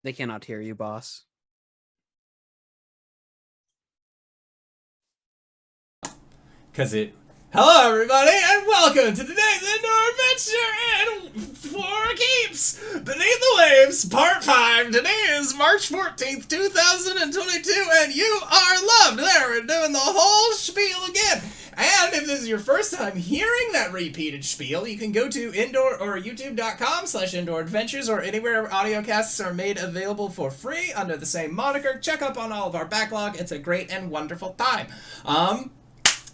They cannot hear you, boss. Hello, everybody, and welcome to today's indoor adventure in For Keeps Beneath the Waves, Part 5. Today is March 14th, 2022, and you are loved. There, we're doing the whole spiel again. And if this is your first time hearing that repeated spiel, you can go to youtube.com/indooradventures or anywhere audiocasts are made available for free under the same moniker. Check up on all of our backlog. It's a great and wonderful time.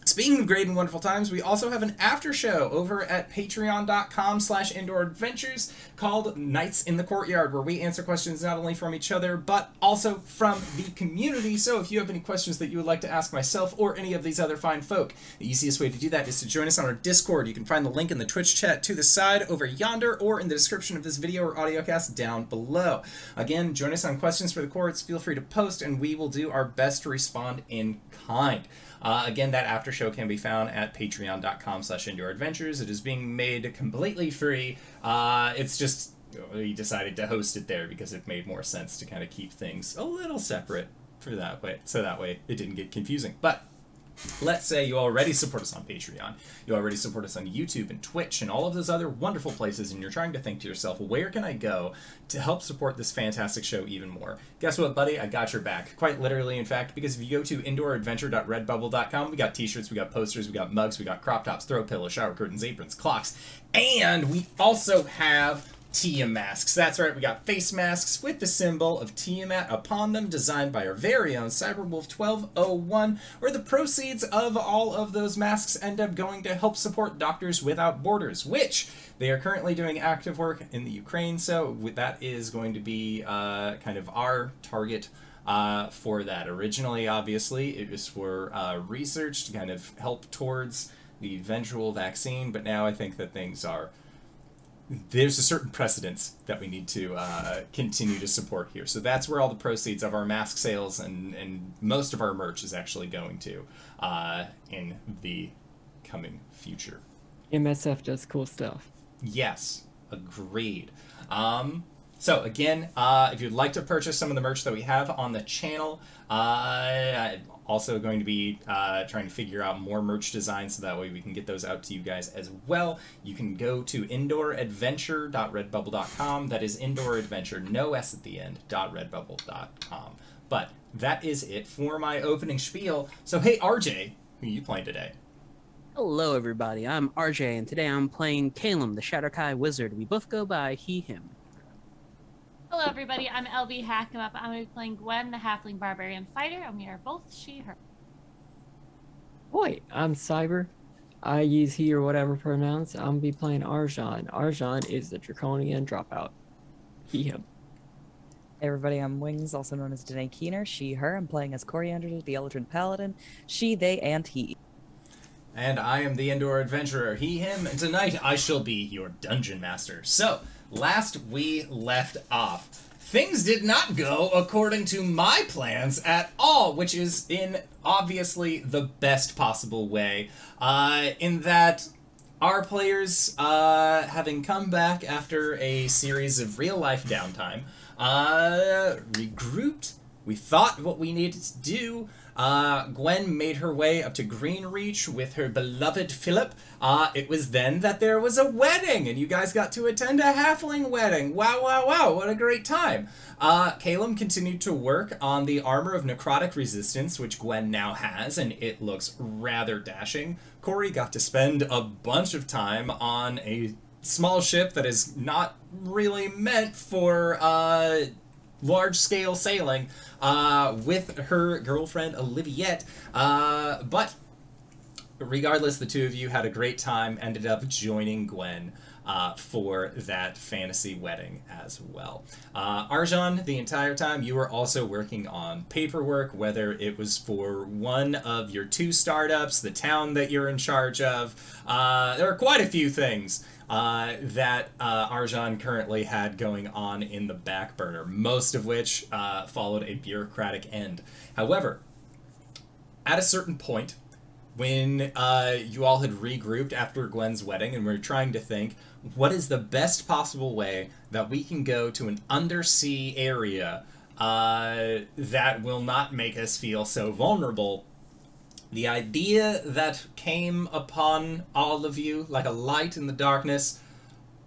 Speaking of great and wonderful times, we also have an after show over at patreon.com/indooradventures called Nights in the Courtyard, where we answer questions not only from each other, but also from the community. So if you have any questions that you would like to ask myself or any of these other fine folk, the easiest way to do that is to join us on our Discord. You can find the link in the Twitch chat to the side over yonder or in the description of this video or audiocast down below. Again, join us on Questions for the Courts. Feel free to post, and we will do our best to respond in kind. Again, that after show can be found at patreon.com/indooradventures. It is being made completely free. It's just, we decided to host it there because it made more sense to kind of keep things a little separate for that way, so that way it didn't get confusing. But let's say you already support us on Patreon, you already support us on YouTube and Twitch and all of those other wonderful places, and you're trying to think to yourself, where can I go to help support this fantastic show even more? Guess what, buddy? I got your back. Quite literally, in fact, because if you go to indooradventure.redbubble.com, we got t-shirts, we got posters, we got mugs, we got crop tops, throw pillows, shower curtains, aprons, clocks, and we also have Tia masks. That's right, we got face masks with the symbol of Tiamat upon them, designed by our very own Cyberwolf1201, where the proceeds of all of those masks end up going to help support Doctors Without Borders, which they are currently doing active work in the Ukraine, so that is going to be kind of our target for that. Originally, obviously, it was for research to kind of help towards the eventual vaccine, but now I think that there's a certain precedence that we need to continue to support here. So that's where all the proceeds of our mask sales and most of our merch is actually going to in the coming future. MSF does cool stuff. Yes, agreed. So again, if you'd like to purchase some of the merch that we have on the channel, I'm also going to be trying to figure out more merch designs so that way we can get those out to you guys as well. You can go to indooradventure.redbubble.com. That is indooradventure, no S at the end, .redbubble.com. But that is it for my opening spiel. So hey, RJ, who are you playing today? Hello, everybody. I'm RJ, and today I'm playing Caelum, the Shadowkai Wizard. We both go by he, him. Hello everybody, I'm LBHackEmUp. I'm going to be playing Gwen, the Halfling Barbarian Fighter, and we are both she, her. Boy, I'm Cyber. I use he or whatever pronouns. I'm going to be playing Arjhan. Arjhan is the Draconian Dropout. He, him. Hey everybody, I'm Wings, also known as Danae Keener, she, her. I'm playing as Cori, the Eldrin Paladin, she, they, and he. And I am the Indoor Adventurer, he, him, and tonight I shall be your Dungeon Master. So, last we left off, things did not go according to my plans at all, which is in, obviously, the best possible way, in that our players, having come back after a series of real-life downtime, regrouped. We thought what we needed to do. Gwen made her way up to Greenreach with her beloved Philip. It was then that there was a wedding, and you guys got to attend a halfling wedding. Wow, wow, wow, what a great time. Caelum continued to work on the Armor of Necrotic Resistance, which Gwen now has, and it looks rather dashing. Cori got to spend a bunch of time on a small ship that is not really meant for, large-scale sailing with her girlfriend Oliviette, but regardless, the two of you had a great time, ended up joining Gwen for that fantasy wedding as well. Arjhan, the entire time you were also working on paperwork, whether it was for one of your two startups, the town that you're in charge of. There are quite a few things that Arjhan currently had going on in the back burner, most of which followed a bureaucratic end. However, at a certain point, when you all had regrouped after Gwen's wedding and were trying to think, what is the best possible way that we can go to an undersea area that will not make us feel so vulnerable. The idea that came upon all of you like a light in the darkness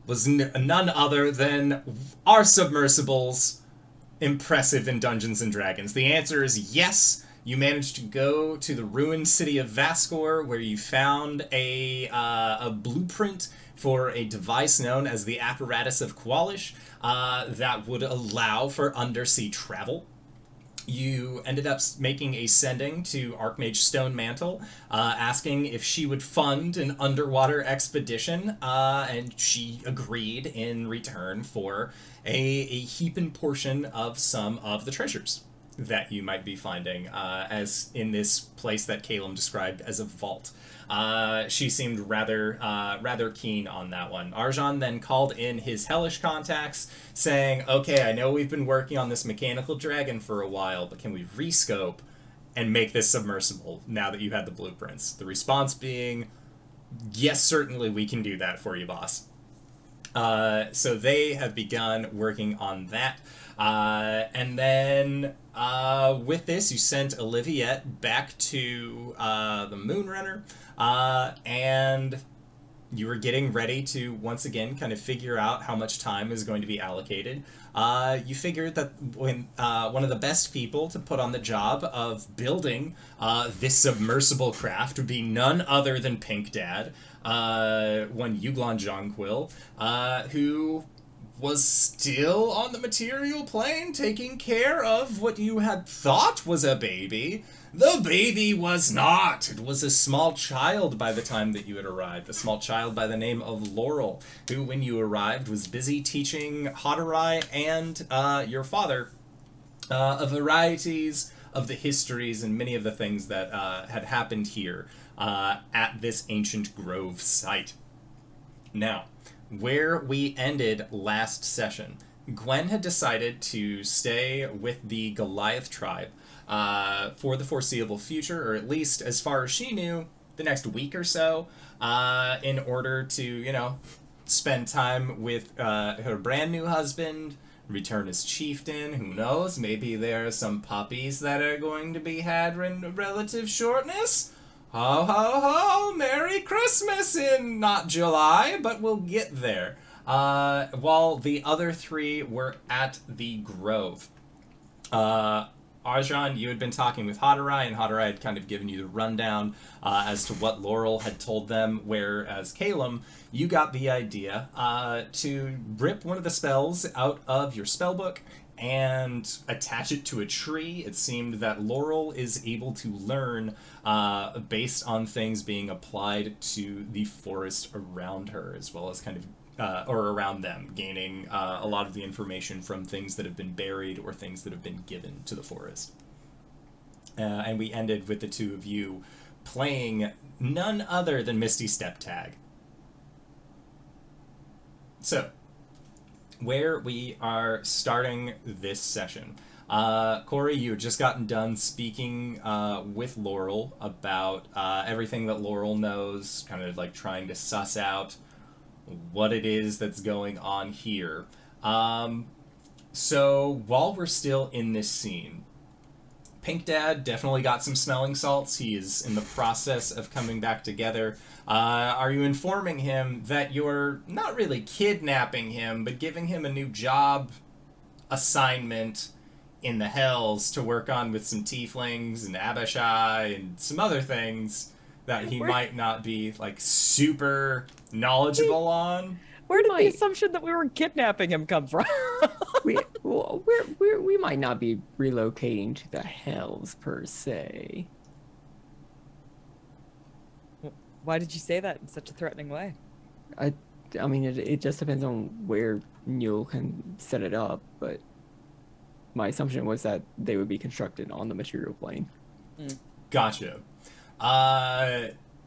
was none other than our submersibles impressive in Dungeons and Dragons. The answer is yes. You managed to go to the ruined city of Vascor, where you found a blueprint for a device known as the Apparatus of Qualish that would allow for undersea travel. You ended up making a sending to Archmage Stonemantle, asking if she would fund an underwater expedition, and she agreed in return for a heaping portion of some of the treasures that you might be finding, as in this place that Caelum described as a vault. She seemed rather keen on that one. Arjhan then called in his hellish contacts, saying, okay, I know we've been working on this mechanical dragon for a while, but can we rescope and make this submersible now that you had the blueprints? The response being, yes, certainly we can do that for you, boss. So they have begun working on that. And then with this, you sent Oliviette back to the Moonrunner, and you were getting ready to once again kind of figure out how much time is going to be allocated. You figured that when one of the best people to put on the job of building this submersible craft would be none other than Pink Dad, one Yuglon Jonquil, who was still on the material plane taking care of what you had thought was a baby. The baby was not. It was a small child by the time that you had arrived. A small child by the name of Laurel, who, when you arrived, was busy teaching Hadarai and your father varieties of the histories and many of the things that had happened here at this ancient grove site. Now, where we ended last session, Gwen had decided to stay with the Goliath tribe for the foreseeable future, or at least as far as she knew, the next week or so, in order to, you know, spend time with her brand new husband, return as chieftain. Who knows, maybe there are some puppies that are going to be had in relative shortness. Ho, ho, ho! Merry Christmas in not July, but we'll get there. While the other three were at the Grove. Arjhan, you had been talking with Hadarai, and Hadarai had kind of given you the rundown as to what Laurel had told them, whereas Caelum, you got the idea to rip one of the spells out of your spellbook and attach it to a tree. It seemed that Laurel is able to learn based on things being applied to the forest around her, as well as kind of or around them, gaining a lot of the information from things that have been buried or things that have been given to the forest. And we ended with the two of you playing none other than Misty Step Tag. So, where we are starting this session. Cori, you had just gotten done speaking with Laurel about everything that Laurel knows, kind of like trying to suss out what it is that's going on here. So while we're still in this scene, Pink Dad definitely got some smelling salts. He is in the process of coming back together. Are you informing him that you're not really kidnapping him, but giving him a new job assignment in the Hells to work on with some tieflings and Abishai and some other things that he might not be, like, super knowledgeable on? Where did the assumption that we were kidnapping him come from? we might not be relocating to the Hells per se. Why did you say that in such a threatening way? I mean, it just depends on where Newell can set it up, but my assumption was that they would be constructed on the material plane. Gotcha.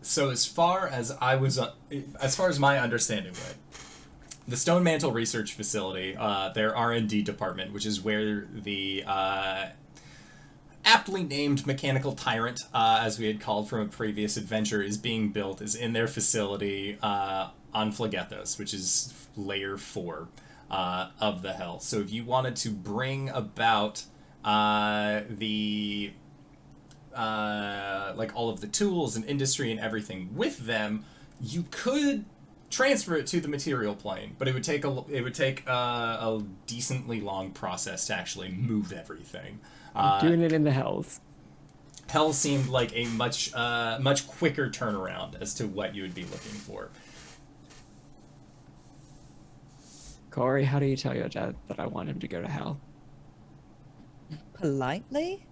So as far as my understanding went, the Stone Mantle Research Facility, their R&D department, which is where the aptly named Mechanical Tyrant, as we had called from a previous adventure, is being built, is in their facility on Phlegethos, which is layer 4 of the hell. So if you wanted to bring about the like all of the tools and industry and everything with them, you could transfer it to the material plane, but it would take a decently long process to actually move everything. Doing it in the hells. Hell seemed like a much quicker turnaround as to what you would be looking for. Cori, how do you tell your dad that I want him to go to hell? Politely?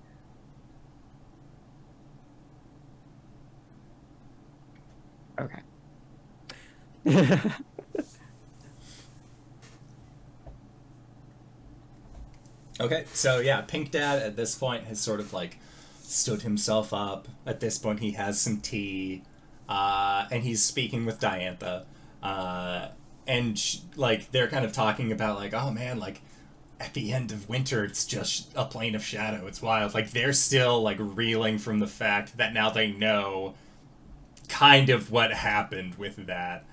Okay. Okay, so yeah, Pink Dad at this point has sort of like stood himself up. At this point, he has some tea, and he's speaking with Diantha, and like they're kind of talking about like, oh man, like at the end of winter, it's just a plane of shadow. It's wild. Like they're still like reeling from the fact that now they know kind of what happened with that.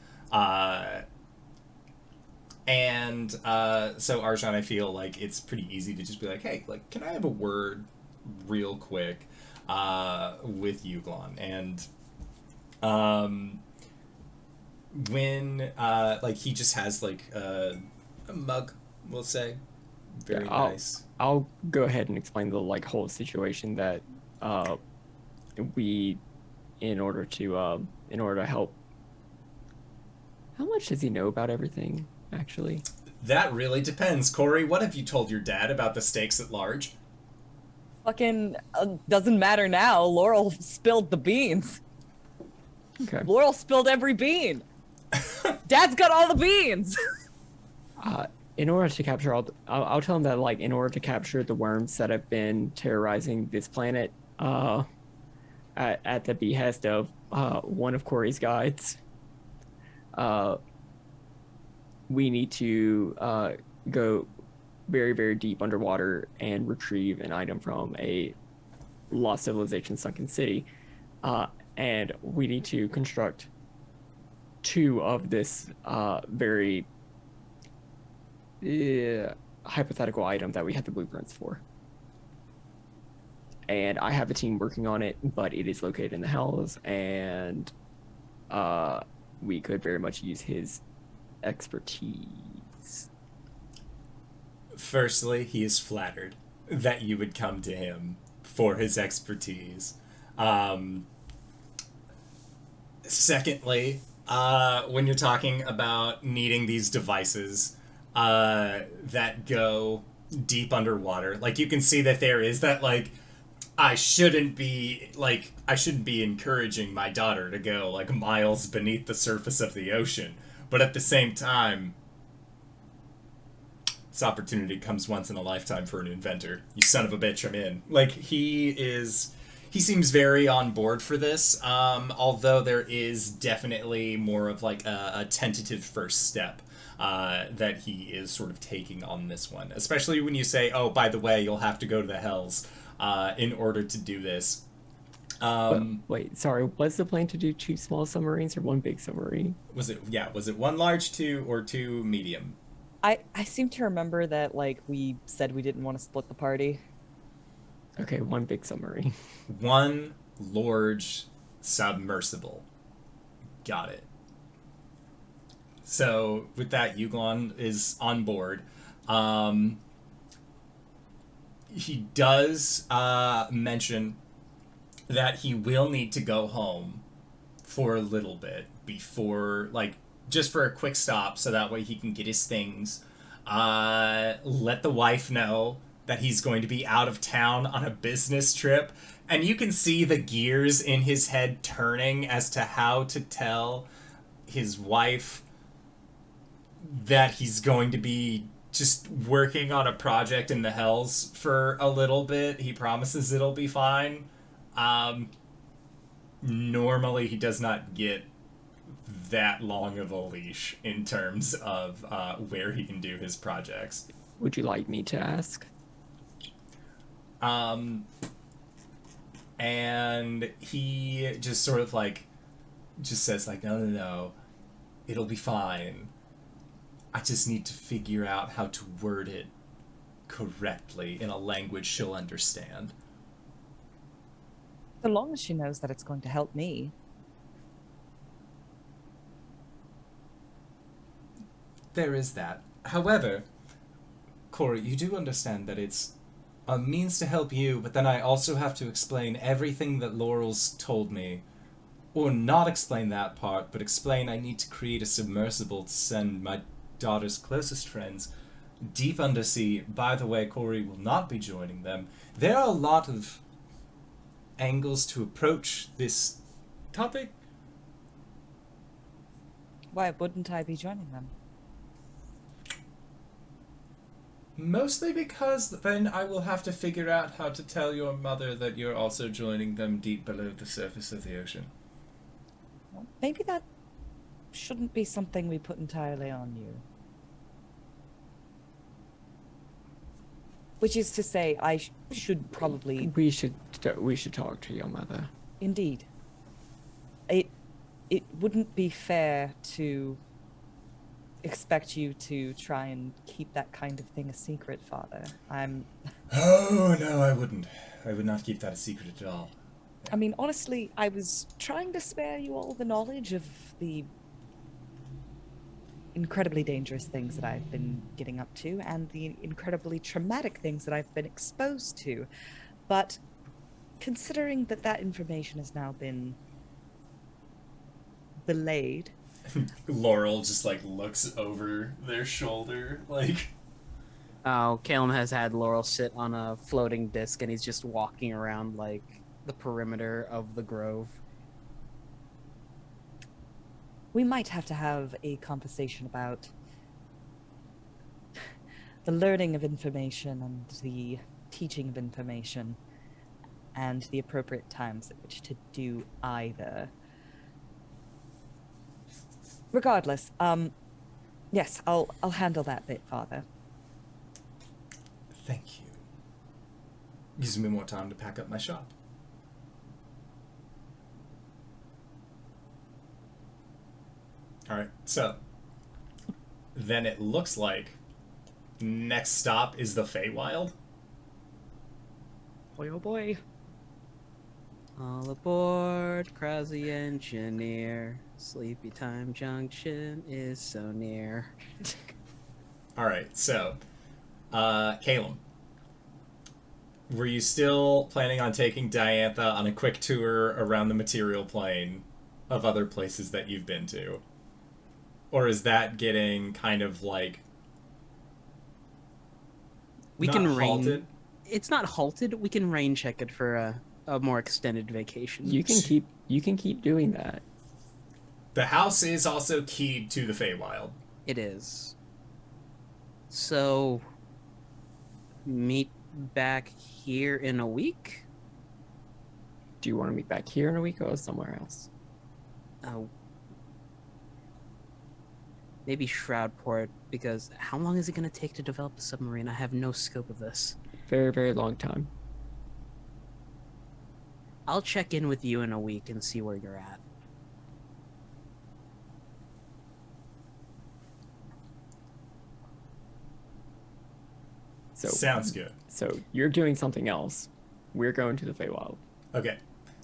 So Arjhan, I feel like it's pretty easy to just be like, hey, like, can I have a word real quick with Yuglon? And when like he just has like a mug, we'll say, very nice. I'll go ahead and explain the like whole situation that we, in order to help. How much does he know about everything, actually? That really depends. Cori, what have you told your dad about the stakes at large? Fucking doesn't matter now. Laurel spilled the beans. Okay. Laurel spilled every bean. Dad's got all the beans. In order to capture I'll tell him that like in order to capture the worms that have been terrorizing this planet, at the behest of one of Cori's guides, we need to go very, very deep underwater and retrieve an item from a lost civilization sunken city. And we need to construct 2 of this very hypothetical item that we have the blueprints for. And I have a team working on it, but it is located in the Hells, and we could very much use his expertise. Firstly, he is flattered that you would come to him for his expertise. Secondly, when you're talking about needing these devices that go deep underwater, like you can see that there is that like I shouldn't be encouraging my daughter to go like miles beneath the surface of the ocean, but at the same time, this opportunity comes once in a lifetime for an inventor. You son of a bitch, I'm in. Like he seems very on board for this, although there is definitely more of like a tentative first step that he is sort of taking on this one, especially when you say, oh, by the way, you'll have to go to the Hells in order to do this. Wait, sorry, was the plan to do 2 small submarines or 1 big submarine? Was it 1 large, 2, or 2 medium? I seem to remember that like we said we didn't want to split the party. Okay, 1 big submarine. 1 large submersible. Got it. So with that, Yuglon is on board. He does mention that he will need to go home for a little bit before, like, just for a quick stop, so that way he can get his things. Let the wife know that he's going to be out of town on a business trip, and you can see the gears in his head turning as to how to tell his wife that he's going to be just working on a project in the Hells for a little bit. He promises it'll be fine. Normally he does not get that long of a leash in terms of where he can do his projects. Would you like me to ask? And he just sort of like just says like, no, It'll be fine. I just need to figure out how to word it correctly in a language she'll understand. So long as she knows that it's going to help me. There is that. However, Cori, you do understand that it's a means to help you, but then I also have to explain everything that Laurel's told me. Or not explain that part, but explain I need to create a submersible to send my daughter's closest friends deep undersea. By the way, Cori will not be joining them. There are a lot of angles to approach this topic. Why wouldn't I be joining them? Mostly because then I will have to figure out how to tell your mother that you're also joining them deep below the surface of the ocean. Well, maybe that shouldn't be something we put entirely on you. Which is to say, I should probably... We should talk to your mother. Indeed. It wouldn't be fair to expect you to try and keep that kind of thing a secret, Father. Oh, no, I wouldn't. I would not keep that a secret at all. I mean, honestly, I was trying to spare you all the knowledge of the incredibly dangerous things that I've been getting up to and the incredibly traumatic things that I've been exposed to. But considering that information has now been belayed... Laurel just, looks over their shoulder, Oh, Caelum has had Laurel sit on a floating disc, and he's just walking around, the perimeter of the grove. We might have to have a conversation about the learning of information and the teaching of information and the appropriate times at which to do either. Regardless, yes, I'll handle that bit, Father. Thank you. Gives me more time to pack up my shop. Alright, so then it looks like next stop is the Feywild. Boy, oh boy. All aboard, cries the engineer. Sleepy time junction is so near. Alright, so, Caelum, were you still planning on taking Diantha on a quick tour around the material plane of other places that you've been to? Or is that getting kind of We not can halted? rain. It's not halted. We can rain check it for a more extended vacation. You can keep doing that. The house is also keyed to the Feywild. It is. So, meet back here in a week? Do you want to meet back here in a week or somewhere else? Maybe Shroudport, because how long is it going to take to develop a submarine? I have no scope of this. Very, very long time. I'll check in with you in a week and see where you're at. So Sounds good. So you're doing something else. We're going to the Feywild. Okay,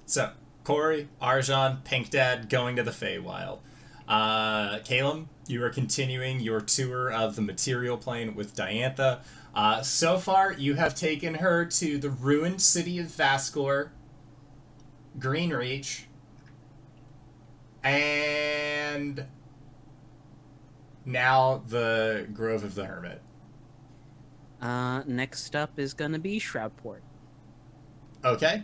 so Cori, Arjhan, Pink Dad going to the Feywild. Caelum, you are continuing your tour of the material plane with Diantha. So far, you have taken her to the ruined city of Vascor, Greenreach, and now the Grove of the Hermit. Next up is going to be Shroudport. Okay.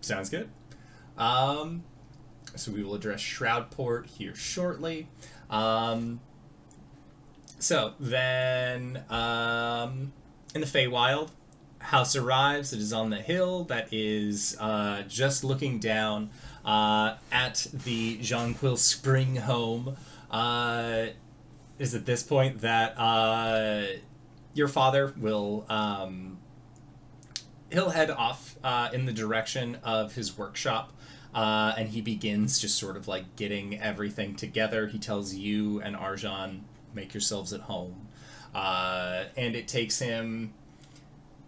Sounds good. So we will address Shroudport here shortly. So then, in the Feywild, house arrives. It is on the hill that is just looking down at the Jonquil Spring home. Is at this point that your father will he'll head off in the direction of his workshop. and he begins just sort of like getting everything together. He tells you and Arjhan, make yourselves at home. And it takes him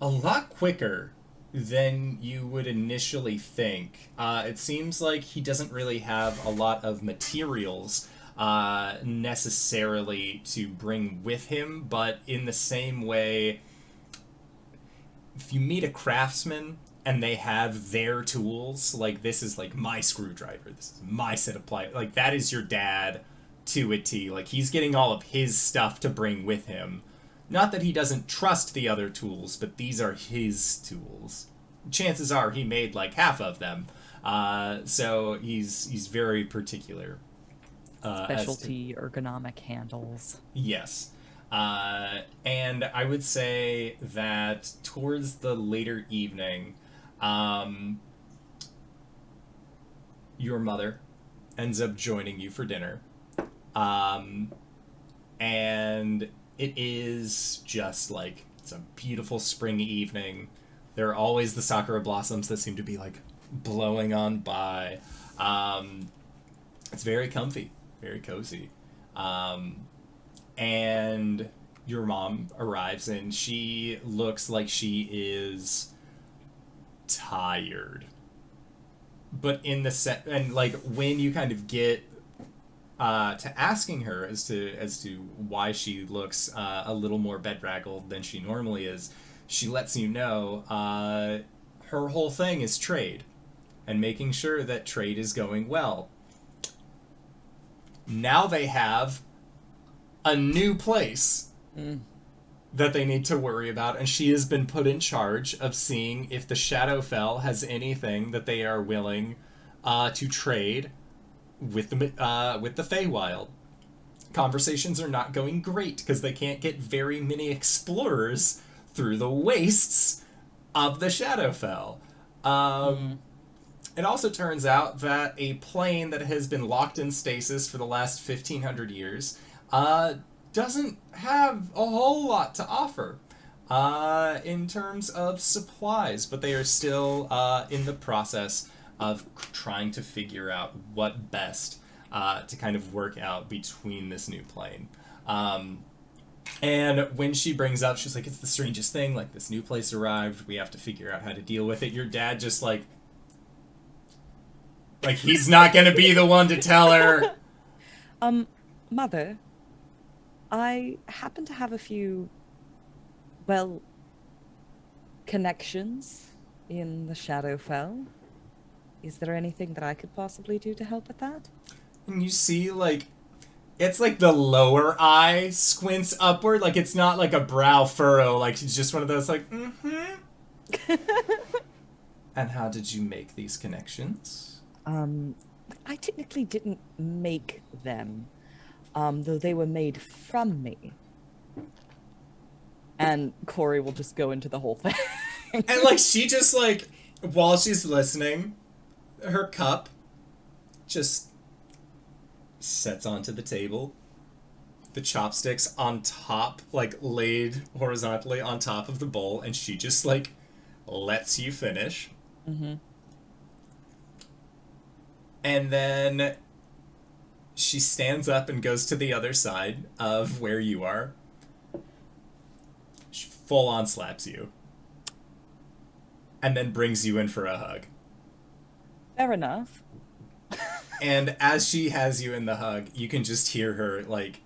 a lot quicker than you would initially think. It seems like he doesn't really have a lot of materials necessarily to bring with him, but in the same way, if you meet a craftsman and they have their tools, like this is like my screwdriver, this is my set of pliers, like that is your dad to a T. Like he's getting all of his stuff to bring with him. Not that he doesn't trust the other tools, but these are his tools. Chances are he made like half of them. So he's very particular. Specialty ergonomic handles. Yes. And I would say that towards the later evening, your mother ends up joining you for dinner. And it is just like, it's a beautiful spring evening. There are always the sakura blossoms that seem to be like blowing on by. It's very comfy, very cozy. And your mom arrives and she looks like she is tired. But in the set, and like when you kind of get to asking her as to why she looks a little more bedraggled than she normally is, she lets you know her whole thing is trade and making sure that trade is going well. Now they have a new place that they need to worry about, and she has been put in charge of seeing if the Shadowfell has anything that they are willing to trade with the Feywild. Conversations are not going great because they can't get very many explorers through the wastes of the Shadowfell. It also turns out that a plane that has been locked in stasis for the last 1,500 years doesn't have a whole lot to offer in terms of supplies, but they are still in the process of trying to figure out what best to kind of work out between this new plane. And when she brings up, she's like, it's the strangest thing, like this new place arrived, we have to figure out how to deal with it. Your dad just like he's not gonna be the one to tell her. Mother, I happen to have a few, well, connections in the Shadowfell. Is there anything that I could possibly do to help with that? And you see, like, it's like the lower eye squints upward, like it's not like a brow furrow, like it's just one of those, like, And how did you make these connections? I technically didn't make them, though they were made from me. And Cori will just go into the whole thing. And, like, she just, like, while she's listening, her cup just sets onto the table. The chopsticks on top, like, laid horizontally on top of the bowl, and she just, like, lets you finish. And then she stands up and goes to the other side of where you are. She full on slaps you. And then brings you in for a hug. Fair enough. And as she has you in the hug, you can just hear her, like,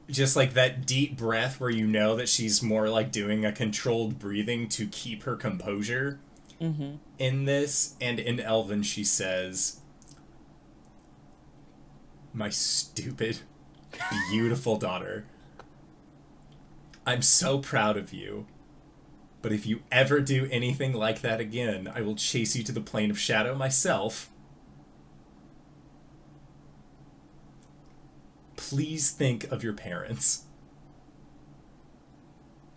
just like that deep breath where you know that she's more like doing a controlled breathing to keep her composure. In this, and in Elven, she says, my stupid, beautiful daughter, I'm so proud of you. But if you ever do anything like that again, I will chase you to the plane of shadow myself. Please think of your parents.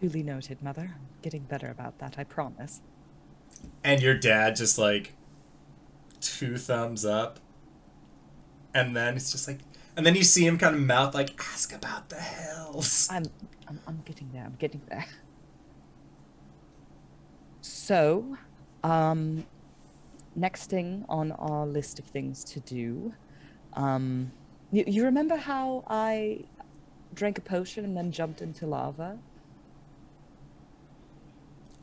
Duly noted, Mother. I'm getting better about that, I promise. And your dad just, like, 2 thumbs up. And then it's just like... And then you see him kind of mouth, like, ask about the hells. I'm getting there, I'm getting there. So, next thing on our list of things to do, you remember how I drank a potion and then jumped into lava?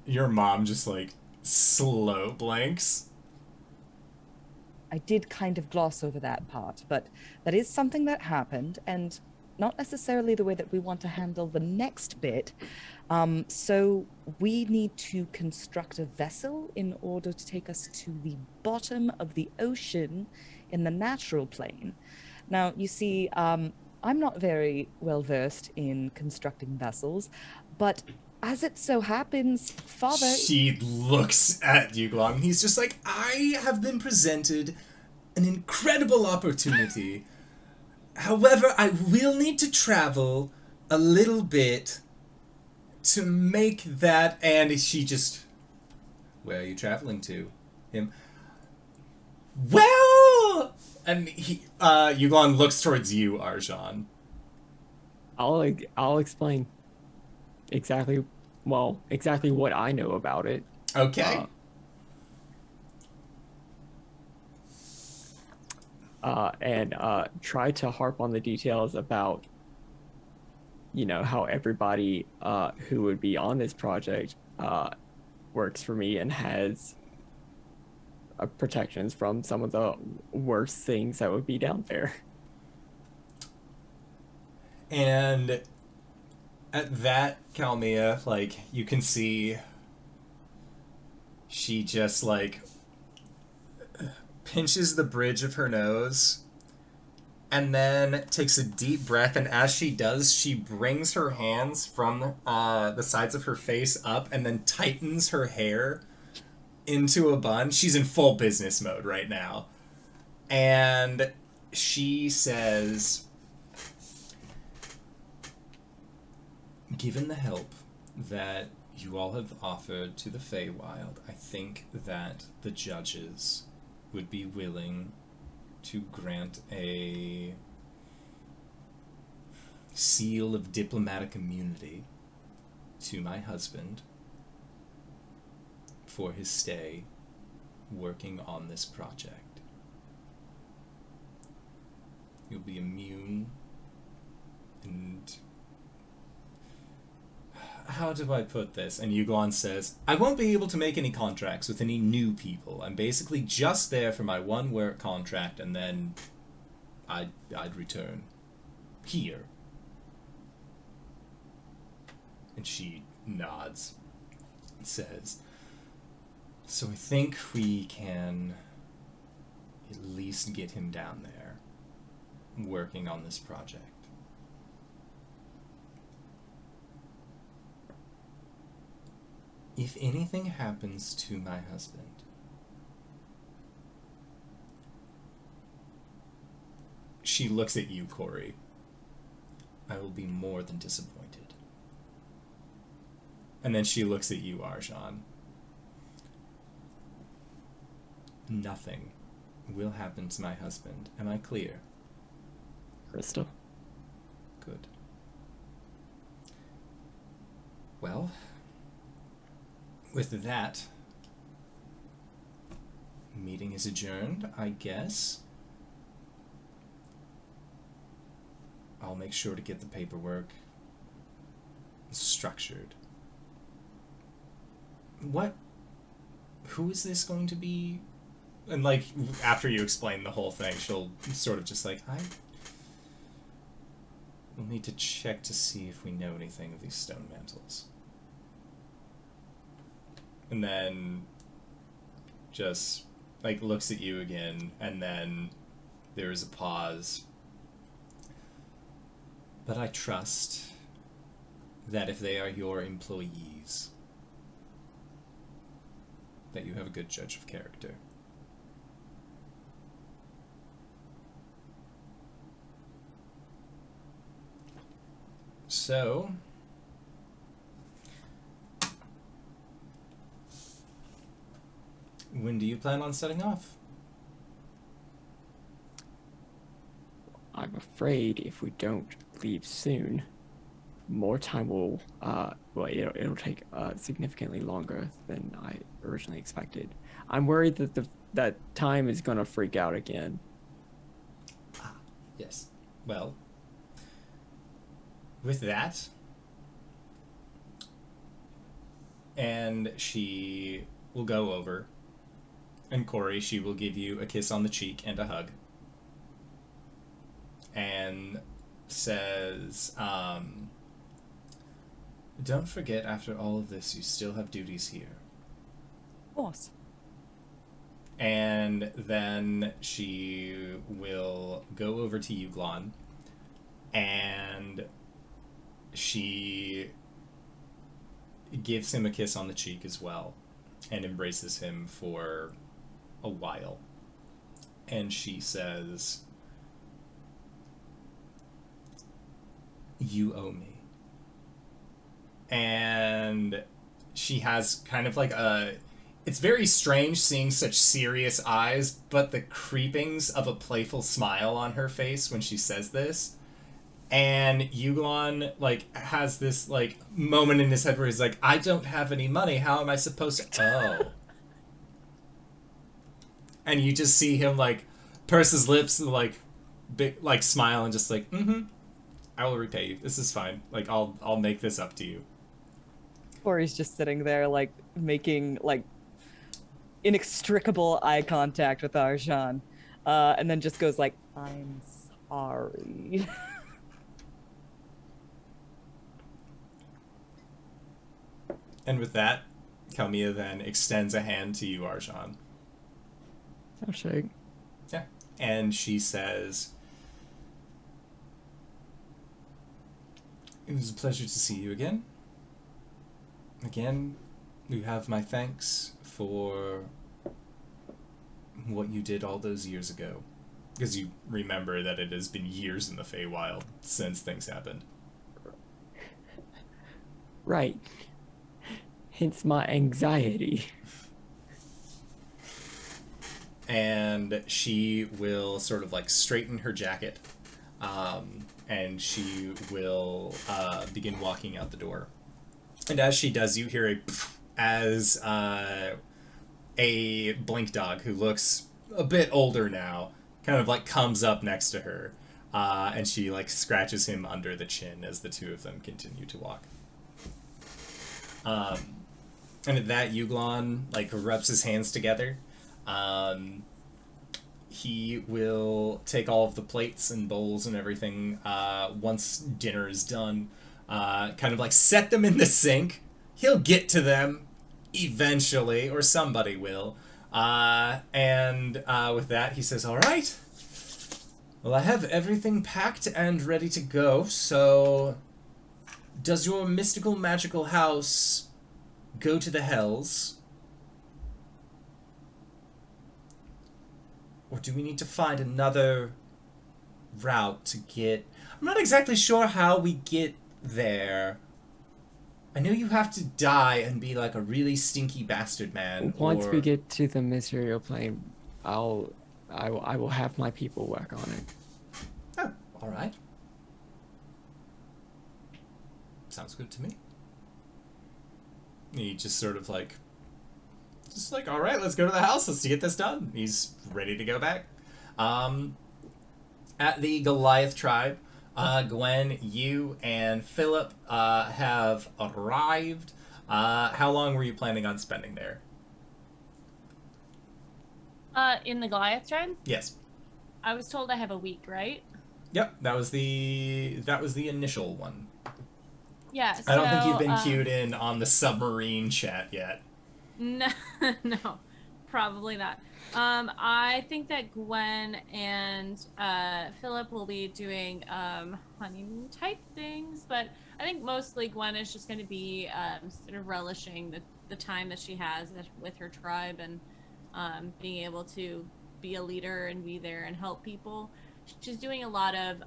Your mom just, like, slow blanks. I did kind of gloss over that part, but that is something that happened, and not necessarily the way that we want to handle the next bit. So we need to construct a vessel in order to take us to the bottom of the ocean in the natural plane. Now, you see, I'm not very well versed in constructing vessels, but as it so happens, Father. She looks at you, Glom. He's just like, I have been presented an incredible opportunity. However, I will need to travel a little bit to make that. And she just, where are you traveling to? Him. Well, and he, Yuglon looks towards you, Arjhan. I'll explain exactly what I know about it. Okay. And try to harp on the details about, how everybody who would be on this project works for me and has protections from some of the worst things that would be down there. And at that, Kalmia, like, you can see she just, like, pinches the bridge of her nose and then takes a deep breath, and as she does, she brings her hands from the sides of her face up and then tightens her hair into a bun. She's in full business mode right now. And she says, given the help that you all have offered to the Feywild, I think that the judges would be willing to grant a seal of diplomatic immunity to my husband for his stay working on this project. You'll be immune, and how do I put this? And Yuglon says, I won't be able to make any contracts with any new people. I'm basically just there for my one work contract, and then I'd return here. And she nods and says, so I think we can at least get him down there working on this project. If anything happens to my husband, she looks at you, Cori. I will be more than disappointed. And then she looks at you, Arjhan. Nothing will happen to my husband. Am I clear? Crystal. Good. Well, with that, meeting is adjourned, I guess. I'll make sure to get the paperwork structured. Who is this going to be? And, like, after you explain the whole thing, she'll sort of just like, we'll need to check to see if we know anything of these stone mantles. And then just, like, looks at you again, and then there is a pause. But I trust that if they are your employees, that you have a good judge of character. So, when do you plan on setting off? I'm afraid if we don't leave soon, more time will, well, it'll take significantly longer than I originally expected. I'm worried that that time is gonna freak out again. Yes. Well, with that, and she will go over, and Cori, she will give you a kiss on the cheek and a hug, and says, don't forget, after all of this, you still have duties here. Of course. And then she will go over to Uglon, and she gives him a kiss on the cheek as well, and embraces him for a while. And she says, you owe me. And she has kind of like a... It's very strange seeing such serious eyes, but the creepings of a playful smile on her face when she says this. And Uglon, like, has this, like, moment in his head where he's like, I don't have any money, how am I supposed to... Oh. And you just see him, like, purse his lips and, like, big, like, smile and just like, I will repay you. This is fine. Like, I'll make this up to you. Cori's just sitting there, like, making, like, inextricable eye contact with Arjhan, and then just goes like, I'm sorry. And with that, Caelum then extends a hand to you, Arjhan. I'll shake. Yeah. And she says, it was a pleasure to see you again. Again, you have my thanks for what you did all those years ago. Because you remember that it has been years in the Feywild since things happened. Right. Hence my anxiety. And she will sort of like straighten her jacket. And she will begin walking out the door. And as she does, you hear a pff, as a blink dog who looks a bit older now kind of like comes up next to her, and she like scratches him under the chin as the two of them continue to walk. And at that, Uglon like rubs his hands together. He will take all of the plates and bowls and everything once dinner is done, kind of like set them in the sink. He'll get to them eventually, or somebody will. And with that, he says, all right. Well, I have everything packed and ready to go, so does your mystical magical house go to the hells? Or do we need to find another route to get... I'm not exactly sure how we get there. I know you have to die and be like a really stinky bastard man. Once we get to the material plane, I will have my people work on it. Oh, all right. Sounds good to me. He just sort of like, all right, let's go to the house. Let's get this done. He's ready to go back. At the Goliath tribe, Gwen, you and Philip have arrived. How long were you planning on spending there? In the Goliath tribe? Yes. I was told I have a week, right? Yep, that was the initial one. Yeah. I don't think you've been queued in on the submarine chat yet. No, no, probably not. I think that Gwen and Philip will be doing honeymoon type things, but I think mostly Gwen is just going to be sort of relishing the time that she has with her tribe and being able to be a leader and be there and help people. She's doing a lot of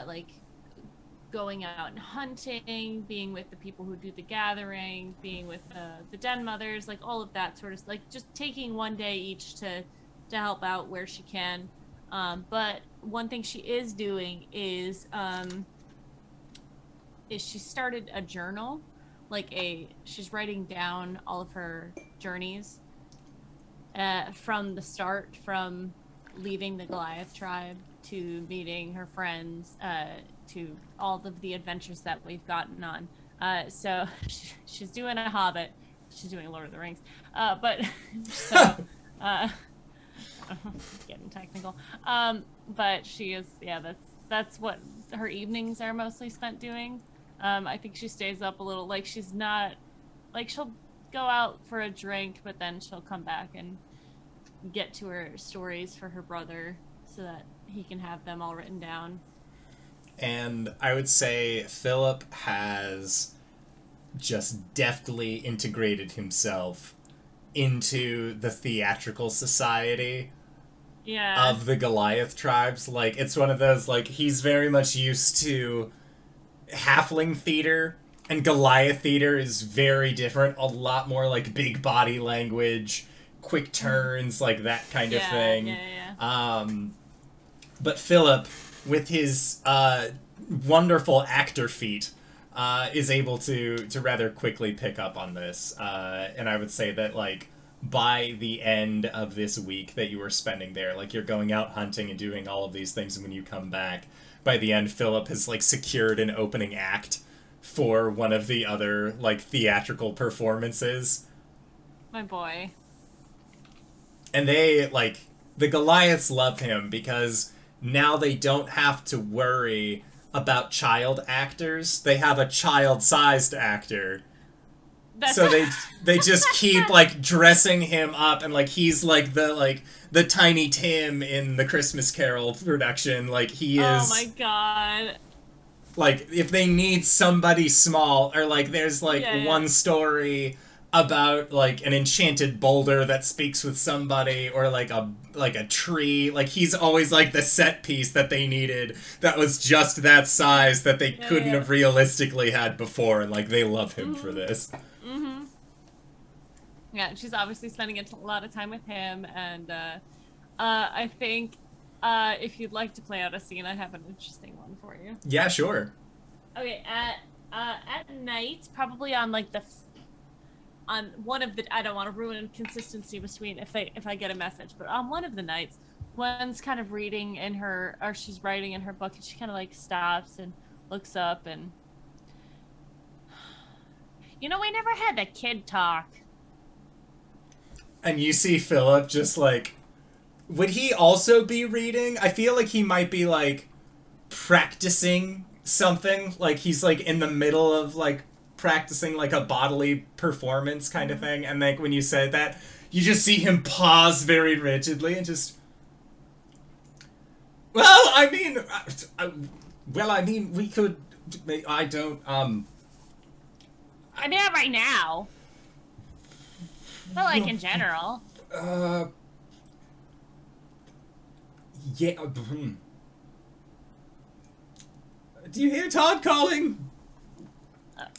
like going out and hunting, being with the people who do the gathering, being with the den mothers, like all of that sort of, like just taking one day each to help out where she can. But one thing she is doing is is she started a journal, she's writing down all of her journeys from the start, from leaving the Goliath tribe to meeting her friends, to all of the adventures that we've gotten on. So she's doing a Hobbit. She's doing Lord of the Rings. But so getting technical. But she is, yeah, that's what her evenings are mostly spent doing. I think she stays up a little, like she's not, like she'll go out for a drink, but then she'll come back and get to her stories for her brother so that he can have them all written down. And I would say Philip has just deftly integrated himself into the theatrical society of the Goliath tribes. Like, it's one of those, like, he's very much used to halfling theater, and Goliath theater is very different. A lot more, like, big body language, quick turns, like, that kind of thing. But Philip, with his wonderful actor feat, is able to rather quickly pick up on this. And I would say that, like, by the end of this week that you were spending there, like, you're going out hunting and doing all of these things, and when you come back, by the end, Philip has, like, secured an opening act for one of the other, like, theatrical performances. My boy. And they, like, the Goliaths love him because now they don't have to worry about child actors. They have a child-sized actor. So they just keep, like, dressing him up, and, like, he's like the Tiny Tim in the Christmas Carol production. Like, he is. Oh my god. Like, if they need somebody small, or, like, there's, like, one story about, like, an enchanted boulder that speaks with somebody, or, like a tree. Like, he's always, like, the set piece that they needed that was just that size that they couldn't have realistically had before, and, like, they love him for this. Yeah, she's obviously spending a lot of time with him, and I think if you'd like to play out a scene, I have an interesting one for you. Yeah, sure. Okay, at night, probably on, like, on one of the, I don't want to ruin consistency between if I get a message, but on one of the nights, Gwen's kind of reading in her, or she's writing in her book, and she kind of, like, stops and looks up, and we never had the kid talk. And you see Philip just, like, would he also be reading? I feel like he might be, like, practicing something. Like, he's, like, in the middle of, like, practicing, like, a bodily performance kind of thing. And, like, when you said that, you just see him pause very rigidly and just... Well, I mean, we could... I don't, I mean, not right now. But, like, in general. Yeah. Do you hear Todd calling?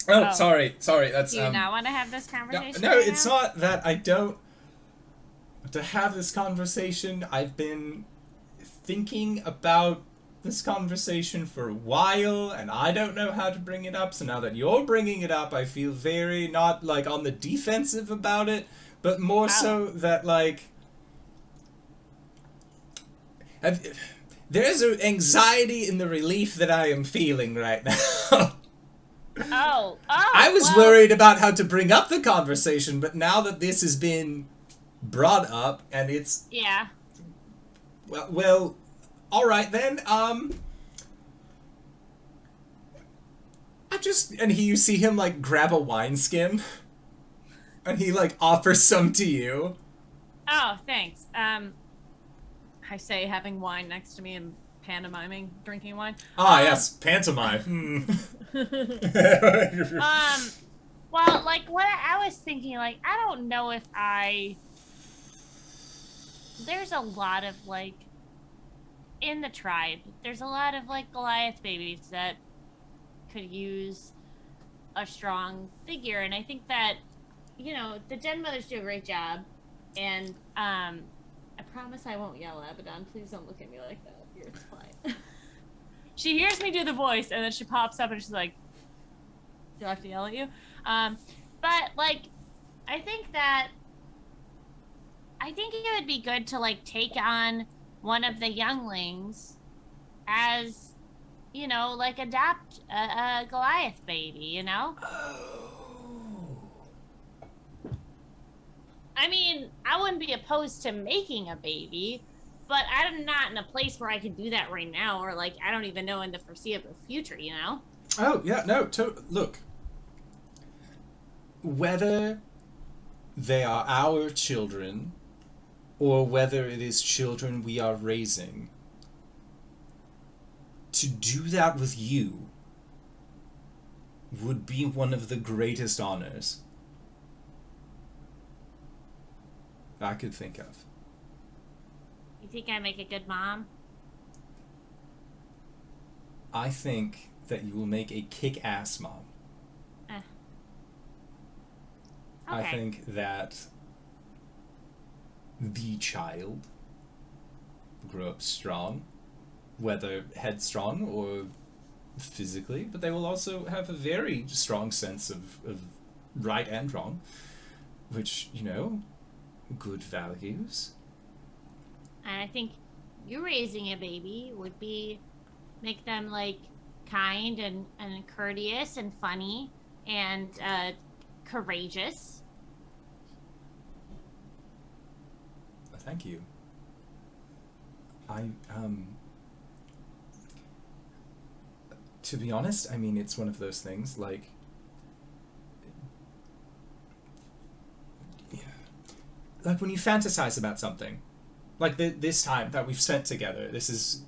Sorry. That's. Do you not want to have this conversation? No, right it's now? not that I don't. To have this conversation, I've been thinking about this conversation for a while, and I don't know how to bring it up. So now that you're bringing it up, I feel very not, like, on the defensive about it, but more so that, like, there's an anxiety in the relief that I am feeling right now. I was worried about how to bring up the conversation, but now that this has been brought up, and it's... Yeah. Well, all right then. You see him, like, grab a wineskin, and he, like, offers some to you. Oh, thanks. I say, having wine next to me and pantomiming drinking wine. Yes, pantomime. Well, like, what I was thinking, like, I don't know if there's a lot of, like, in the tribe, there's a lot of, like, Goliath babies that could use a strong figure, and I think that, the Den Mothers do a great job, and, I promise I won't yell, Abaddon. Please don't look at me like that. It's fine. She hears me do the voice, and then she pops up and she's like, Do I have to yell at you? But like, I think it would be good to like take on one of the younglings as, you know, like adopt a Goliath baby, you know? I mean, I wouldn't be opposed to making a baby, but I'm not in a place where I can do that right now, or like, I don't even know in the foreseeable future, you know? Oh, yeah, no, look. Whether they are our children, or whether it is children we are raising, to do that with you would be one of the greatest honors I could think of. You think I make a good mom? I think that you will make a kick-ass mom. Okay. I think that the child will grow up strong, whether headstrong or physically, but they will also have a very strong sense of right and wrong, which, you know, good values. And I think you raising a baby would be make them like kind and courteous and funny and courageous. Thank you. To be honest, I mean, it's one of those things, like, yeah, like when you fantasize about something, like this time that we've spent together, this is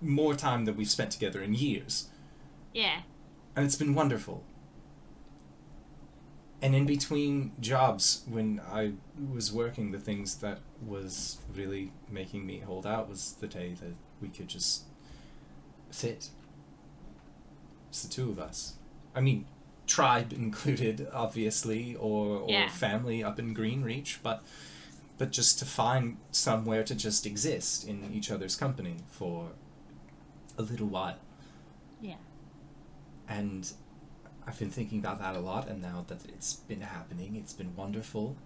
more time than we've spent together in years. Yeah. And it's been wonderful. And in between jobs, when I was working, the things that was really making me hold out was the day that we could just sit. It's the two of us. I mean, tribe included, obviously, or Yeah. family up in Greenreach, but just to find somewhere to just exist in each other's company for a little while. Yeah. And I've been thinking about that a lot, and now that it's been happening, it's been wonderful.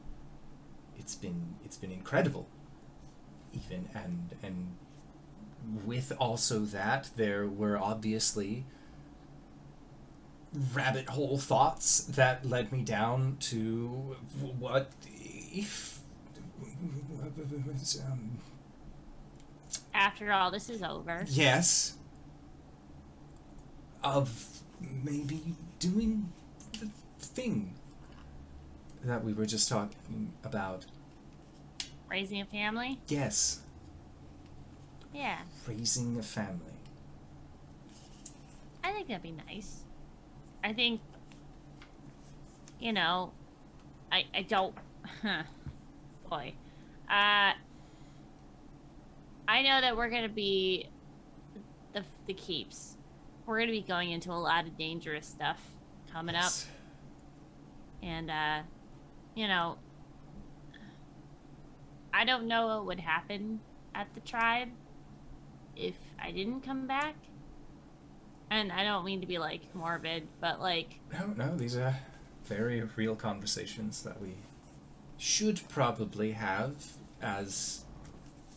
It's been incredible, even, and with also that, there were obviously rabbit hole thoughts that led me down to what if After all this is over. yes, of maybe doing the thing that we were just talking about. Raising a family? Yes, Yeah. raising a family. I think that'd be nice. I think, you know, I don't, boy. I know that we're going to be the keeps. We're going to be going into a lot of dangerous stuff coming up. Yes. And, you know, I don't know what would happen at the tribe if I didn't come back. And I don't mean to be, like, morbid, but, like... No, these are very real conversations that we should probably have as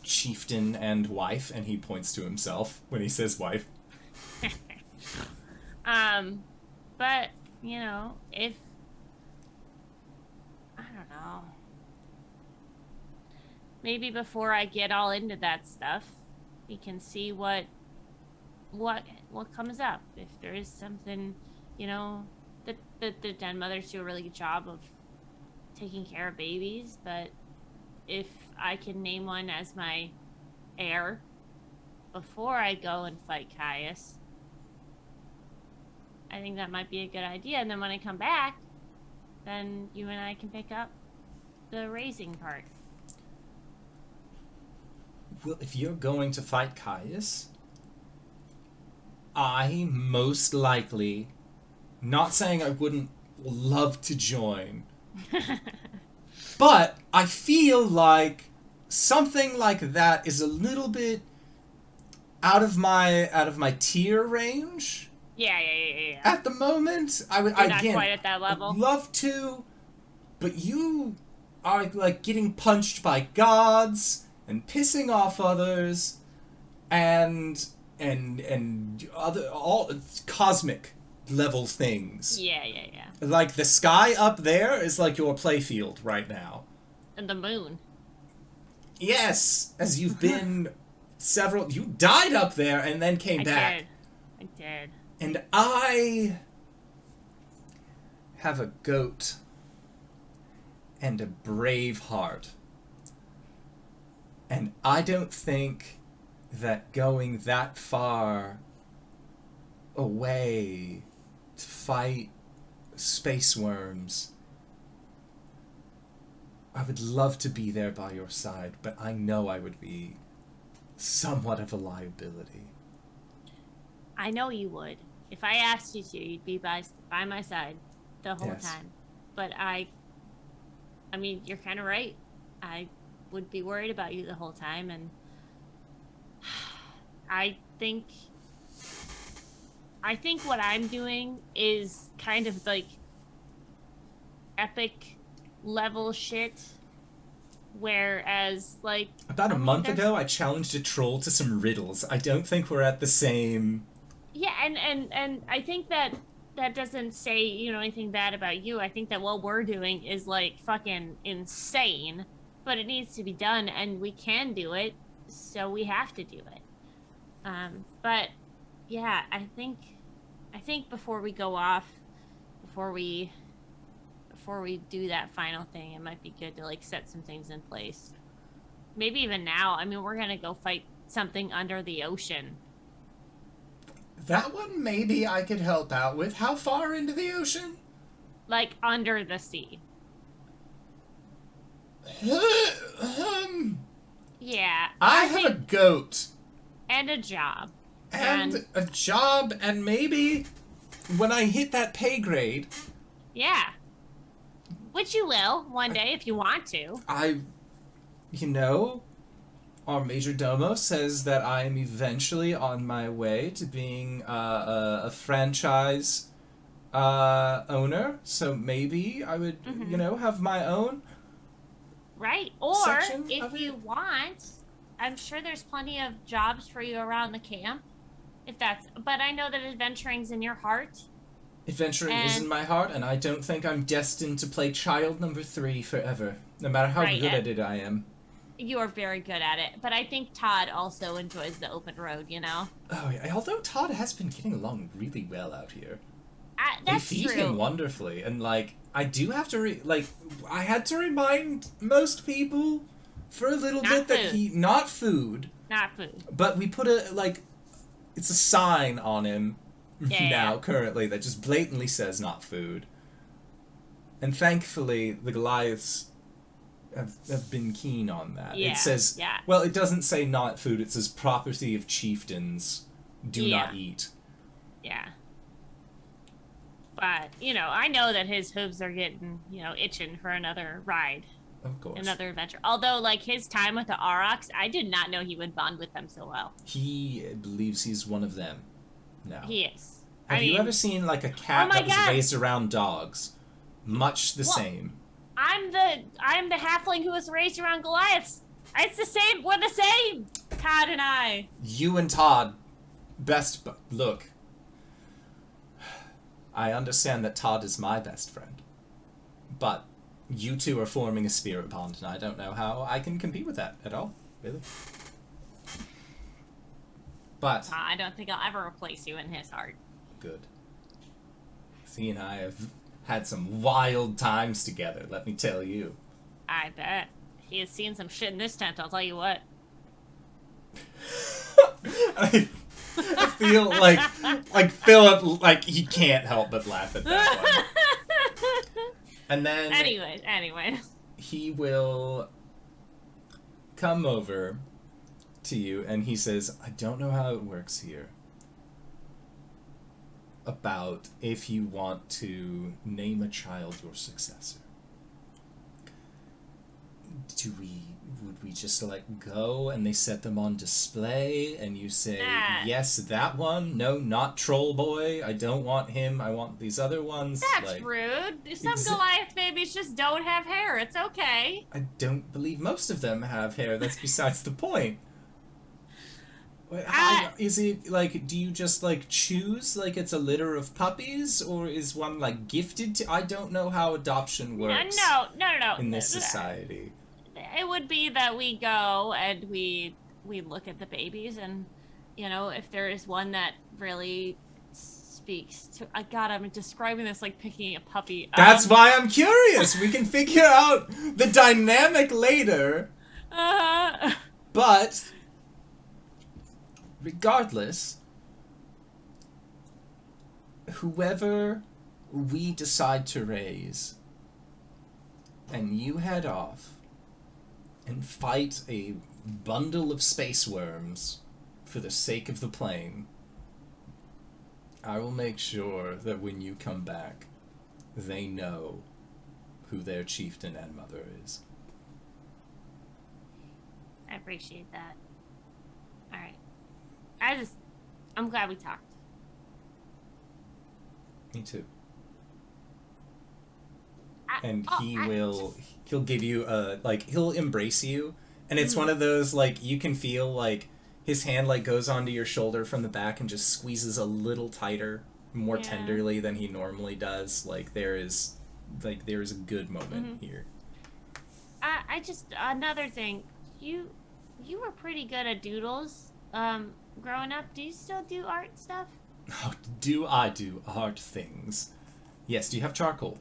chieftain and wife, and he points to himself when he says wife. But, you know, if... I don't know. Maybe before I get all into that stuff, we can see what comes up. If there is something, you know, the den mothers do a really good job of taking care of babies, but if I can name one as my heir before I go and fight Caius, I think that might be a good idea. And then when I come back, then you and I can pick up the raising part. Well, if you're going to fight Caius, I most likely, not saying I wouldn't love to join, but I feel like something like that is a little bit out of my tier range. Yeah. At the moment, I would You're not again quite at that level. I'd love to, but you are like getting punched by gods and pissing off others and other all cosmic level things. Yeah. Like the sky up there is like your playfield right now. And the moon. Yes, as you've been you died up there and then came back. I did. And I have a goat and a brave heart. And I don't think that going that far away to fight space worms, I would love to be there by your side, but I know I would be somewhat of a liability. I know you would. If I asked you to, you'd be by my side the whole Yes. time. But I mean, you're kind of right. I would be worried about you the whole time, and I think what I'm doing is kind of like epic level shit, whereas like About a I mean, month there's- ago, I challenged a troll to some riddles. I don't think we're at the same... Yeah, and I think that doesn't say, you know, anything bad about you. I think that what we're doing is like fucking insane, but it needs to be done, and we can do it, so we have to do it. But yeah, I think before we go off, before we do that final thing, it might be good to like set some things in place. Maybe even now. I mean, we're gonna go fight something under the ocean. That one maybe I could help out with. How far into the ocean? Like under the sea. Yeah. I have a think- goat. and a job. And a job, and maybe when I hit that pay grade, Yeah. Which you will one day if you want to. our major domo says that I am eventually on my way to being a franchise owner. So maybe I would, have my own. Right. Or Section if of it? you want, I'm sure there's plenty of jobs for you around the camp. But I know that adventuring's in your heart. Adventuring is in my heart, and I don't think I'm destined to play child number 3 forever, no matter how Right, good and- at it I am. You are very good at it. But I think Todd also enjoys the open road, you know? Oh yeah, although Todd has been getting along really well out here. That's they feed true. him wonderfully, and I do have to I had to remind most people for a little Not bit that food. not food, Not food. but we put it's a sign on him Yeah, now yeah. currently that just blatantly says not food. And thankfully the Goliaths have been keen on that. Yeah, It says yeah. well, it doesn't say not food, it says property of chieftains, do not eat. Yeah. But, I know that his hooves are getting, itching for another ride, Of course. another adventure. Although, like, his time with the Aurochs, I did not know he would bond with them so well. He believes he's one of them now. He is. Have you ever seen a cat Oh my that was God. raised around dogs? Much the Well, same. I'm the halfling who was raised around Goliaths. It's the same. We're the same. Todd and I. You and Todd, look. I understand that Todd is my best friend, but you two are forming a spirit bond, and I don't know how I can compete with that at all, really. But I don't think I'll ever replace you in his heart. good. He and I have had some wild times together, let me tell you. I bet. He has seen some shit in this tent, I'll tell you what. I feel like Philip, he can't help but laugh at that one. And then Anyway. he will come over to you and he says, I don't know how it works here, about if you want to name a child your successor. would we just let go and they set them on display and you say, Nah. yes, that one? No, not Troll Boy. I don't want him. I want these other ones. That's like, rude. Some Goliath babies just don't have hair. It's okay. I don't believe most of them have hair. That's besides the point. Is it like, do you just like choose like it's a litter of puppies, or is one like gifted to? I don't know how adoption works. No. In this society, it would be that we go and we look at the babies, and you know, if there is one that really speaks to. God, I'm describing this like picking a puppy. That's why I'm curious. We can figure out the dynamic later. But regardless, whoever we decide to raise, and you head off and fight a bundle of space worms for the sake of the plane, I will make sure that when you come back, they know who their chieftain and mother is. I appreciate that. All right. I'm glad we talked. Me too. And he'll give you he'll embrace you, and it's one of those, like, you can feel like his hand like goes onto your shoulder from the back and just squeezes a little tighter, more tenderly than he normally does. Like there is a good moment here. I just, another thing, you were pretty good at doodles growing up. Do you still do art stuff? Oh, do I do art things? Yes. Do you have charcoal?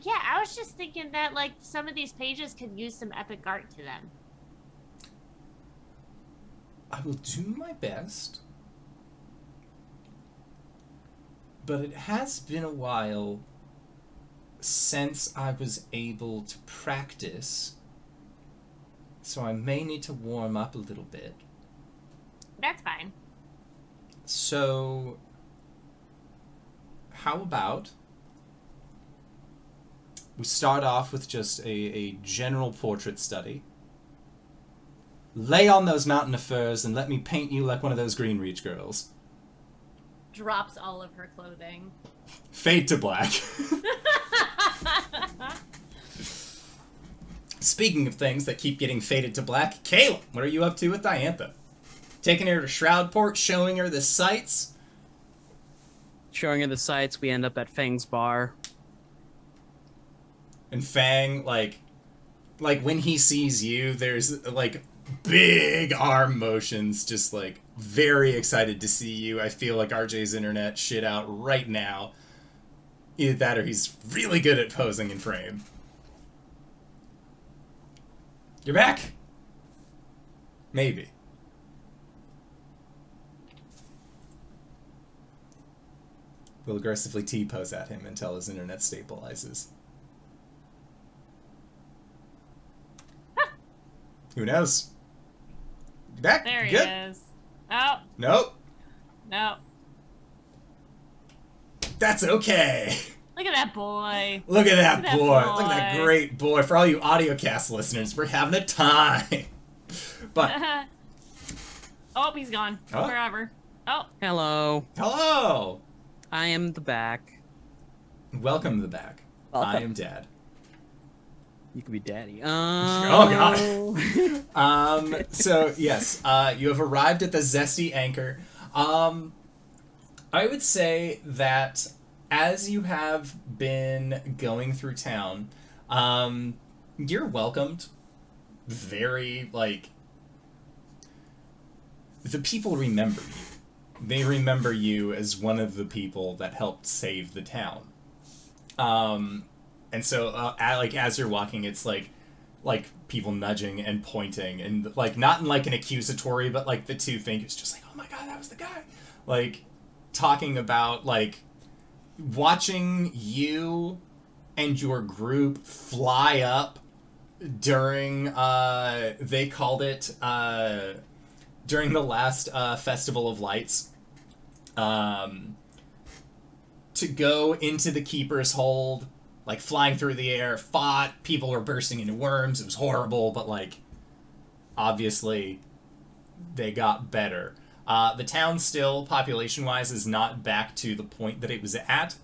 Yeah, I was just thinking that, like, some of these pages could use some epic art to them. I will do my best. But it has been a while since I was able to practice, so I may need to warm up a little bit. That's fine. So, how about we start off with just a general portrait study. Lay on those mountain of furs and let me paint you like one of those Greenreach girls. Drops all of her clothing. Fade to black. Speaking of things that keep getting faded to black, Caelum, what are you up to with Diantha? Taking her to Shroudport, showing her the sights? Showing her the sights, we end up at Fang's bar. And Fang, like when he sees you, there's like big arm motions, just like very excited to see you. I feel like RJ's internet shit out right now. Either that or he's really good at posing in frame. You're back? Maybe. We'll aggressively T-pose at him until his internet stabilizes. Who knows? You back? There he Good? is. Oh. Nope. No. That's okay. Look at that boy. Look at that boy. boy. Look at that great boy. For all you audiocast listeners, we're having a time. But oh, he's gone. Oh. Wherever. Oh. Hello. hello. I am the back. Welcome to the back. Welcome. I am Dad. You could be daddy. Oh, God. So, yes, you have arrived at the Zesty Anchor. I would say that as you have been going through town, you're welcomed. Very, like, the people remember you. They remember you as one of the people that helped save the town. And so, as you're walking, it's like people nudging and pointing, and like not in like an accusatory, but like the two fingers, just like, oh my God, that was the guy. Like talking about like watching you and your group fly up during they called it during the last Festival of Lights, to go into the Keeper's Hold like flying through the air, fought, people were bursting into worms, it was horrible, but like obviously they got better. The town still, population-wise, is not back to the point that it was at,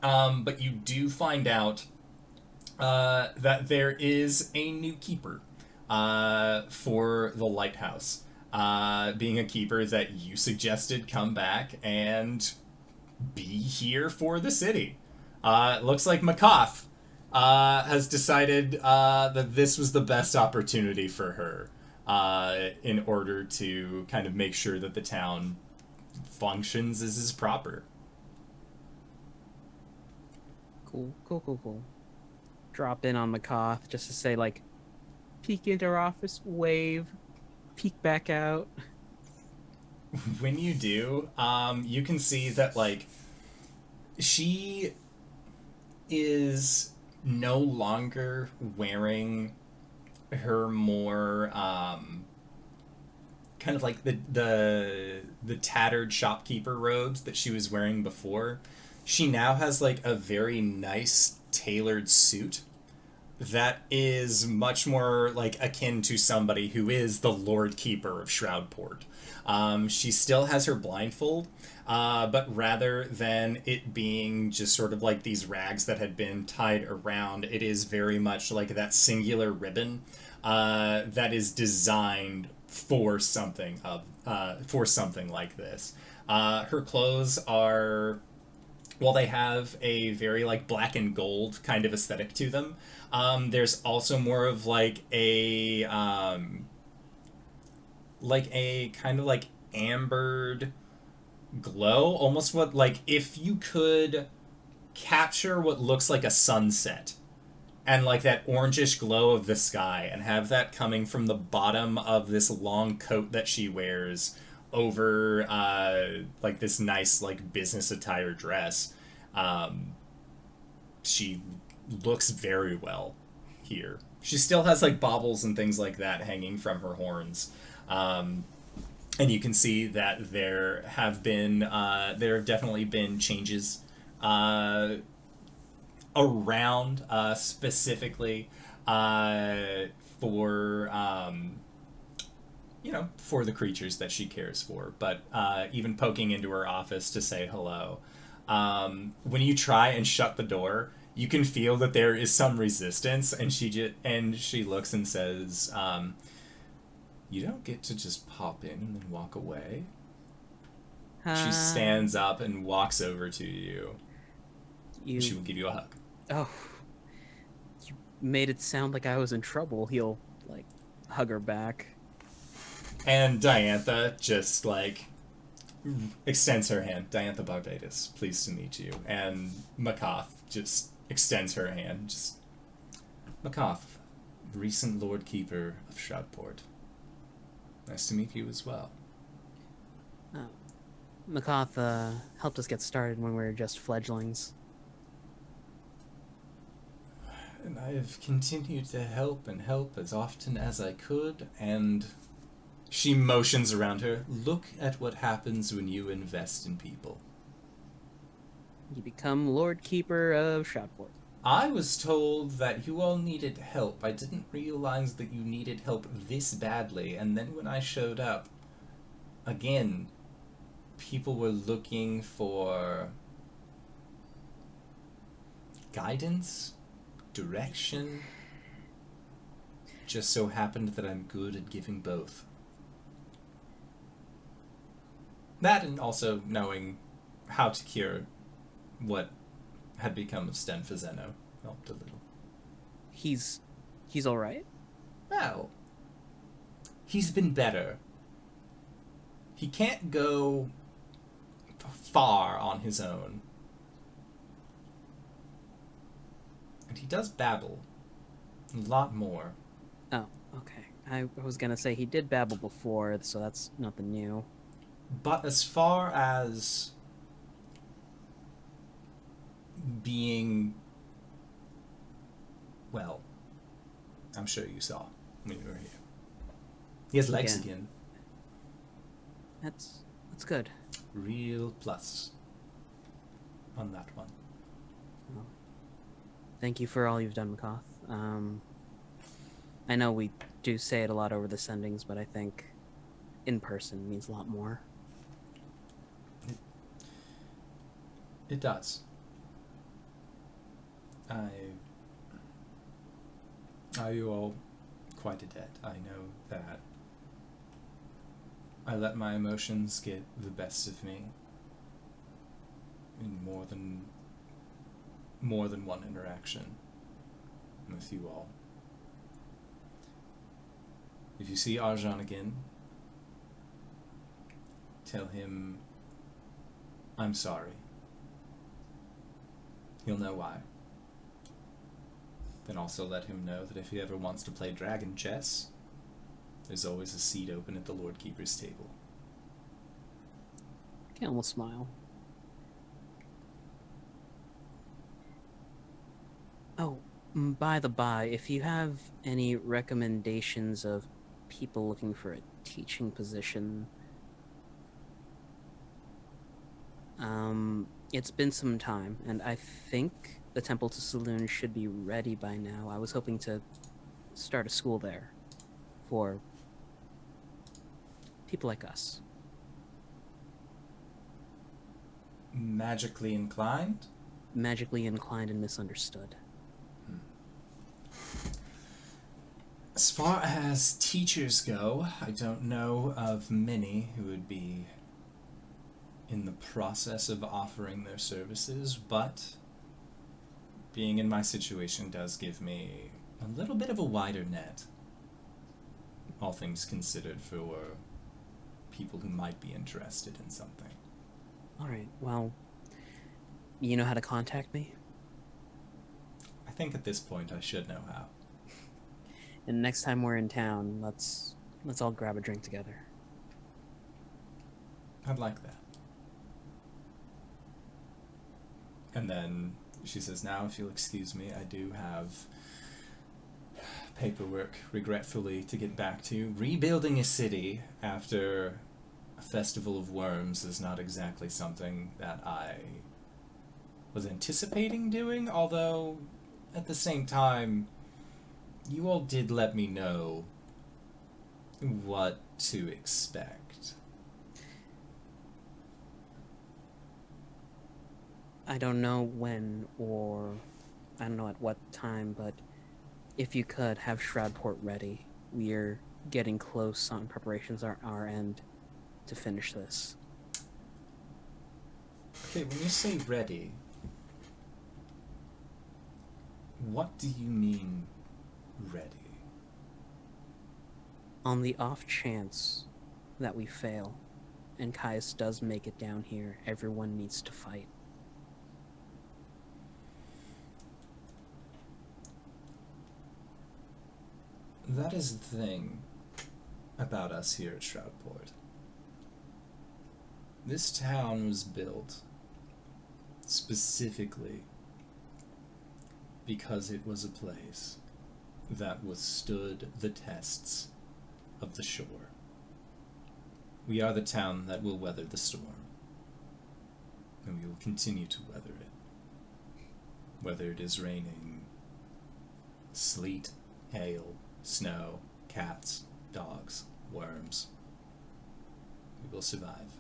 but you do find out that there is a new keeper for the lighthouse. Being a keeper that you suggested come back and be here for the city. It looks like Makoff has decided that this was the best opportunity for her in order to kind of make sure that the town functions as is proper. Cool. Drop in on Makoff just to say, like, peek into her office, wave, peek back out. When you do, you can see that, like, she is no longer wearing her more, kind of like the tattered shopkeeper robes that she was wearing before. She now has, like, a very nice tailored suit that is much more, like, akin to somebody who is the Lord Keeper of Shroudport. She still has her blindfold, but rather than it being just sort of like these rags that had been tied around, it is very much like that singular ribbon that is designed for something like this. Her clothes are, well, they have a very, like, black and gold kind of aesthetic to them. There's also more of like a kind of like ambered glow, almost what, like, if you could capture what looks like a sunset and like that orangish glow of the sky and have that coming from the bottom of this long coat that she wears over like this nice, like, business attire dress. She looks very well here. She still has, like, baubles and things like that hanging from her horns. And you can see that there have definitely been changes around specifically for for the creatures that she cares for, but even poking into her office to say hello. When you try and shut the door, you can feel that there is some resistance, and she looks and says, "You don't get to just pop in and then walk away." She stands up and walks over to you. She will give you a hug. Oh, you made it sound like I was in trouble. He'll, like, hug her back. And Diantha just, like, extends her hand. Diantha Barbatus, pleased to meet you. And Makoff just extends her hand. Just, Makoff, recent Lord Keeper of Shroudport. Nice to meet you as well. Makoff helped us get started when we were just fledglings. And I have continued to help as often as I could, and she motions around her. Look at what happens when you invest in people. You become Lord Keeper of Shroudport. I was told that you all needed help. I didn't realize that you needed help this badly, and then when I showed up, again, people were looking for guidance, direction. Just so happened that I'm good at giving both. That, and also knowing how to cure what had become of Sten Fazeno helped a little. He's alright? Well, he's been better. He can't go far on his own. And he does babble. A lot more. Oh, okay. I was gonna say he did babble before, so that's nothing new. But as far as being, well, I'm sure you saw when you were here. He has legs again. That's good. Real plus on that one. Oh. Thank you for all you've done, Makoth. I know we do say it a lot over the sendings, but I think in person means a lot more. It does. I owe you all quite a debt. I know that I let my emotions get the best of me in more than one interaction with you all. If you see Arjhan again, tell him I'm sorry. He'll know why. Then also let him know that if he ever wants to play dragon chess, there's always a seat open at the Lord Keeper's table. Caelum will smile. Oh, by the by, if you have any recommendations of people looking for a teaching position, it's been some time, and I think the Temple to Saloon should be ready by now. I was hoping to start a school there for people like us. Magically inclined? Magically inclined and misunderstood. As far as teachers go, I don't know of many who would be in the process of offering their services, but being in my situation does give me a little bit of a wider net, all things considered, for people who might be interested in something. Alright, well, you know how to contact me? I think at this point I should know how. And next time we're in town, let's all grab a drink together. I'd like that. And then she says, now if you'll excuse me, I do have paperwork, regretfully, to get back to. Rebuilding a city after a festival of worms is not exactly something that I was anticipating doing, although at the same time, you all did let me know what to expect. I don't know when or I don't know at what time, but if you could have Shroudport ready. We're getting close on preparations on our end to finish this. Okay, when you say ready, what do you mean ready? On the off chance that we fail and Caius does make it down here, everyone needs to fight. That is the thing about us here at Shroudport. This town was built specifically because it was a place that withstood the tests of the shore. We are the town that will weather the storm, and we will continue to weather it. Whether it is raining, sleet, hail, snow, cats, dogs, worms, we will survive.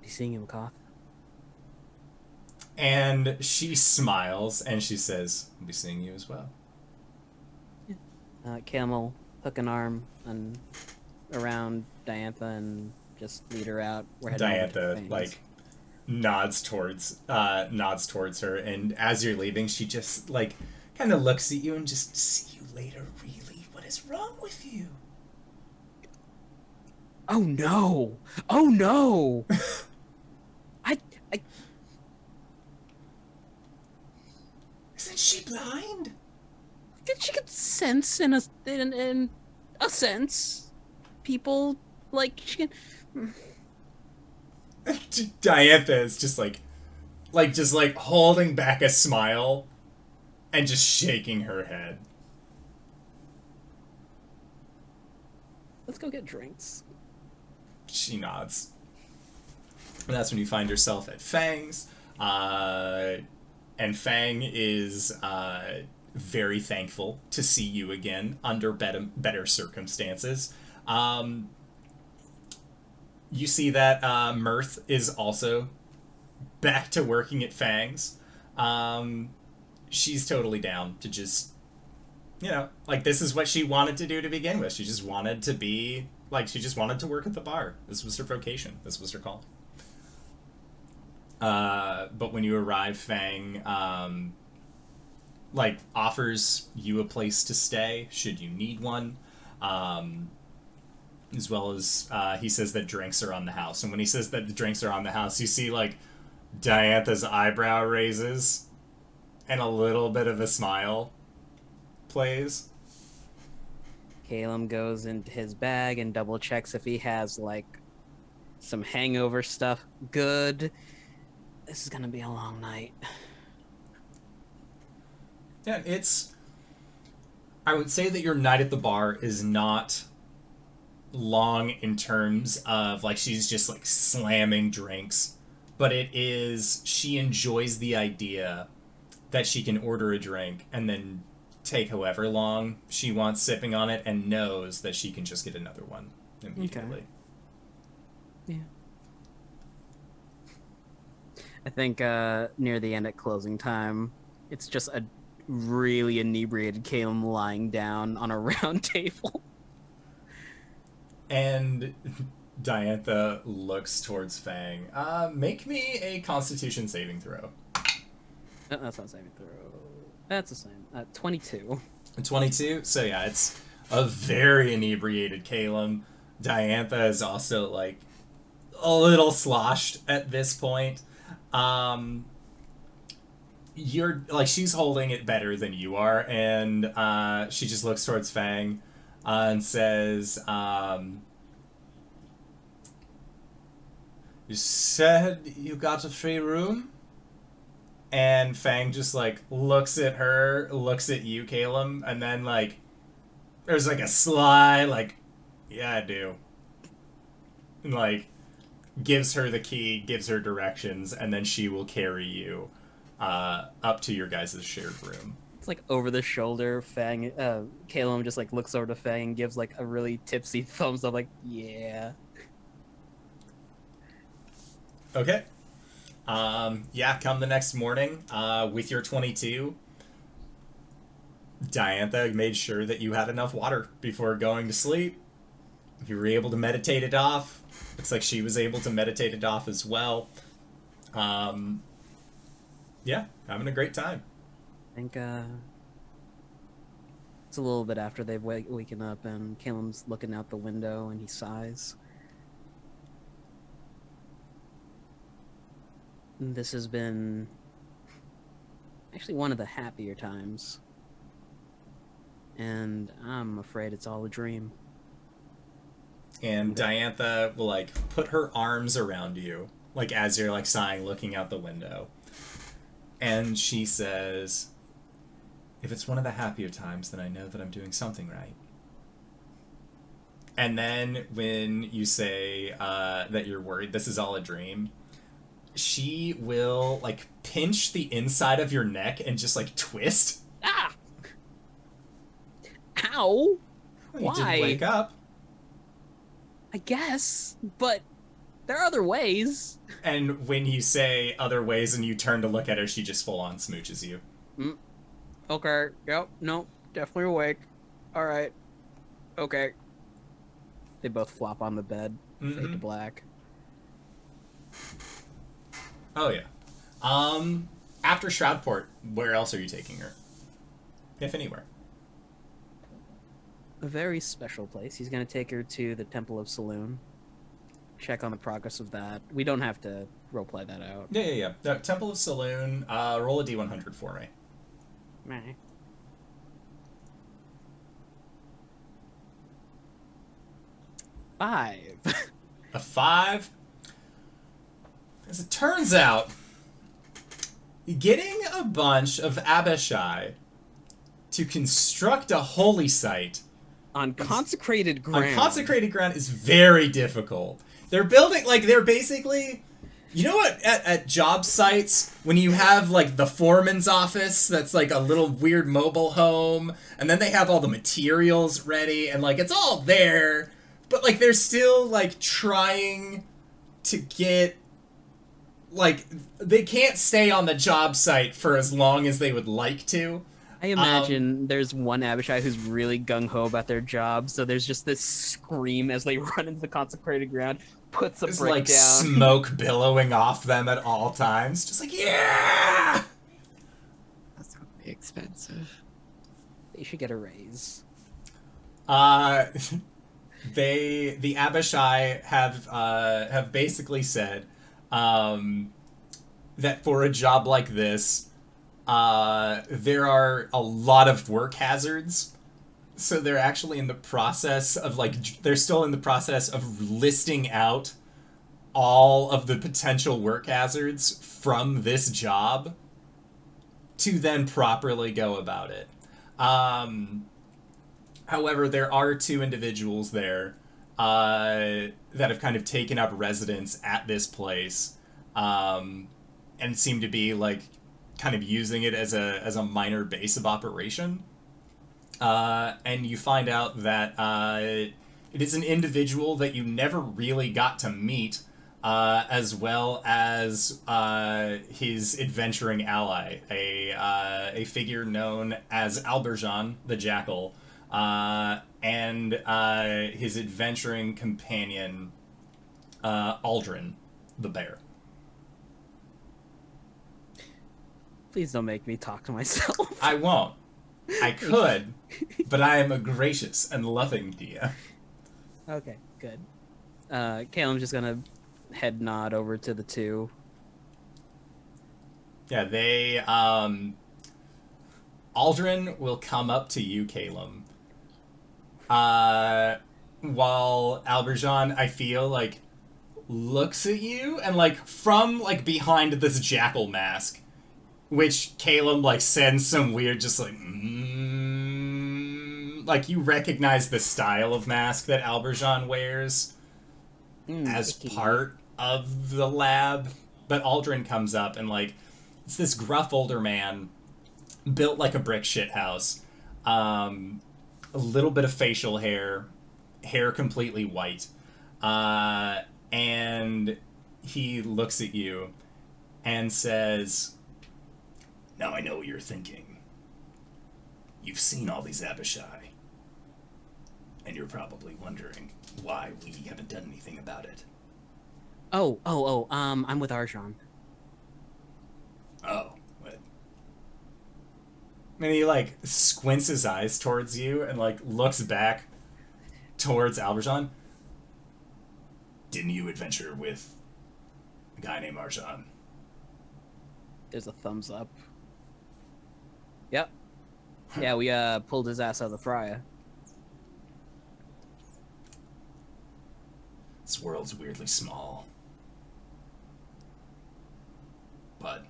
Be seeing you, Makoth. And she smiles and she says, I'll be seeing you as well. Caelum will hook an arm and around Diantha and just lead her out. We're heading over to Diantha, things. like, nods towards her, and as you're leaving, she just, like, kind of looks at you and just, see you later, really? What is wrong with you? Oh no! Oh no! I Isn't she blind? she could sense in a sense. People like she can. Diantha is just like holding back a smile and just shaking her head. Let's go get drinks. She nods. And that's when you find yourself at Fang's. And Fang is very thankful to see you again under better circumstances. You see that Mirth is also back to working at Fang's. She's totally down to just, like, this is what she wanted to do to begin with. She just wanted to be, like, she just wanted to work at the bar. This was her vocation. This was her call. But when you arrive, Fang, offers you a place to stay, should you need one. As well as, he says that drinks are on the house. And when he says that the drinks are on the house, you see, like, Diantha's eyebrow raises, and a little bit of a smile plays. Caelum goes into his bag and double checks if he has, like, some hangover stuff. Good. This is gonna be a long night. Yeah, I would say that your night at the bar is not long in terms of, like, she's just, like, slamming drinks. But it is, she enjoys the idea that she can order a drink and then take however long she wants sipping on it, and knows that she can just get another one immediately. Okay. Yeah. I think near the end at closing time, it's just a really inebriated Caelum lying down on a round table. And Diantha looks towards Fang. Make me a Constitution saving throw. No, that's not saving throw. That's the same. 22. 22? So yeah, it's a very inebriated Caelum. Diantha is also, like, a little sloshed at this point. You're, like, she's holding it better than you are, and she just looks towards Fang and says, you said you got a free room? And Fang just, like, looks at her, looks at you, Caelum, and then, like, there's, like, a sly, like, yeah, I do. And, like, gives her the key, gives her directions, and then she will carry you up to your guys' shared room. It's like over the shoulder. Fang, Caelum just, like, looks over to Fang and gives, like, a really tipsy thumbs up, like, yeah. Okay. Come the next morning, with your 22, Diantha made sure that you had enough water before going to sleep. You were able to meditate it off. Looks like she was able to meditate it off as well. Having a great time. I think, it's a little bit after they've waken up, and Caelum's looking out the window, and he sighs. This has been actually one of the happier times, and I'm afraid it's all a dream. And Diantha will, like, put her arms around you, like, as you're, like, sighing, looking out the window. And she says, if it's one of the happier times, then I know that I'm doing something right. And then when you say that you're worried this is all a dream, she will, like, pinch the inside of your neck and just, like, twist. Ah! Ow! Well, you Why? didn't wake up. I guess, but there are other ways. And when you say other ways and you turn to look at her, she just full-on smooches you. Okay, yep, nope, definitely awake. Alright. Okay. They both flop on the bed, fade to black. Oh, yeah. After Shroudport, where else are you taking her? If anywhere. A very special place. He's going to take her to the Temple of Saloon. Check on the progress of that. We don't have to roleplay that out. Yeah. The Temple of Saloon, roll a D100 for me. Meh. Five. A 5? As it turns out, getting a bunch of Abishai to construct a holy site On consecrated ground. is very difficult. They're building, like, they're basically You know what? At job sites, when you have like the foreman's office, that's like a little weird mobile home, and then they have all the materials ready, and like it's all there, but like they're still like trying to get, like, they can't stay on the job site for as long as they would like to. I imagine there's one Abishai who's really gung-ho about their job, so there's just this scream as they run into the consecrated ground, puts a There's brick like down. smoke billowing off them at all times, just like, yeah! That's gonna be expensive. They should get a raise. The Abishai have basically said that for a job like this, there are a lot of work hazards. So they're actually in the process of they're still in the process of listing out all of the potential work hazards from this job to then properly go about it. However, there are two individuals there that have kind of taken up residence at this place, and seem to be like kind of using it as a minor base of operation. And you find out that it is an individual that you never really got to meet, as well as his adventuring ally, a figure known as Arjhan the Jackal, and his adventuring companion, Aldrin the Bear. Please don't make me talk to myself. I won't. I could, but I am a gracious and loving DM. Okay, good. Caelum's just gonna head nod over to the two. Yeah, they, Aldrin will come up to you, Caelum. While Arjhan, I feel like, looks at you, and like, from like behind this jackal mask, which Caelum like sends some weird just like, like you recognize the style of mask that Arjhan wears as icky. part of the lab. But Aldrin comes up and like, it's this gruff older man, built like a brick shithouse, a little bit of facial hair completely white, and he looks at you and says, "Now I know what you're thinking. You've seen all these Abishai, and you're probably wondering why we haven't done anything about it." I'm with Arjhan. Oh, what? And he like squints his eyes towards you and like looks back towards Arjhan. Didn't you adventure with a guy named Arjhan? There's a thumbs up. Yep. Yeah, we pulled his ass out of the fryer. This world's weirdly small. But...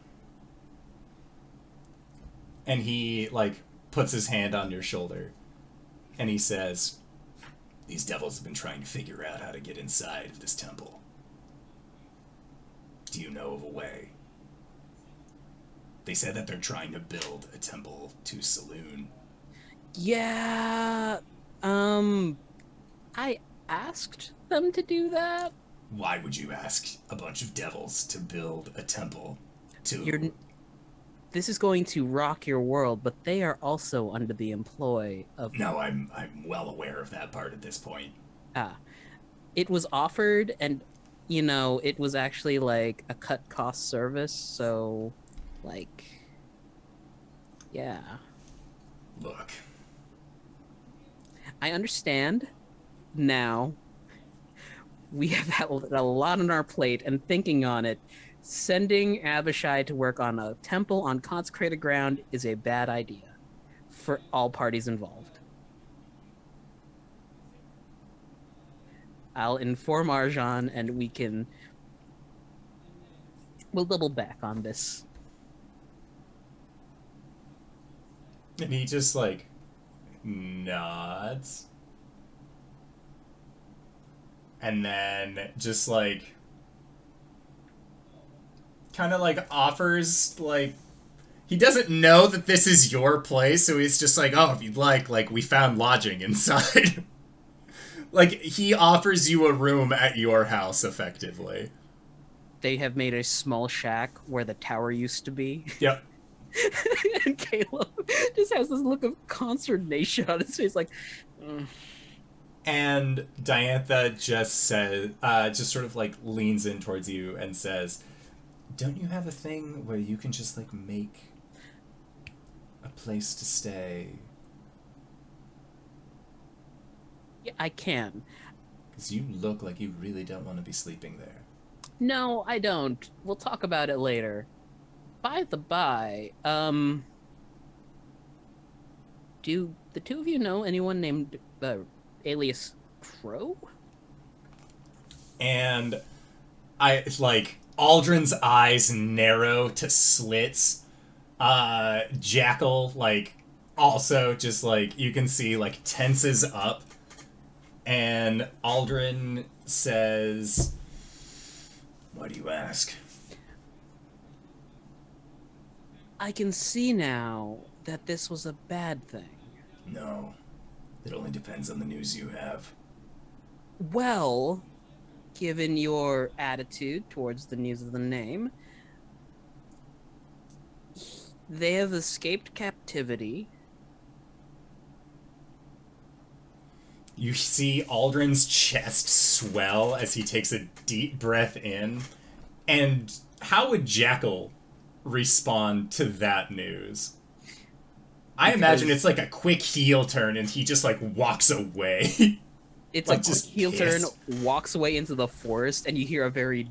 And he, like, puts his hand on your shoulder. And he says, "These devils have been trying to figure out how to get inside of this temple. Do you know of a way? They said that they're trying to build a temple to Saloon." Yeah, I asked them to do that. Why would you ask a bunch of devils to build a temple to... This is going to rock your world, but they are also under the employ of... No, I'm well aware of that part at this point. It was offered, and, you know, it was actually, like, a cut-cost service, so, like... Yeah. Look. I understand now. We have had a lot on our plate, and thinking on it, sending Abishai to work on a temple on consecrated ground is a bad idea for all parties involved. I'll inform Arjhan, and we'll double back on this. And he just, like, nods. And then just, like, kind of like offers like he doesn't know that this is your place, so he's just like, oh, if you'd like we found lodging inside. Like he offers you a room at your house effectively. They have made a small shack where the tower used to be. Yep. And Caleb just has this look of consternation on his face, like. And Diantha just says, just sort of like leans in towards you and says, "Don't you have a thing where you can just like make a place to stay?" Yeah, I can. Because you look like you really don't want to be sleeping there. No, I don't. We'll talk about it later. By the by, do the two of you know anyone named alias Crow? And Aldrin's eyes narrow to slits. Jackal, also just, you can see, tenses up. And Aldrin says, "Why do you ask?" I can see now that this was a bad thing. No. It only depends on the news you have. Well, given your attitude towards the news of the name, they have escaped captivity. You see Aldrin's chest swell as he takes a deep breath in. And how would Jackal respond to that news? I imagine it's like a quick heel turn and he just walks away. It's Like, a just quick heel pissed. turn, walks away into the forest, and you hear a very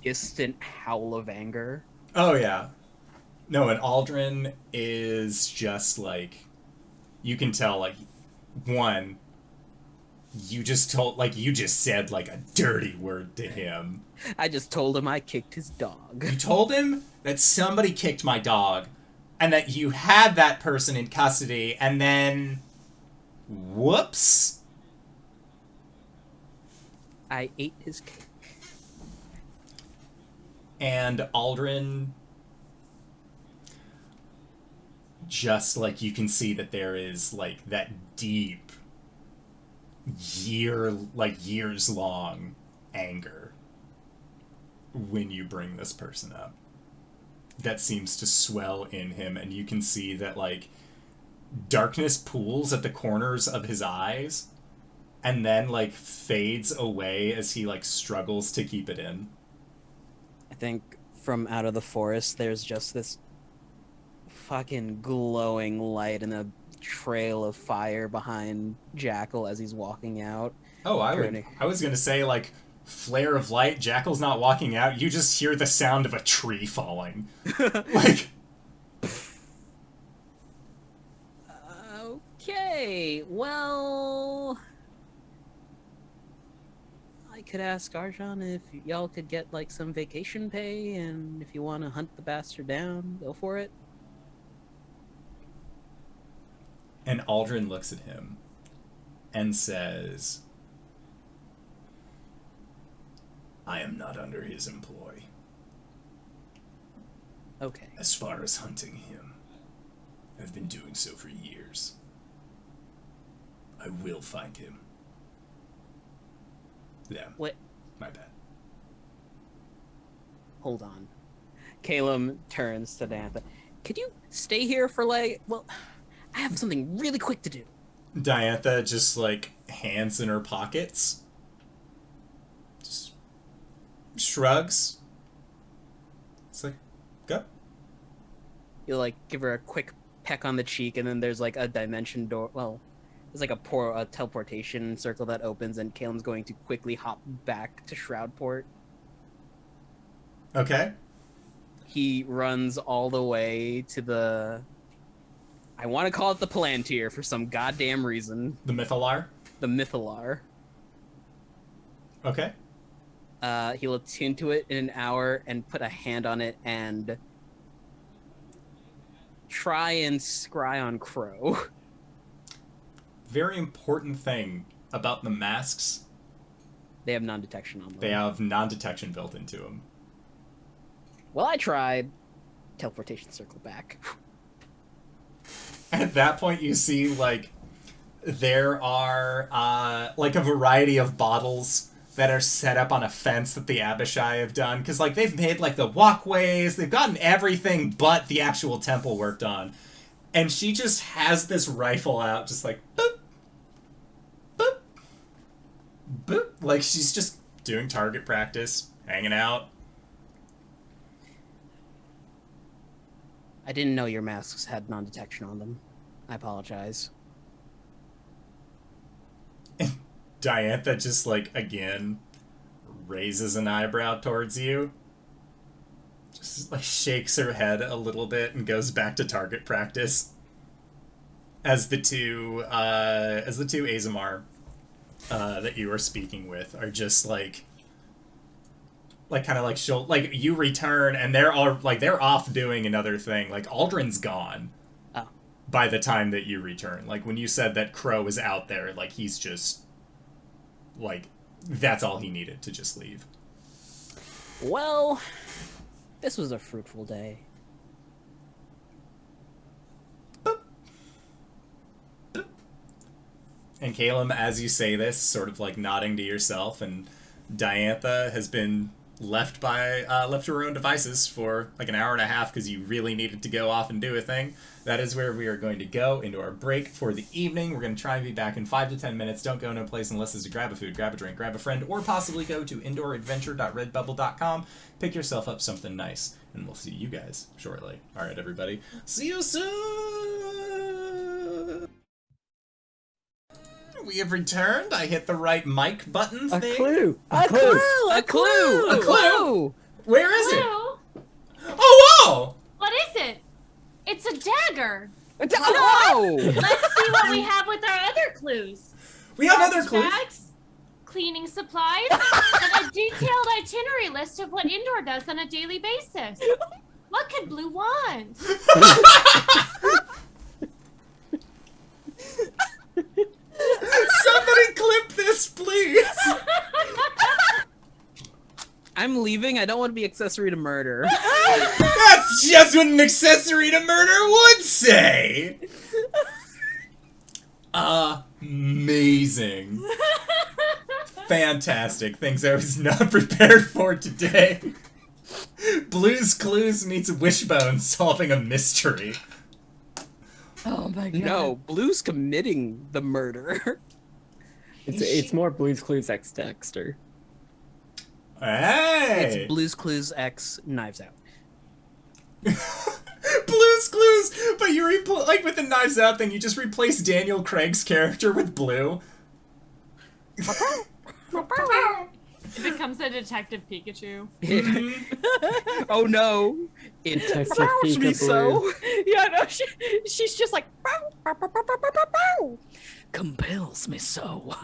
distant howl of anger. Oh yeah. No, and Aldrin is just you can tell one, you just said a dirty word to him. I just told him I kicked his dog. You told him that somebody kicked my dog and that you had that person in custody, and then whoops. I ate his cake. And Aldrin just you can see that there is that deep years long anger when you bring this person up that seems to swell in him, and you can see that darkness pools at the corners of his eyes and then fades away as he struggles to keep it in. I think from out of the forest, there's just this fucking glowing light and a trail of fire behind Jackal as he's walking out. Oh, I was gonna say flare of light. Jackal's not walking out. You just hear the sound of a tree falling. Okay, well, I could ask Arjhan if y'all could get some vacation pay, and if you want to hunt the bastard down, go for it. And Aldrin looks at him and says, "I am not under his employ. Okay. As far as hunting him, I've been doing so for years. I will find him." Yeah. What? My bad. Hold on. Caelum turns to Diantha. Could you stay here for well, I have something really quick to do. Diantha just hands in her pockets. Just shrugs. It's go. You'll give her a quick peck on the cheek, and then there's a dimension door. Well, there's a teleportation circle that opens, and Caelum's going to quickly hop back to Shroudport. Okay. He runs all the way to the... I want to call it the Palantir for some goddamn reason. The Mythalar? The Mythalar. Okay. He'll attune to it in an hour and put a hand on it and try and scry on Crow. Very important thing about the masks. They have non-detection on them. They have non-detection built into them. Well, I tried. Teleportation circle back. At that point, you see, like, there are, like, a variety of bottles that are set up on a fence that the Abishai have done. Because, like, they've made, like, the walkways, they've gotten everything but the actual temple worked on. And she just has this rifle out, just like, boop, boop, boop. Like, she's just doing target practice, hanging out. I didn't know your masks had non-detection on them. I apologize. Diantha just, like, again, raises an eyebrow towards you. Just, like, shakes her head a little bit and goes back to target practice. As the two Azamar that you are speaking with are just, like kind of like you return and they're all like they're off doing another thing. Like Aldrin's gone by the time that you return. Like when you said that Crow is out there, like he's just like that's all he needed to just leave. Well, this was a fruitful day. Boop. Boop. And Caelum, as you say this, sort of like nodding to yourself, and Diantha has been left to her own devices for like an hour and a half because you really needed to go off and do a thing. That is where we are going to go into our break for the evening. We're going to try and be back in 5 to 10 minutes. Don't go no place unless it's to grab a food, grab a drink, grab a friend, or possibly go to indooradventure.redbubble.com, pick yourself up something nice, and we'll see you guys shortly. All right, everybody. See you soon! We have returned. I hit the right mic button thing. A clue! A clue! Where is it? Clue? Oh, whoa! What is it? It's a dagger. Whoa! Let's see what we have with our other clues. We have other clues. Bags, cleaning supplies, and a detailed itinerary list of what Indoor does on a daily basis. What could Blue want? Somebody clip this, please. I'm leaving. I don't want to be accessory to murder. That's just what an accessory to murder would say. Amazing. Fantastic. Things I was not prepared for today. Blue's Clues meets Wishbone solving a mystery. Oh my god. No, Blue's committing the murder. It's more Blue's Clues X Dexter. Hey! It's Blue's Clues X Knives Out. Blue's Clues! But you like with the Knives Out thing, you just replace Daniel Craig's character with Blue. It becomes a Detective Pikachu. Oh no! It Detective frows me Pika so. Blue. Yeah, no, she's just like compels me so.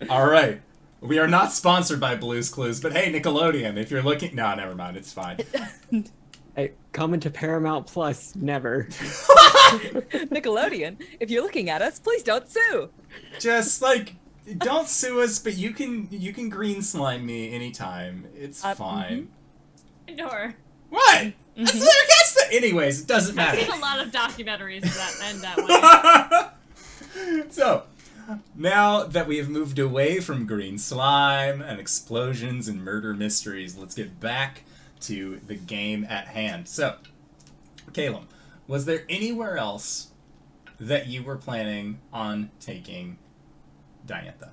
All right. We are not sponsored by Blue's Clues, but hey, Nickelodeon, if you're looking... No, never mind. It's fine. Hey, coming to Paramount Plus, never. Nickelodeon, if you're looking at us, please don't sue. Just, like, don't sue us, but you can green slime me anytime. It's fine. Indoor. What? That's the... Anyways, it doesn't I've matter. seen a lot of documentaries that end that way. So, now that we have moved away from green slime and explosions and murder mysteries, let's get back to the game at hand. So, Caelum, was there anywhere else that you were planning on taking Diantha?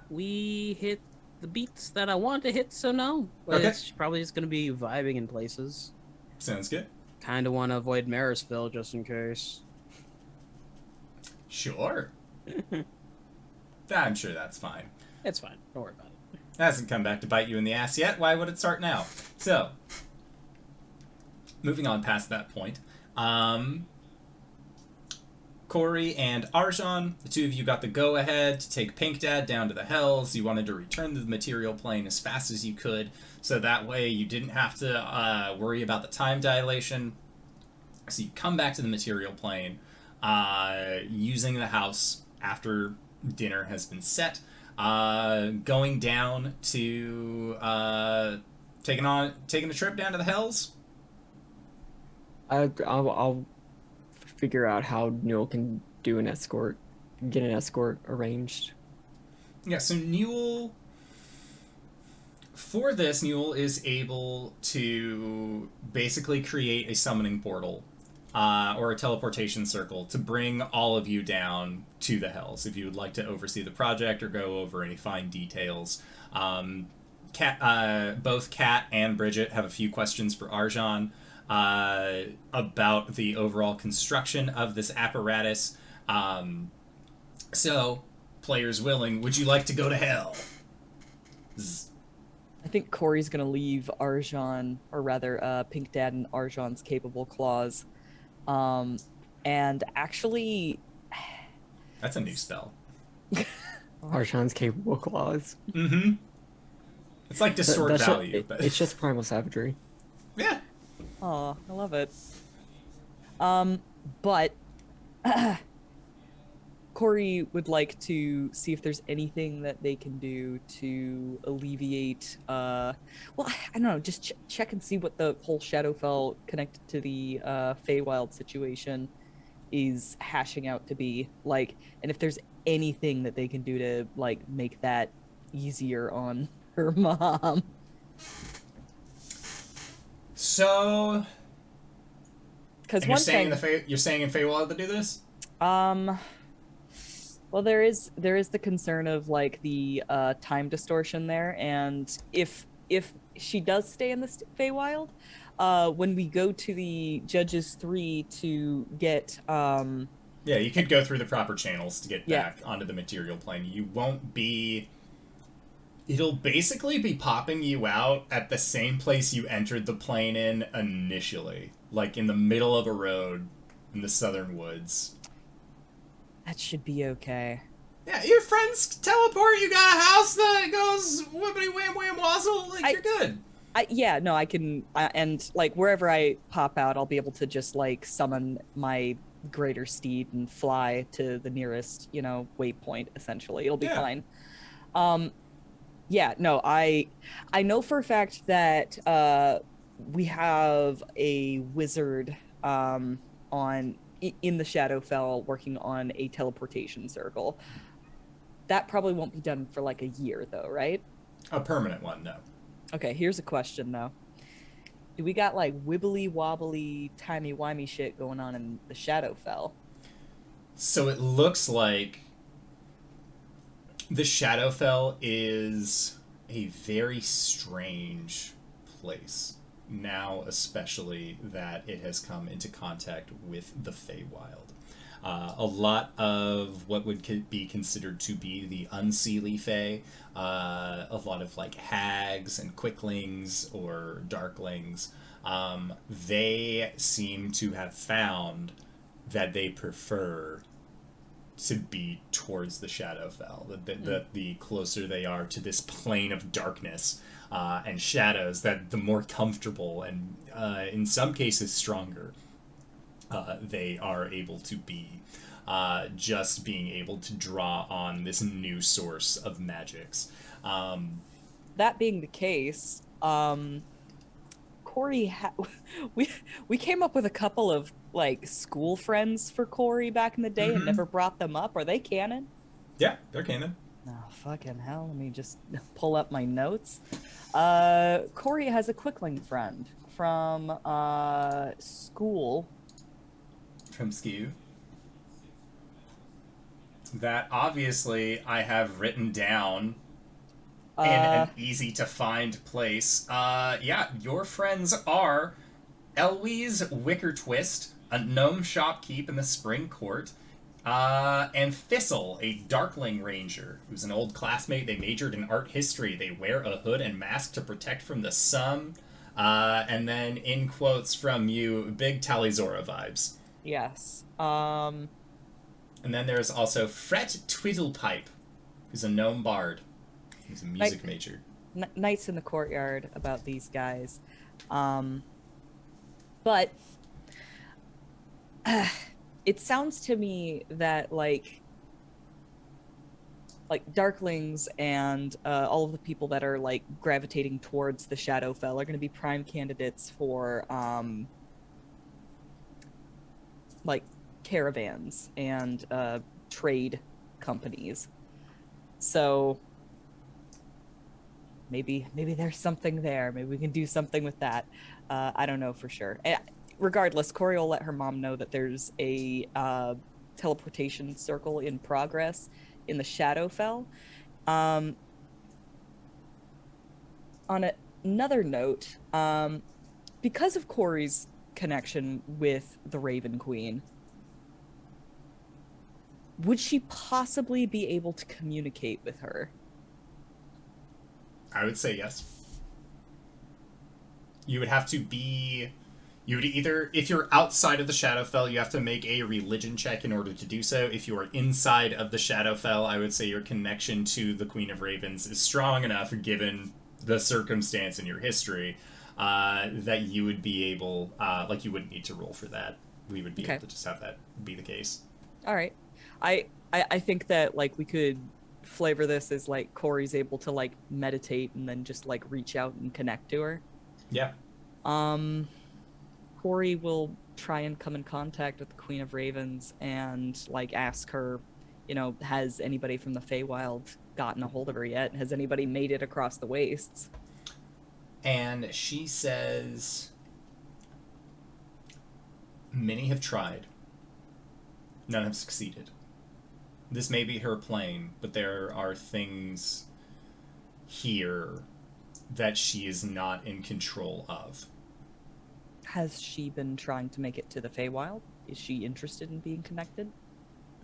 We hit the beats that I want to hit, so no. But Okay. it's probably just gonna be vibing in places. Sounds good. Kind of want to avoid Marysville just in case. Sure. I'm sure that's fine. It's fine. Don't worry about it. That hasn't come back to bite you in the ass yet. Why would it start now? So, moving on past that point, Cori and Arjhan, the two of you got the go-ahead to take Pink Dad down to the Hells. You wanted to return to the material plane as fast as you could, so that way you didn't have to worry about the time dilation. So you come back to the material plane, using the house after dinner has been set. Going down to taking a trip down to the Hells. I'll figure out how Newell can get an escort arranged. Yeah, so Newell, for this, Newell is able to basically create a summoning portal or a teleportation circle to bring all of you down to the Hells if you would like to oversee the project or go over any fine details. Both Kat and Bridget have a few questions for Arjhan about the overall construction of this apparatus. So, players willing, would you like to go to hell? I think Cori's gonna leave Arjhan, or rather, Pink Dad and Arjhan's capable claws. And actually, That's a new spell. Arjhan's capable claws. Mm-hmm. It's like distort value, but it's just primal savagery. yeah. oh, I love it. But Cori would like to see if there's anything that they can do to alleviate, well, I don't know, just check and see what the whole Shadowfell connected to the Feywild situation is hashing out to be like, and if there's anything that they can do to like make that easier on her mom. So, Because you're saying you're saying in Feywild to do this? Well, there is the concern of like the time distortion there, and if she does stay in the Feywild, when we go to the Judges 3 to get Yeah, you could go through the proper channels to get Yeah. back onto the material plane. You won't be... It'll basically be popping you out at the same place you entered the plane in initially. Like in the middle of a road in the southern woods. that should be okay. Yeah, your friends teleport, you got a house that goes whippity wham wham wazzle, like you're good. I can, and like wherever I pop out, I'll be able to just like summon my greater steed and fly to the nearest, waypoint. Essentially, it'll be Yeah. fine. Yeah, no, I know for a fact that we have a wizard in the Shadowfell working on a teleportation circle. That probably won't be done for like a year, though, right? A permanent one, no. Okay, here's a question though. Do we got like wibbly wobbly timey wimey shit going on in the Shadowfell? So it looks like the Shadowfell is a very strange place. Now, especially that it has come into contact with the Feywild. A lot of what would be considered to be the unseelie Fey, a lot of like hags and quicklings or darklings, they seem to have found that they prefer to be towards the Shadowfell. The closer they are to this plane of darkness and shadows, that the more comfortable and in some cases stronger they are able to be, just being able to draw on this new source of magics. That being the case, Cori, we came up with a couple of like school friends for Cori back in the day and never brought them up. Are they canon? Yeah, they're canon. Oh, fucking hell. Let me just pull up my notes. Cori has a quickling friend from school. From Skew. That obviously I have written down in an easy to find place. Yeah, your friends are Eloise Wickertwist, a gnome shopkeep in the Spring Court, and Thistle, a Darkling Ranger, who's an old classmate. They majored in art history. They wear a hood and mask to protect from the sun. And then, in quotes from you, big Talizora vibes. Yes. And then there's also Fret Twiddlepipe, who's a gnome bard. He's a music major. Nights in the Courtyard about these guys. But it sounds to me that, like, like Darklings and all of the people that are like gravitating towards the Shadowfell are going to be prime candidates for like caravans and trade companies. So maybe there's something there. Maybe we can do something with that. I don't know for sure. Regardless, Cori will let her mom know that there's a teleportation circle in progress in the Shadowfell. On another note, because of Cori's connection with the Raven Queen, would she possibly be able to communicate with her? I would say yes. You would have to be... You would either... If you're outside of the Shadowfell, you have to make a religion check in order to do so. If you are inside of the Shadowfell, I would say your connection to the Queen of Ravens is strong enough, given the circumstance in your history, that you would be able... like, you wouldn't need to roll for that. We would be able to just have that be the case. All right. I think that, like, we could flavor this as, like, Cori's able to, like, meditate and then just, like, reach out and connect to her. Yeah. Cori will try and come in contact with the Queen of Ravens and, like, ask her, you know, has anybody from the Feywild gotten a hold of her yet? Has anybody made it across the wastes? And she says, many have tried. None have succeeded. This may be her plane, but there are things here that she is not in control of. Has she been trying to make it to the Feywild? Is she interested in being connected?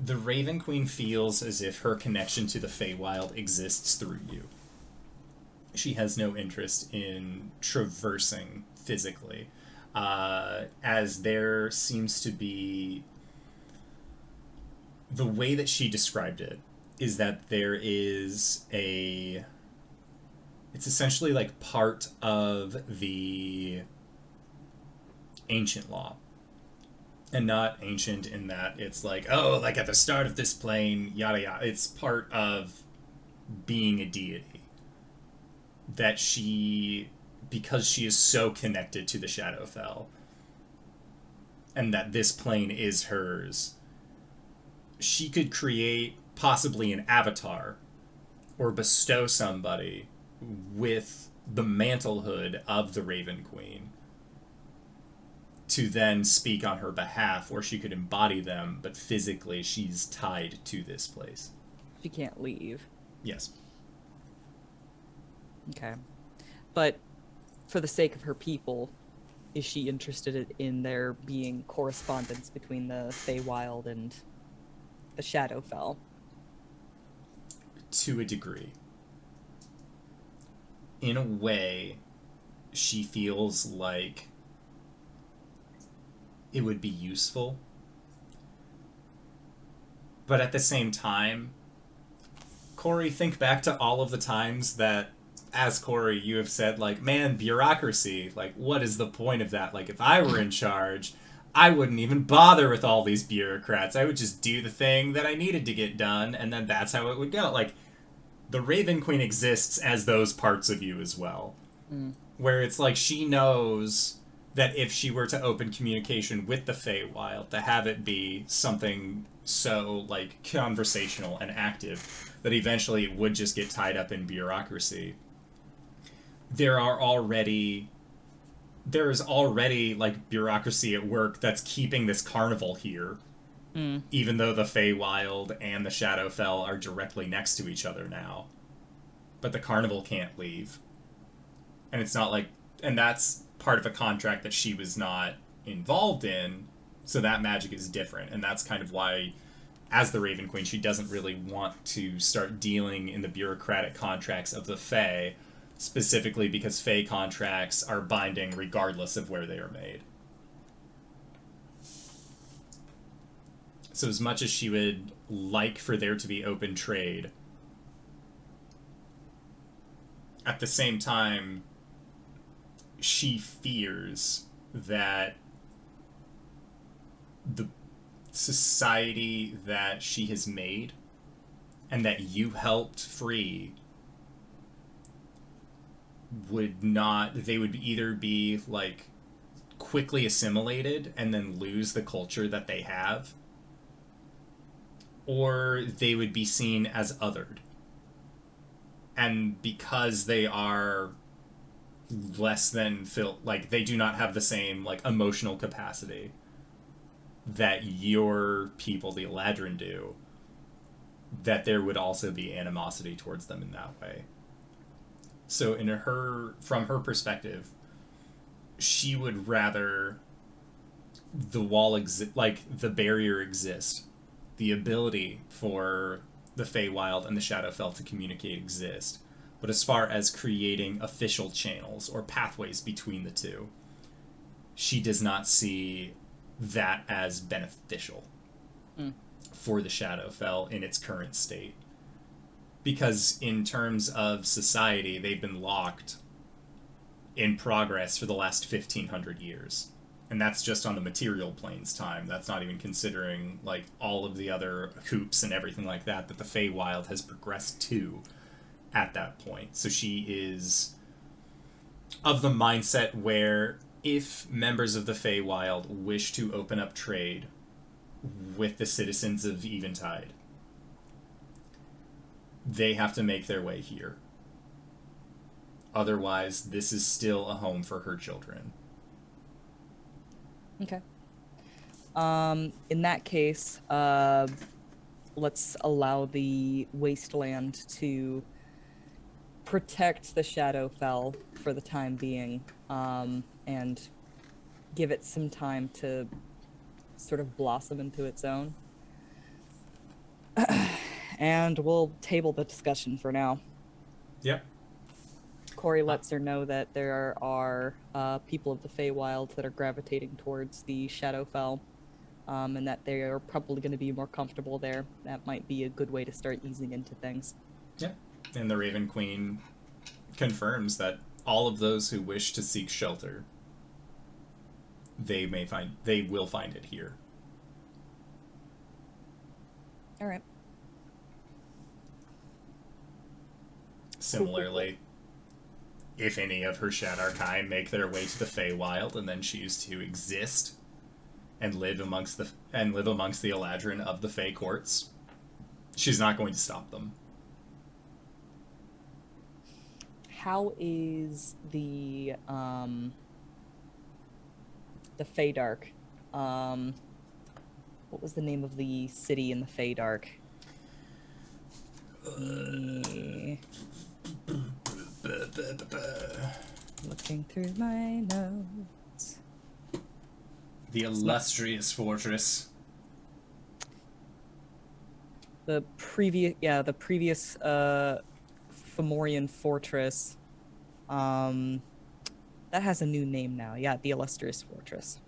The Raven Queen feels as if her connection to the Feywild exists through you. She has no interest in traversing physically, as there seems to be... The way that she described it is that there is a... It's essentially like part of the ancient law. And not ancient in that it's like, oh, like at the start of this plane, yada yada. It's part of being a deity. That she, because she is so connected to the Shadowfell, and that this plane is hers, she could create possibly an avatar or bestow somebody with the mantlehood of the Raven Queen to then speak on her behalf, or she could embody them, but physically she's tied to this place. She can't leave. Yes. Okay. But for the sake of her people, is she interested in there being correspondence between the Feywild and the Shadowfell? To a degree. In a way, she feels like it would be useful. But at the same time, Cori, think back to all of the times that, as Cori, you have said, like, man, bureaucracy, like, what is the point of that? Like, if I were in charge, I wouldn't even bother with all these bureaucrats. I would just do the thing that I needed to get done, and then that's how it would go. Like, the Raven Queen exists as those parts of you as well. Where it's like she knows that if she were to open communication with the Feywild, to have it be something so, like, conversational and active, that eventually it would just get tied up in bureaucracy. There is already, like, bureaucracy at work that's keeping this carnival here, even though the Feywild and the Shadowfell are directly next to each other now. But the carnival can't leave. And it's not like... And that's part of a contract that she was not involved in, so that magic is different. And that's kind of why, as the Raven Queen, she doesn't really want to start dealing in the bureaucratic contracts of the Fey, specifically because Fey contracts are binding regardless of where they are made. So as much as she would like for there to be open trade, at the same time, she fears that the society that she has made and that you helped free they would either be like quickly assimilated and then lose the culture that they have, or they would be seen as othered. And because they are less than like they do not have the same like emotional capacity that your people, the Eladrin, do, that there would also be animosity towards them in that way. So from her perspective, she would rather the wall like the barrier exist, the ability for the Feywild and the Shadowfell to communicate exist. But as far as creating official channels or pathways between the two, she does not see that as beneficial for the Shadowfell in its current state. Because in terms of society, they've been locked in progress for the last 1,500 years. And that's just on the material plane's time. That's not even considering like all of the other hoops and everything like that the Feywild has progressed to at that point. So she is of the mindset where if members of the Feywild wish to open up trade with the citizens of Eventide, they have to make their way here. Otherwise, this is still a home for her children. Okay. In that case, let's allow the wasteland to protect the Shadowfell for the time being, and give it some time to sort of blossom into its own. And we'll table the discussion for now. Yep. Cori lets her know that there are people of the Feywild that are gravitating towards the Shadowfell, and that they are probably going to be more comfortable there. That might be a good way to start easing into things. Yep. And the Raven Queen confirms that all of those who wish to seek shelter, they will find it here. All right. Similarly, if any of her Shadarkai make their way to the Feywild and then choose to exist and live amongst the Eladrin of the Fey courts, she's not going to stop them. How is the Feydark? What was the name of the city in the Feydark? Looking through my notes. The illustrious fortress. The previous Fomorian fortress. That has a new name now. Yeah, the illustrious fortress.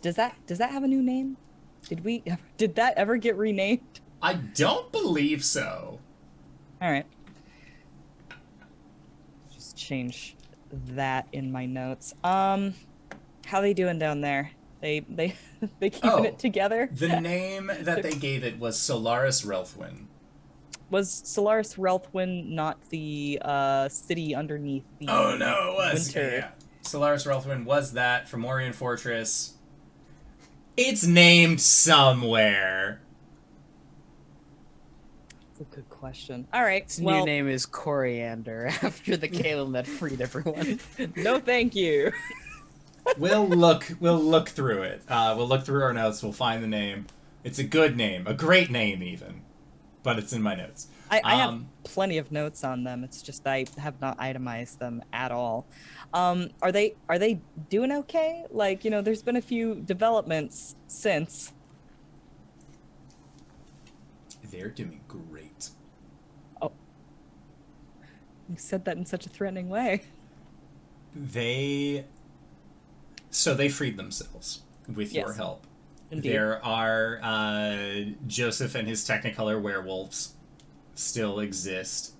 Does that have a new name? Did that ever get renamed? I don't believe so. All right. Just change that in my notes. How they doing down there? They keeping it together? The name that they gave it was Solaris Relthwyn. Was Solaris Relthwyn not the city underneath the Oh no, it was. winter? Yeah. Solaris Relthwyn was that Fomorian fortress. It's named somewhere. That's a good question. All right. Its new name is Coriander, after the Caelum that freed everyone. No, thank you. We'll look through it. We'll look through our notes. We'll find the name. It's a good name, a great name even, but it's in my notes. I have plenty of notes on them. It's just I have not itemized them at all. Are they doing okay? Like, there's been a few developments since. They're doing great. Oh, you said that in such a threatening way. They freed themselves with your help. Indeed. There are Joseph and his Technicolor werewolves still exist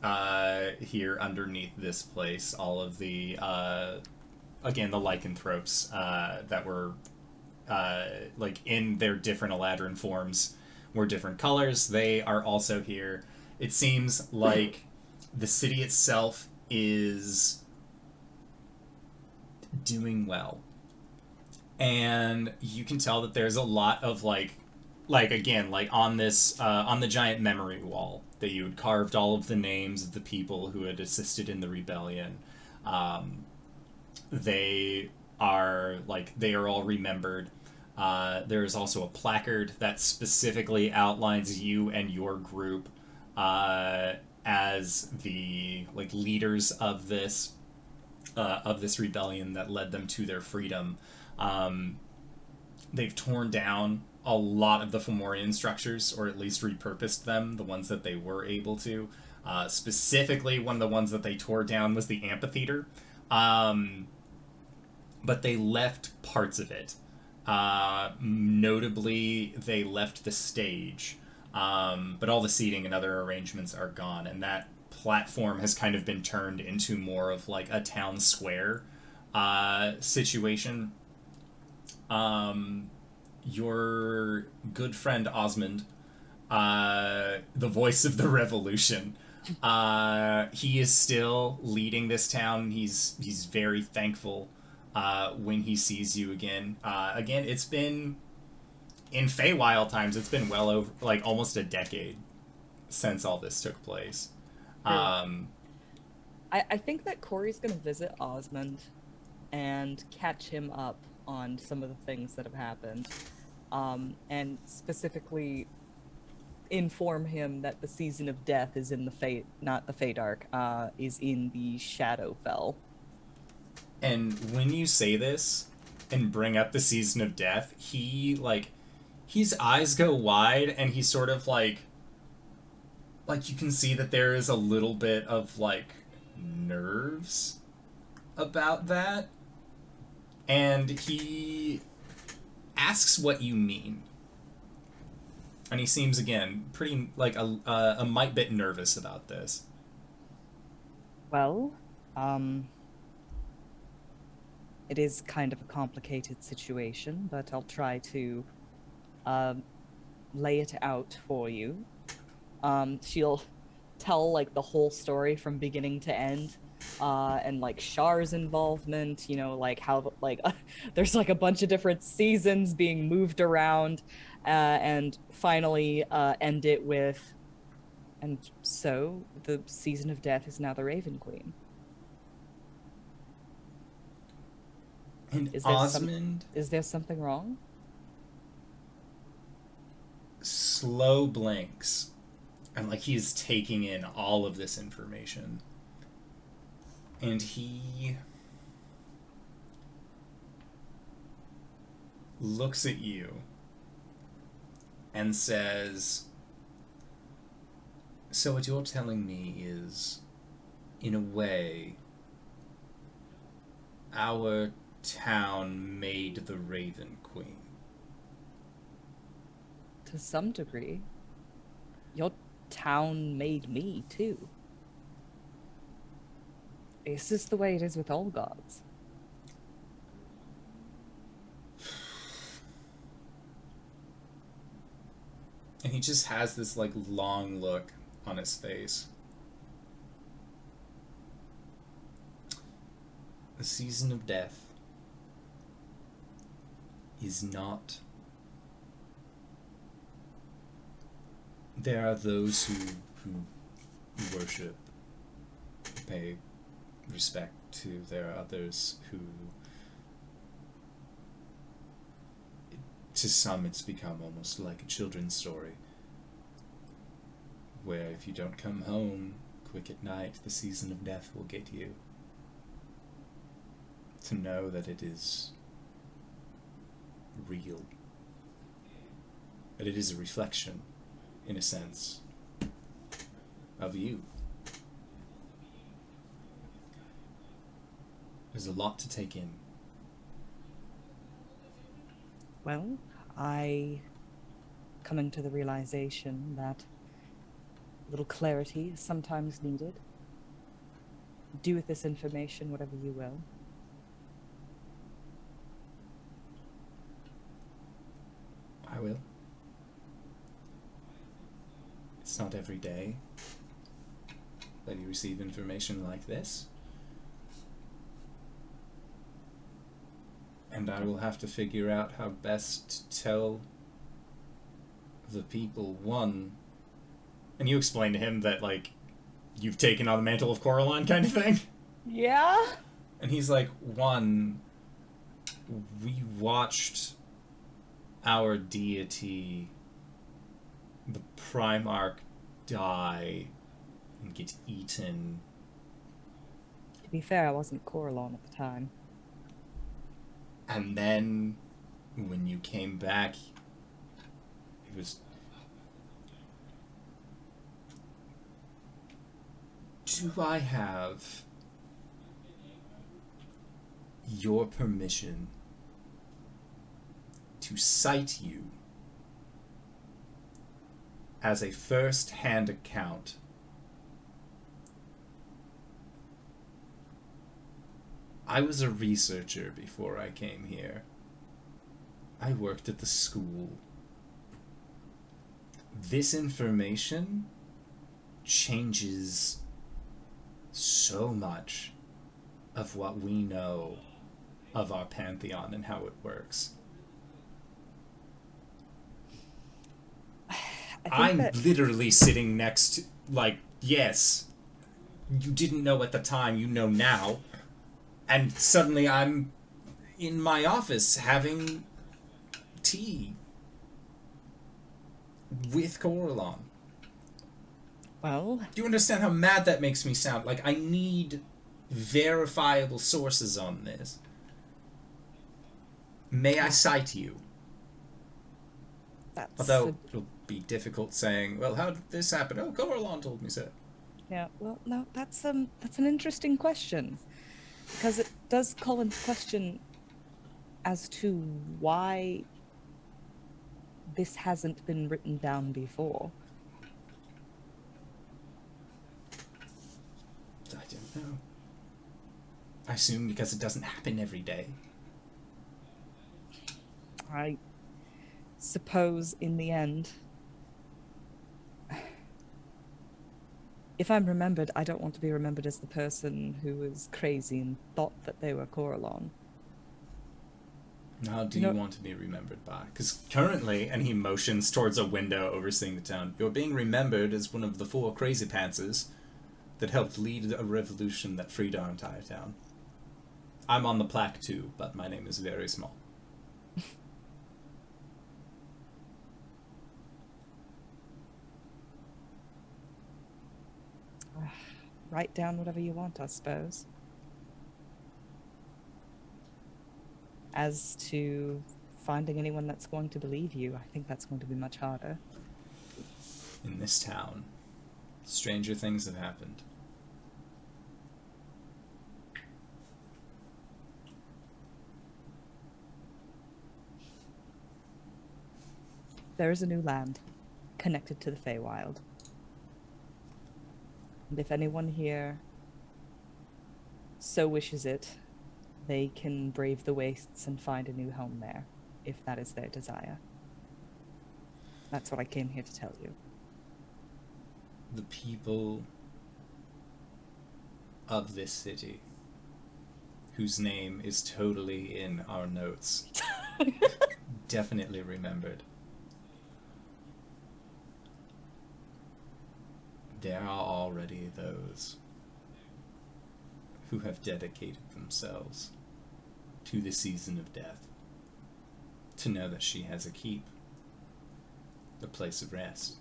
here underneath this place. All of the again the lycanthropes that were like in their different Eladrin forms were different colors. They are also here. It seems like the city itself is doing well. And you can tell that there's a lot of again, like on this on the giant memory wall that you had carved all of the names of the people who had assisted in the rebellion. They are all remembered. There is also a placard that specifically outlines you and your group as the leaders of this rebellion that led them to their freedom. They've torn down a lot of the Fomorian structures, or at least repurposed them, the ones that they were able to. Specifically, one of the ones that they tore down was the amphitheater. But they left parts of it. Notably, they left the stage. But all the seating and other arrangements are gone, and that platform has kind of been turned into more of like a town square situation. Your good friend Osmond, the voice of the revolution, he is still leading this town. He's very thankful when he sees you again. Again, it's been, in Feywild times, it's been well over, almost a decade since all this took place. I think that Cori's going to visit Osmond and catch him up on some of the things that have happened, and specifically inform him that the season of death is in the not the Feydark, is in the Shadowfell. And when you say this and bring up the season of death, his eyes go wide, and he's sort of like you can see that there is a little bit of nerves about that, and he asks what you mean, and he seems again pretty a mite bit nervous about this. Well, it is kind of a complicated situation, but I'll try to lay it out for you. She'll tell the whole story from beginning to end, and Shar's involvement, how there's a bunch of different seasons being moved around, and finally end it with, and so the season of death is now the Raven Queen. And Osmond, is there something wrong? Slow blinks, and he's taking in all of this information, and he looks at you and says, so what you're telling me is, in a way, our town made the Raven Queen. To some degree. Your town made me, too. Is this the way it is with all gods? And he just has this long look on his face. The season of death is not... There are those who worship, pay respect to. There are others who, to some, it's become almost like a children's story, where if you don't come home quick at night, the season of death will get you. To know that it is real, that it is a reflection, in a sense, of you. There's a lot to take in. Well, I coming to the realization that a little clarity is sometimes needed. Do with this information whatever you will. I will. It's not every day that you receive information like this. And I will have to figure out how best to tell the people, one... And you explain to him that, like, you've taken on the mantle of Coraline kind of thing? Yeah? And he's like, one, we watched our deity, the Primarch, die and get eaten. To be fair, I wasn't Coralon at the time. And then, when you came back, it was... Do I have your permission to cite you as a first-hand account I was a researcher before I came here. I worked at the school. This information changes so much of what we know of our pantheon and how it works. I'm literally sitting next to, like, yes, you didn't know at the time, you know now. And suddenly I'm in my office having tea with Coralon. Well... Do you understand how mad that makes me sound? Like, I need verifiable sources on this. May I cite you? Although it'll be difficult saying, well, how did this happen? Oh, Coralon told me so. Yeah, well, no, that's an interesting question. Because it does call into question as to why this hasn't been written down before. I don't know. I assume because it doesn't happen every day. I suppose in the end, if I'm remembered, I don't want to be remembered as the person who was crazy and thought that they were Coralon. How do you want to be remembered by? Because currently, and he motions towards a window overseeing the town, you're being remembered as one of the 4 crazy pantsers that helped lead a revolution that freed our entire town. I'm on the plaque too, but my name is very small. Write down whatever you want, I suppose. As to finding anyone that's going to believe you, I think that's going to be much harder. In this town, stranger things have happened. There is a new land connected to the Feywild. And if anyone here so wishes it, they can brave the wastes and find a new home there, if that is their desire. That's what I came here to tell you. The people of this city, whose name is totally in our notes, definitely remembered. There are already those who have dedicated themselves to the season of death, to know that she has a keep, a place of rest.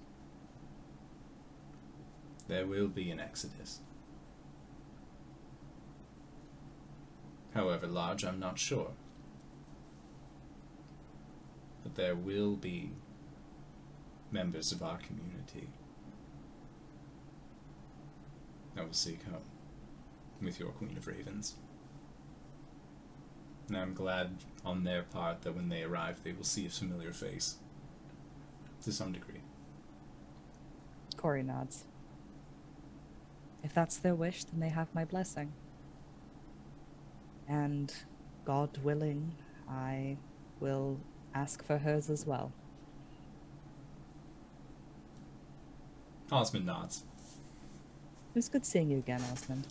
There will be an exodus. However large, I'm not sure. But there will be members of our community that will seek home with your Queen of Ravens. And I'm glad on their part that when they arrive, they will see a familiar face. To some degree. Cori nods. If that's their wish, then they have my blessing. And, God willing, I will ask for hers as well. Osmond nods. It was good seeing you again, Osmond.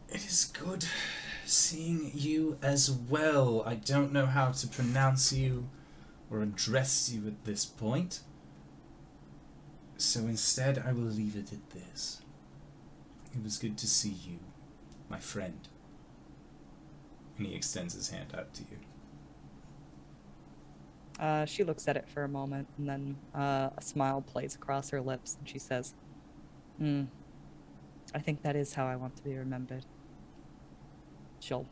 It is good seeing you as well. I don't know how to pronounce you or address you at this point, so instead I will leave it at this. It was good to see you, my friend. And he extends his hand out to you. She looks at it for a moment, and then a smile plays across her lips, and she says, I think that is how I want to be remembered. She'll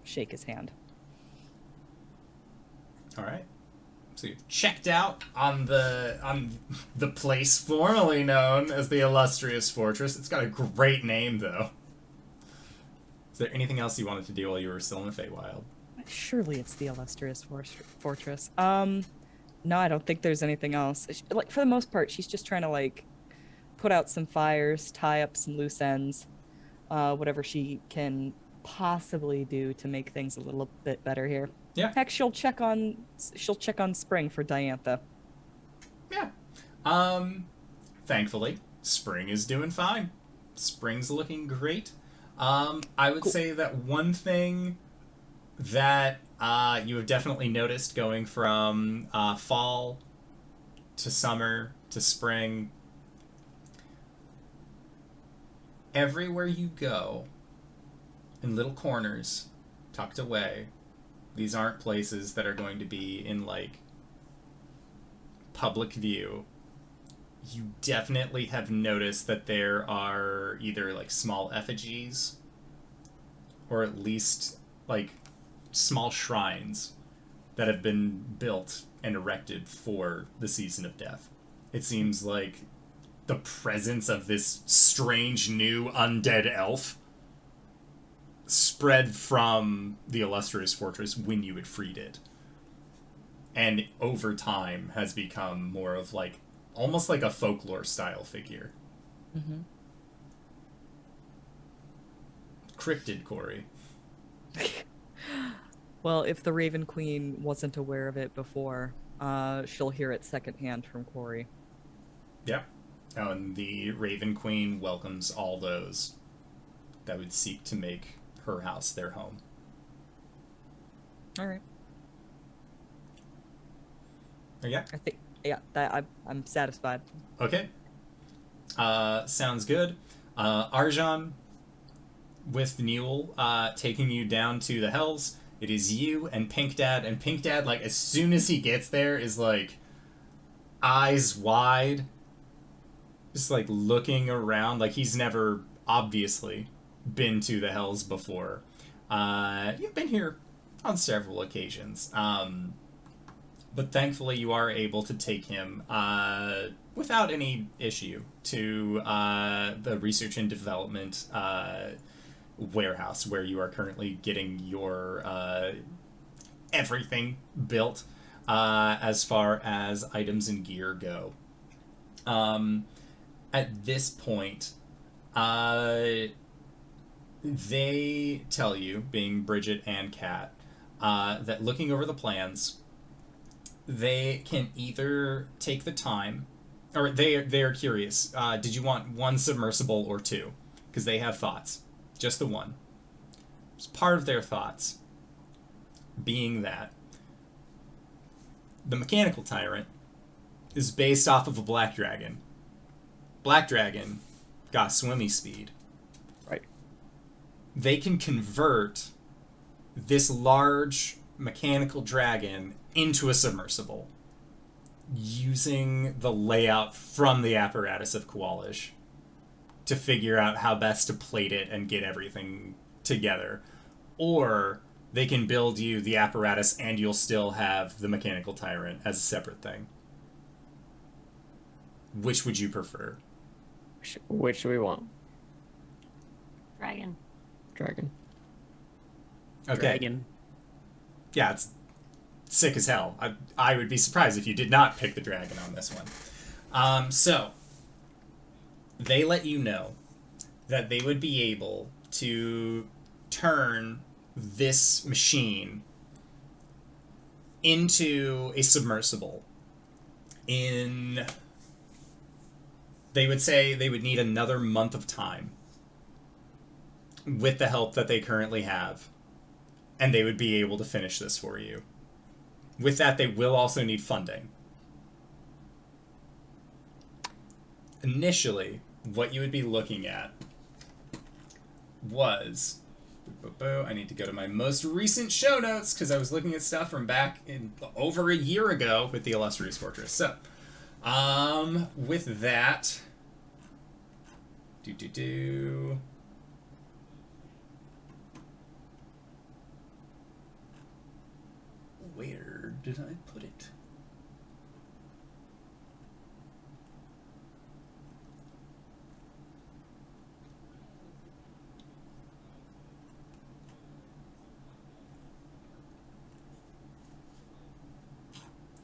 shake his hand. All right. So you've checked out on the place formerly known as the Illustrious Fortress. It's got a great name, though. Is there anything else you wanted to do while you were still in the Feywild? Surely it's the Illustrious Fortress. No, I don't think there's anything else. Like, for the most part, she's just trying to, like, put out some fires, tie up some loose ends, whatever she can possibly do to make things a little bit better here. Yeah. Heck, she'll check on Spring for Diantha. Yeah. Thankfully, Spring is doing fine. Spring's looking great. I would say that one thing that you have definitely noticed going from fall to summer to spring, everywhere you go, in little corners, tucked away, these aren't places that are going to be in, like, public view. You definitely have noticed that there are either, like, small effigies or at least, like, small shrines that have been built and erected for the Season of Death. It seems like the presence of this strange new undead elf spread from the Illustrious Fortress when you had freed it, and over time has become more of, like, almost like a folklore style figure. Mm-hmm. Cryptid Cori. Well, if the Raven Queen wasn't aware of it before, she'll hear it secondhand from Cori. Yeah. Oh, and the Raven Queen welcomes all those that would seek to make her house their home. All right. Yeah. I think, I'm satisfied. Okay. Sounds good. Arjhan, with Newell, taking you down to the Hells. It is you and Pink Dad, like, as soon as he gets there, is, like, eyes wide, just, like, looking around, like he's never, obviously, been to the Hells before. You've been here on several occasions, but thankfully you are able to take him without any issue to the research and development warehouse where you are currently getting your everything built as far as items and gear go. At this point, they tell you, being Bridget and Kat, that looking over the plans, they can either take the time, or they are curious. Did you want one submersible or two? Because they have thoughts. Just the one. It's part of their thoughts being that the mechanical tyrant is based off of a black dragon. Black dragon got swimmy speed. Right. They can convert this large mechanical dragon into a submersible using the layout from the apparatus of Koalish to figure out how best to plate it and get everything together. Or they can build you the apparatus and you'll still have the mechanical tyrant as a separate thing. Which would you prefer? Which do we want? Dragon. Dragon. Okay. Dragon. Yeah, it's sick as hell. I would be surprised if you did not pick the dragon on this one. So, they let you know that they would be able to turn this machine into a submersible in They would say they would need another month of time with the help that they currently have, and they would be able to finish this for you. With that, they will also need funding. Initially, what you would be looking at was... I need to go to my most recent show notes, because I was looking at stuff from back in over a year ago with the Illustrious Fortress. So, with that... Where did I put it?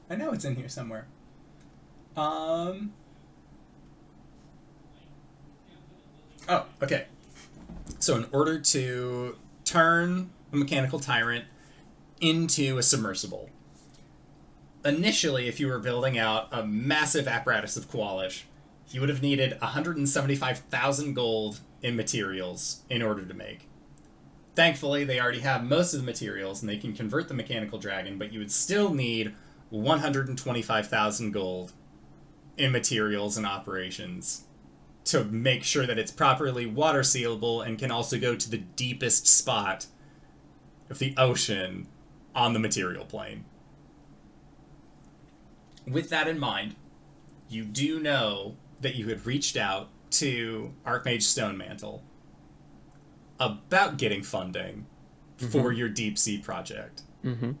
I know it's in here somewhere. Oh, okay. So in order to turn a mechanical tyrant into a submersible, initially, if you were building out a massive apparatus of Koalish, you would have needed 175,000 gold in materials in order to make. Thankfully, they already have most of the materials, and they can convert the mechanical dragon, but you would still need 125,000 gold in materials and operations to make sure that it's properly water sealable and can also go to the deepest spot of the ocean on the material plane. With that in mind, you do know that you had reached out to Archmage Stonemantle about getting funding for your deep sea project. Mm-hmm.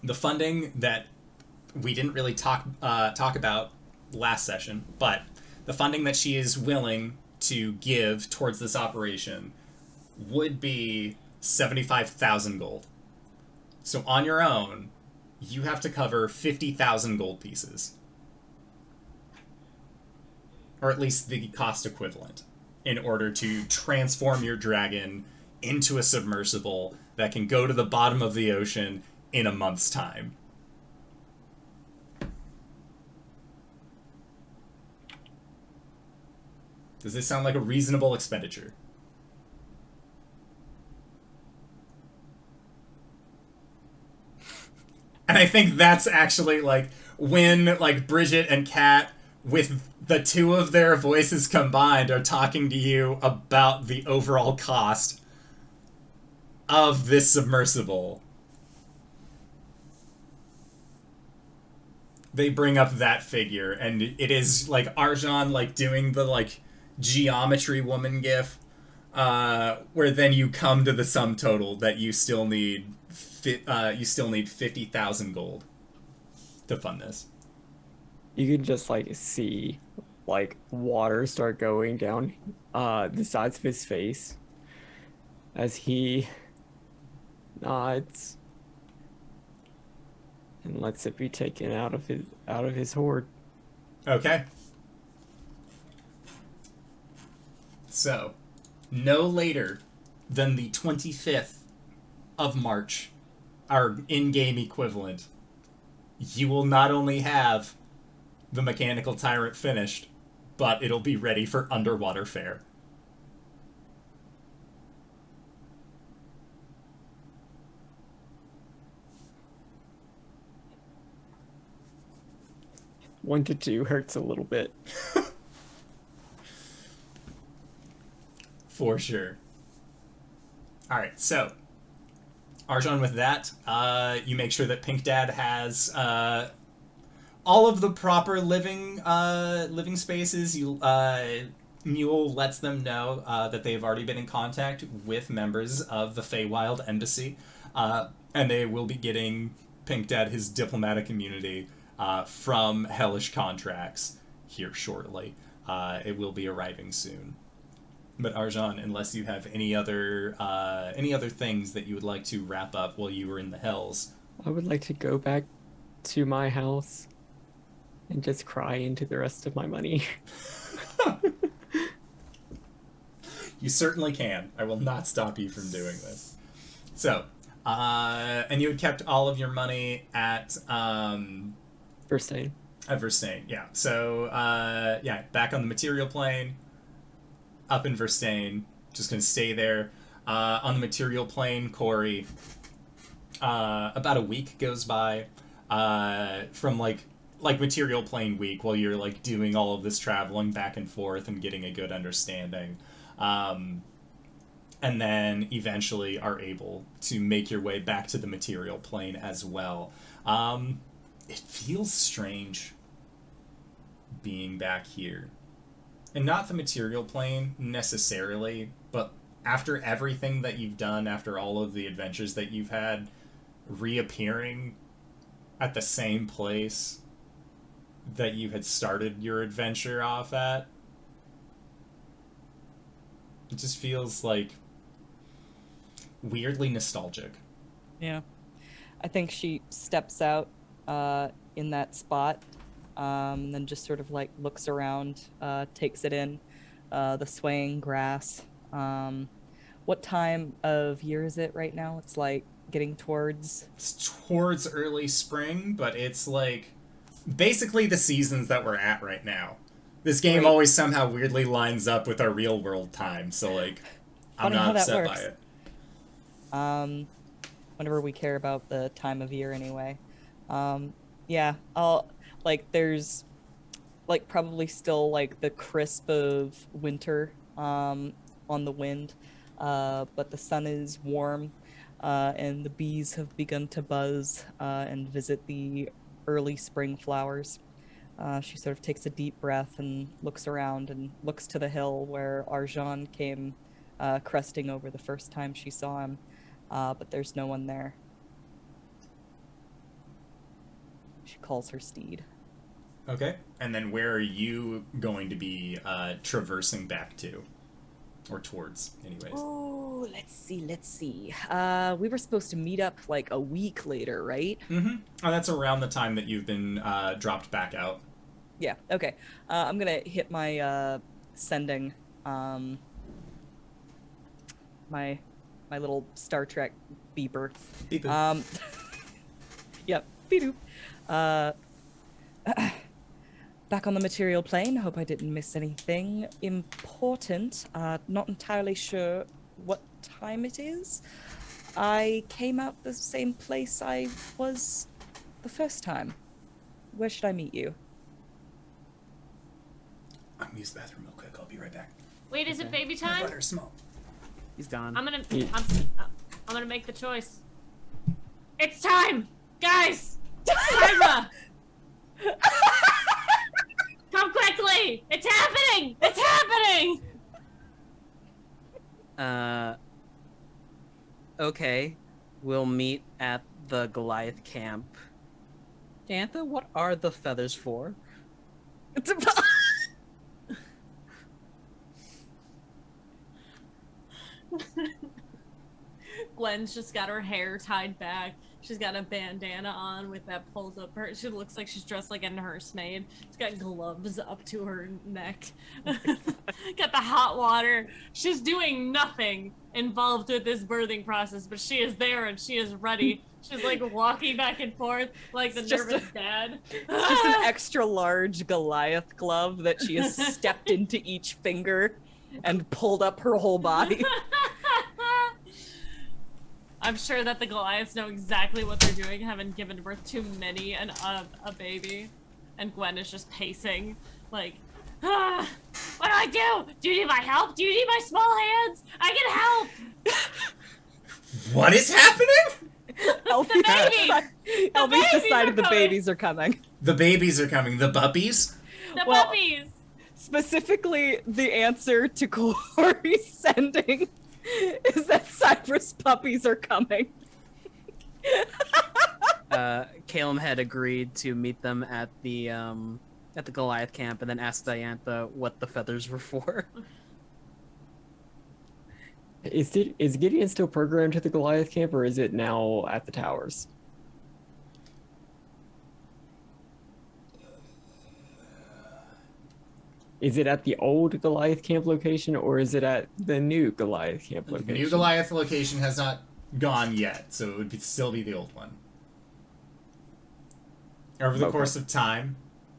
The funding that we didn't really talk about last session, but the funding that she is willing to give towards this operation would be 75,000 gold. So on your own, you have to cover 50,000 gold pieces. Or at least the cost equivalent, in order to transform your dragon into a submersible that can go to the bottom of the ocean in a month's time. Does this sound like a reasonable expenditure? And I think that's actually, like, when, like, Bridget and Kat, with the two of their voices combined, are talking to you about the overall cost of this submersible. They bring up that figure, and it is, like, Arjhan, like, doing the, like, geometry woman gif, where then you come to the sum total that you still need 50,000 gold to fund this. You can just like see like water start going down the sides of his face as he nods and lets it be taken out of his hoard. Okay. So, no later than the 25th of March, our in-game equivalent, you will not only have the mechanical tyrant finished, but it'll be ready for underwater fare. One to two hurts a little bit. For sure. Alright, so Arjhan, with that, you make sure that Pink Dad has all of the proper living spaces. Mule lets them know that they have already been in contact with members of the Feywild Embassy, and they will be getting Pink Dad his diplomatic immunity from Hellish Contracts here shortly. It will be arriving soon. But Arjhan, unless you have any other things that you would like to wrap up while you were in the Hells, I would like to go back to my house and just cry into the rest of my money. you certainly can. I will not stop you from doing this. So, and you had kept all of your money at First aid. At Verstaine, yeah. So, yeah, back on the material plane, up in Verstaine, just gonna stay there. On the material plane, Cori, about a week goes by from like material plane week while you're like doing all of this traveling back and forth and getting a good understanding, and then eventually are able to make your way back to the material plane as well. It feels strange being back here, and not the material plane necessarily, but after everything that you've done, after all of the adventures that you've had, reappearing at the same place that you had started your adventure off at, it just feels like weirdly nostalgic. Yeah. I think she steps out in that spot, and then just sort of like looks around, takes it in, the swaying grass. What time of year is it right now? It's like getting towards... It's towards early spring, but it's like basically the seasons that we're at right now. This game Right. always somehow weirdly lines up with our real world time, so like I'm Funny how not that upset by works. it. Whenever we care about the time of year anyway. Yeah, I'll like there's like probably still like the crisp of winter on the wind, but the sun is warm, and the bees have begun to buzz and visit the early spring flowers. She sort of takes a deep breath and looks around and looks to the hill where Arjhan came cresting over the first time she saw him, but there's no one there. She calls her steed. Okay. And then where are you going to be traversing back to? Or towards, anyways. Oh, let's see. We were supposed to meet up like a week later, right? Mm-hmm. Oh, that's around the time that you've been dropped back out. Yeah, okay. I'm gonna hit my sending my little Star Trek beeper. Beep-boop. Yep, beep-doop. Back on the material plane. Hope I didn't miss anything important. Not entirely sure what time it is. I came out the same place I was the first time. Where should I meet you? I'm gonna use the bathroom real quick. I'll be right back. Wait, is it baby My time? bladder's small. He's gone. I'm gonna make the choice. It's time, guys. Illyra! Come quickly! It's happening! It's happening! Okay. We'll meet at the Goliath camp. Dantha, what are the feathers for? It's a... Gwen's just got her hair tied back. She's got a bandana on with that pulls up her. She looks like she's dressed like a nursemaid. She's got gloves up to her neck. Got the hot water. She's doing nothing involved with this birthing process, but she is there and she is ready. She's like walking back and forth like the nervous dad. It's just an extra large Goliath glove that she has stepped into each finger and pulled up her whole body. I'm sure that the Goliaths know exactly what they're doing, having given birth to many and a baby. And Gwen is just pacing, like, what do I do? Do you need my help? Do you need my small hands? I can help! What is happening? Elfie baby! Elfie's babies decided are the coming! babies are coming. The babies are coming. The puppies? The Well- puppies! Specifically, the answer to Cori's sending is that Cypress puppies are coming. Caelum had agreed to meet them at the Goliath camp and then asked Diantha what the feathers were for. Is Gideon still programmed to the Goliath camp, or is it now at the towers? Is it at the old Goliath camp location, or is it at the new Goliath camp The location? new Goliath location has not gone yet, so it would still be the old one. Over the Okay. course of time,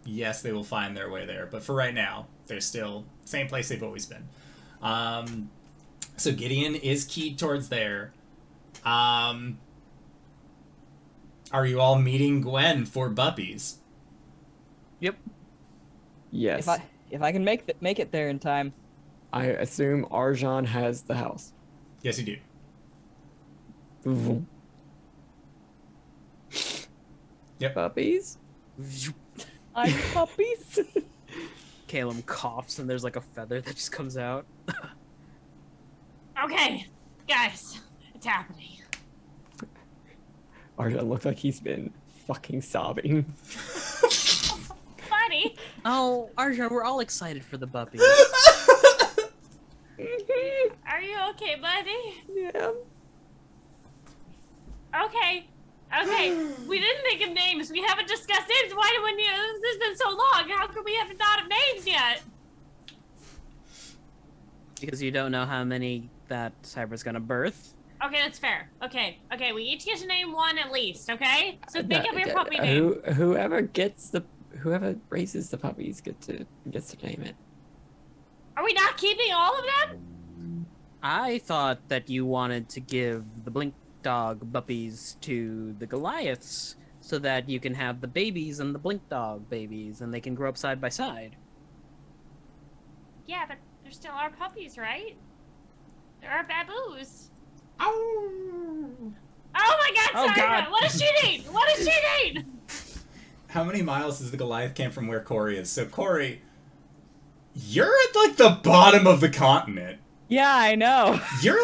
yes, they will find their way there. But for right now, they're still same place they've always been. So Gideon is keyed towards there. Are you all meeting Gwen for Buppies? Yep. Yes. If I can make it there in time. I assume Arjhan has the house. Yes, you do. Vroom. Yep. Puppies? I'm puppies. Caelum coughs and there's like a feather that just comes out. Okay, guys, it's happening. Arjhan looks like he's been fucking sobbing. Buddy, Oh, Arjhan, we're all excited for the puppies. are you okay, buddy? Yeah. Okay. We didn't think of names. We haven't discussed names. Why did when you? This has been so long. How come we haven't thought of names yet? Because you don't know how many that Cyber's gonna birth. Okay, that's fair. Okay. We each get to name one at least. Okay. So think of your puppy name. Whoever raises the puppies gets to name it. Are we not keeping all of them? I thought that you wanted to give the Blink Dog puppies to the Goliaths so that you can have the babies and the Blink Dog babies and they can grow up side by side. Yeah, but they're still our puppies, right? They're our baboos. Oh. Oh my God, Oh, Sarah! God. What does she need? What does she need? How many miles is the Goliath camp from where Cori is? So Cori, you're at like the bottom of the continent. Yeah, I know. You're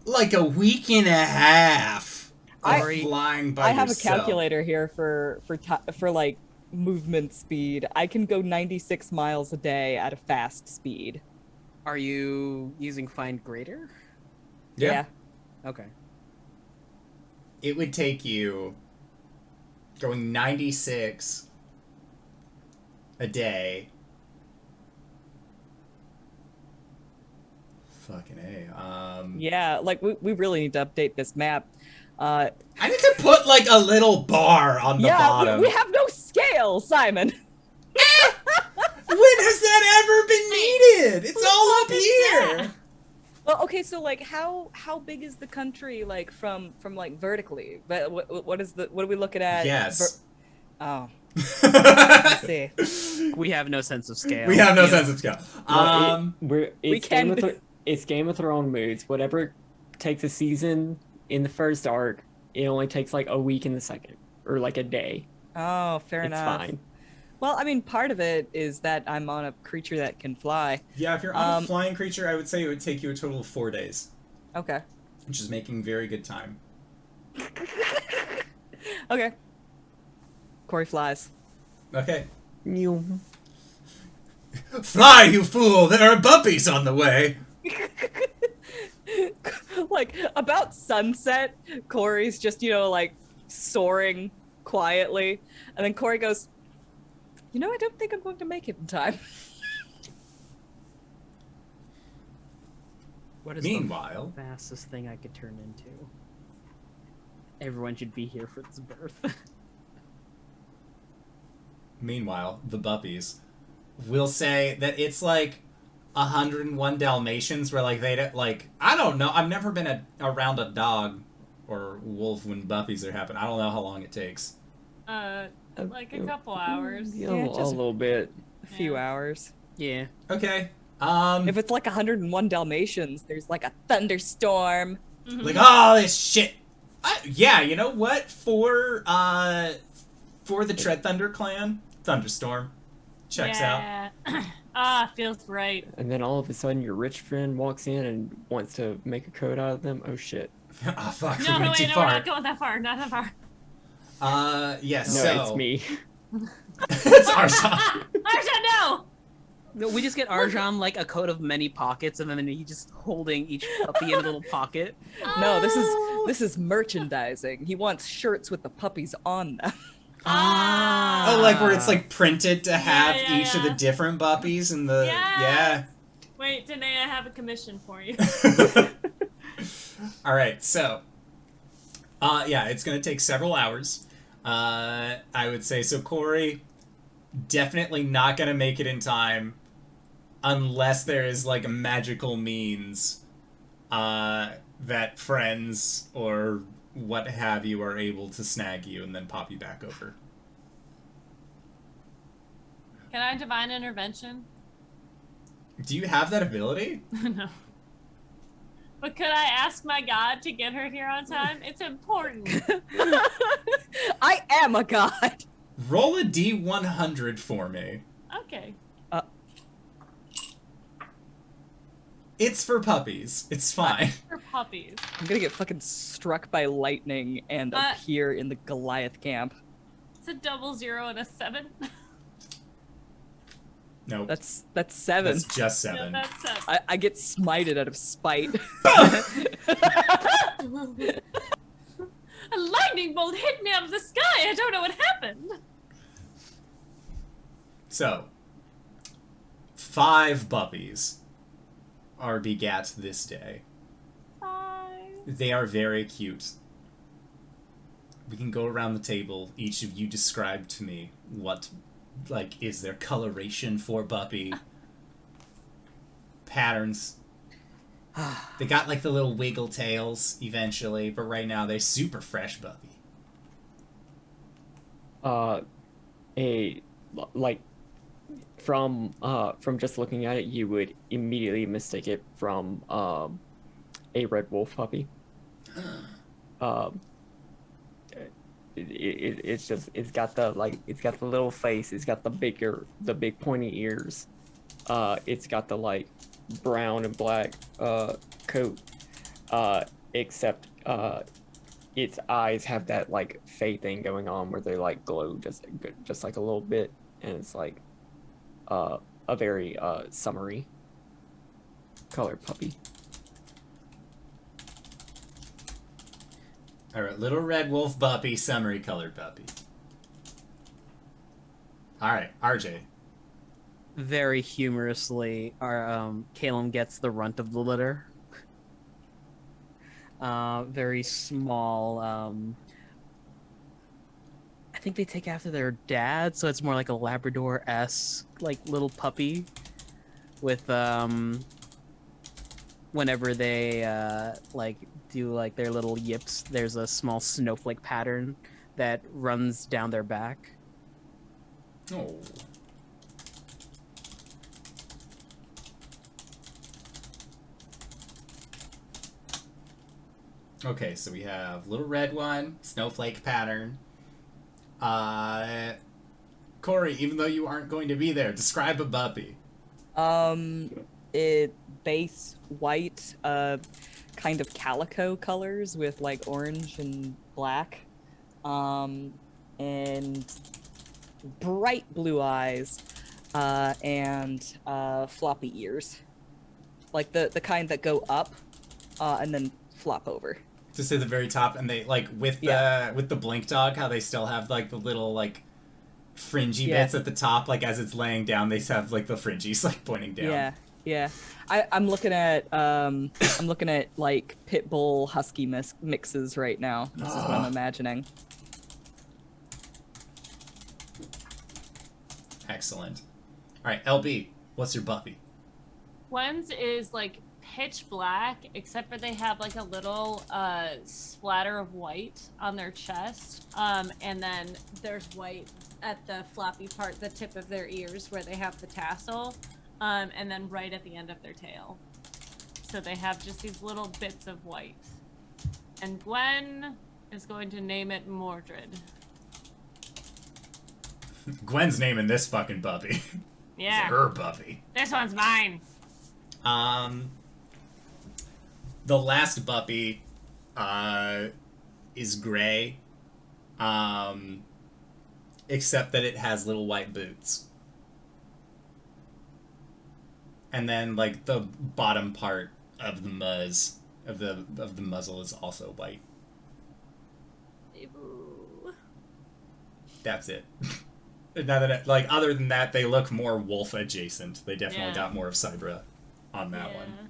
like a week and a half of flying by I have yourself. a calculator here for like movement speed. I can go 96 miles a day at a fast speed. Are you using Find Greater? Yeah. Okay. It would take you going 96 a day. Fucking A. Yeah, like we really need to update this map. I need to put like a little bar on the bottom. We have no scale, Simon. When has that ever been needed? It's all up here. Well, okay, so like how big is the country like from like vertically? But what are we looking at? Yes. Oh. Let's see. We have no sense of scale. We have no sense of scale. It's Game of Thrones moods. Whatever takes a season in the first arc, it only takes like a week in the second, or like a day. Oh, fair enough. It's fine. Well, I mean, part of it is that I'm on a creature that can fly. Yeah, if you're on a flying creature, I would say it would take you a total of 4 days. Okay. Which is making very good time. Okay. Cori flies. Okay. You. Fly, you fool! There are puppies on the way! Like, about sunset, Cori's just, like, soaring quietly. And then Cori goes, I don't think I'm going to make it in time. What is Meanwhile, the fastest thing I could turn into? Everyone should be here for this birth. Meanwhile, the Buppies will say that it's like 101 Dalmatians, where like they like, I don't know. I've never been around a dog or wolf when Buppies are happening. I don't know how long it takes. Like a couple hours. Yeah, just a little bit. A few hours. Yeah. Okay. If it's like 101 Dalmatians, there's like a thunderstorm. Like, oh, this shit. Yeah, you know what? For the Tread Thunder clan, thunderstorm checks out. Feels right. And then all of a sudden, your rich friend walks in and wants to make a code out of them. Oh shit! Ah, fuck, No, we went too we're far. not going that far. Not that far. Yes. No, so it's me. it's Arjhan. Arjhan, no. No, we just get Arjhan like a coat of many pockets, and then he just holding each puppy in a little pocket. No, this is merchandising. He wants shirts with the puppies on them. Oh, like where it's like printed to have each of the different Buppies and the Wait, Danae, I have a commission for you. All right, so it's gonna take several hours. I would say so. Cori, definitely not gonna make it in time, unless there is like a magical means, that friends or what have you are able to snag you and then pop you back over. Can I divine intervention? Do you have that ability? No. But could I ask my god to get her here on time? It's important. I am a god. Roll a D100 for me. Okay. It's for puppies. It's fine. For puppies. I'm gonna get fucking struck by lightning and appear in the Goliath camp. It's a 00 and a 7. No, That's 7. that's just 7. Yeah, that's 7. I get smited out of spite. A lightning bolt hit me out of the sky. I don't know what happened. So, 5 puppies are begat this day. 5. They are very cute. We can go around the table. Each of you describe to me what, like, is their coloration for puppy. Patterns. They got, like, the little wiggle tails eventually, but right now they're super fresh puppy. From just looking at it, you would immediately mistake it from a red wolf puppy. It's got the little face, it's got the big pointy ears, it's got the like brown and black coat, except its eyes have that like fey thing going on where they like glow just like a little bit, and it's like a very summery colored puppy. Alright, little red wolf puppy, summery colored puppy. Alright, RJ. Very humorously, our Caelum gets the runt of the litter. Very small. I think they take after their dad, so it's more like a Labrador-esque, like little puppy. With whenever they like do like their little yips, there's a small snowflake pattern that runs down their back. Oh. Okay, so we have little red one, snowflake pattern. Cori, even though you aren't going to be there, describe a puppy. It base white, kind of calico colors with like orange and black, and bright blue eyes, and floppy ears, like the kind that go up, and then flop over. Just at the very top, and they like with the blink dog, how they still have like the little like fringy bits at the top, like as it's laying down, they have like the fringies like pointing down. Yeah. I'm looking at like pit bull husky mixes right now. This is what I'm imagining. Excellent. All right, LB, what's your puppy? One's is like pitch black, except for they have like a little splatter of white on their chest, and then there's white at the floppy part, the tip of their ears where they have the tassel, and then right at the end of their tail. So they have just these little bits of white. And Gwen is going to name it Mordred. Gwen's naming this fucking puppy. Yeah. It's her puppy. This one's mine. The last puppy is gray, except that it has little white boots. And then like the bottom part of the the muzzle is also white. Ooh. That's it. Now that like other than that, they look more wolf adjacent. They definitely got more of Cybra on that one.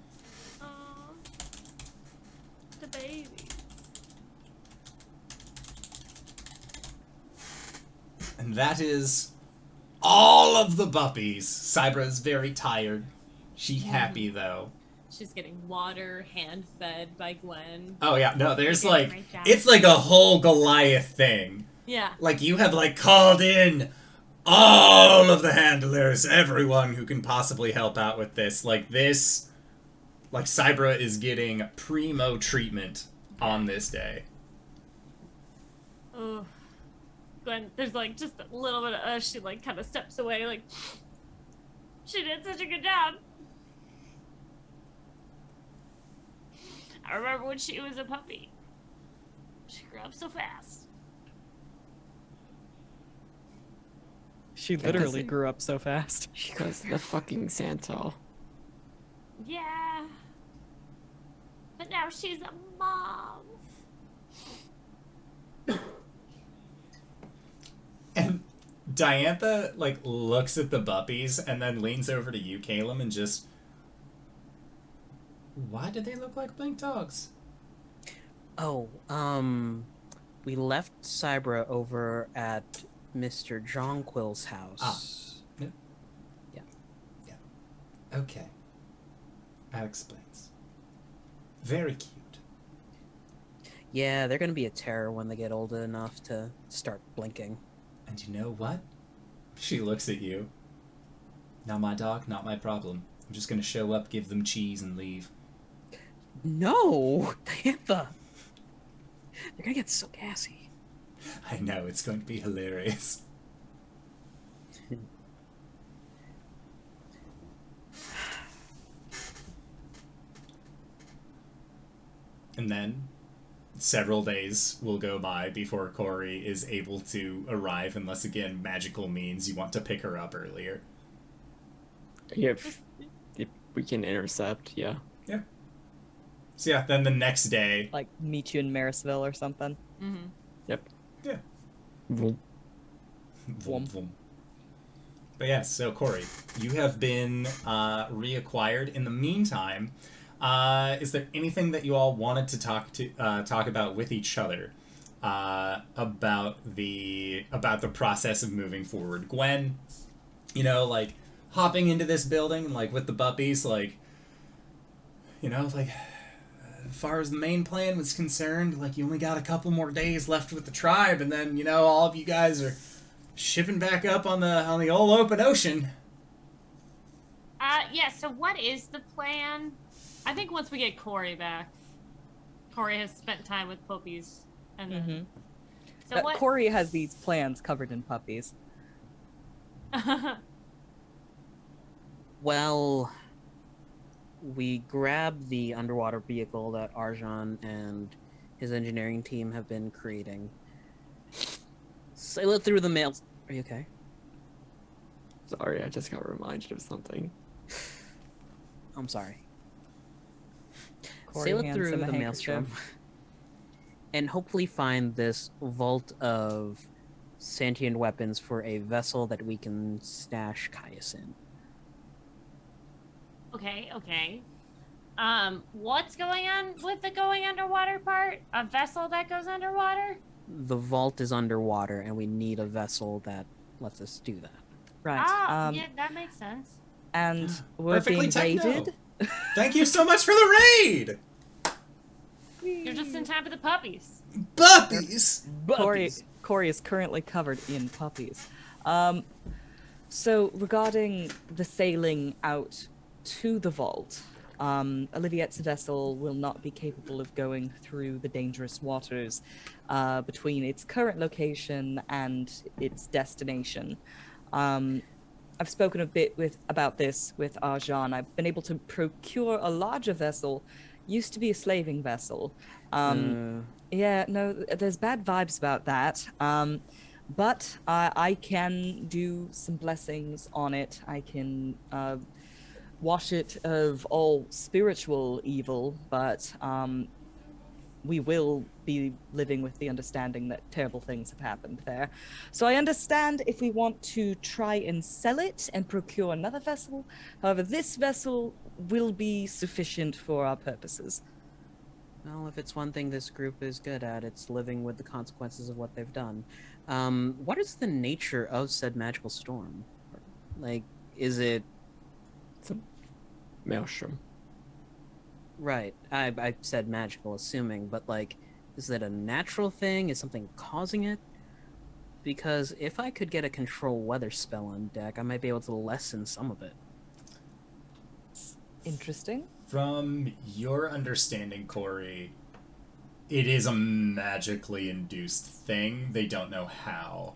Aww. The baby. And that is all of the buppies. Cybra is very tired. She happy, though. She's getting water hand-fed by Gwen. Oh, yeah. No, there's You're doing a like... great job. It's like a whole Goliath thing. Yeah. Like, you have, like, called in all of the handlers, everyone who can possibly help out with this. Like, this... Like, Cybra is getting primo treatment on this day. Oh. Gwen, there's like just a little bit of she like kind of steps away, like, she did such a good job. I remember when she was a puppy. She grew up so fast. She literally grew up so fast. She goes to the fucking Santa. Yeah. But now she's a mom. And Diantha, like, looks at the buppies and then leans over to you, Caelum, and just... Why did they look like blink dogs? Oh, we left Cybra over at Mr. Jonquil's house. Yeah. Yeah. Yeah. Okay. That explains. Very cute. Yeah, they're gonna be a terror when they get old enough to start blinking. And you know what? She looks at you. Not my dog, not my problem. I'm just gonna show up, give them cheese, and leave. No! Diantha! They're gonna get so gassy. I know, it's going to be hilarious. And then several days will go by before Cori is able to arrive, unless, again, magical means you want to pick her up earlier. Yeah, if we can intercept, yeah. Yeah. So yeah, then the next day... Like, meet you in Marysville or something. Mm-hmm. Yep. Yeah. Vroom. Vroom, vroom. But yes, so Cori, you have been reacquired. In the meantime, is there anything that you all wanted to talk about with each other about the process of moving forward? Gwen, you know, like hopping into this building, like with the buppies, like, you know, like as far as the main plan was concerned, like you only got a couple more days left with the tribe, and then, you know, all of you guys are shipping back up on the old open ocean. Yeah, so what is the plan? I think once we get Cori back, Cori has spent time with puppies, and then... So what? Cori has these plans covered in puppies. Well, we grabbed the underwater vehicle that Arjhan and his engineering team have been creating. Sail it through the mail. Are you okay? Sorry, I just got reminded of something. I'm sorry. Cori Sail it hands through him a the maelstrom. handkerchief. And hopefully find this vault of sentient weapons for a vessel that we can stash Caius in. Okay. What's going on with the going underwater part? A vessel that goes underwater? The vault is underwater, and we need a vessel that lets us do that. Right. Ah, yeah, that makes sense. And we're Perfectly being techno. raided. Thank you so much for the raid! You're just in time for the puppies. Puppies! Cori is currently covered in puppies. So regarding the sailing out to the vault, Oliviette's vessel will not be capable of going through the dangerous waters between its current location and its destination. I've spoken a bit about this with Arjhan. I've been able to procure a larger vessel. Used to be a slaving vessel. Yeah, no, there's bad vibes about that. But I can do some blessings on it. I can wash it of all spiritual evil, but we will be living with the understanding that terrible things have happened there. So I understand if we want to try and sell it and procure another vessel. However, this vessel will be sufficient for our purposes. Well, if it's one thing this group is good at, it's living with the consequences of what they've done. What is the nature of said magical storm? Like, is it... It's a maelstrom. Right, I said magical, assuming, but, like, is it a natural thing? Is something causing it? Because if I could get a control weather spell on deck, I might be able to lessen some of it. Interesting. From your understanding, Cori, it is a magically induced thing. They don't know how.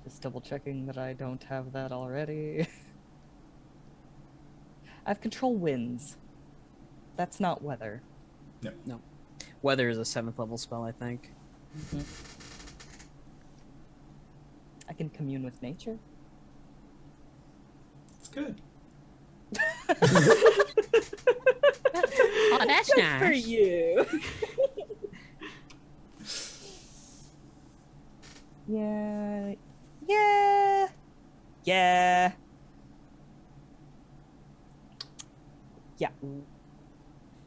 Just double checking that I don't have that already. I have control winds. That's not weather. No. Weather is a 7th level spell, I think. Mm-hmm. I can commune with nature. It's good. Oh, that's Good nice. for you. Yeah. Yeah. Yeah. Yeah.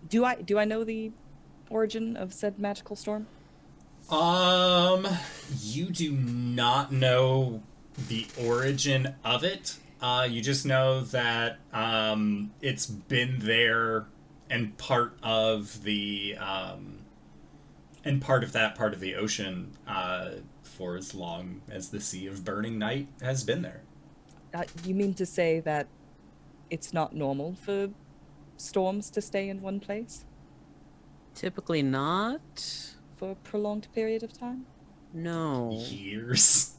Do I know the origin of said magical storm? You do not know the origin of it. You just know that it's been there and part of the that part of the ocean for as long as the Sea of Burning Night has been there. You mean to say that it's not normal for storms to stay in one place Typically not. for a prolonged period of time? No. Years,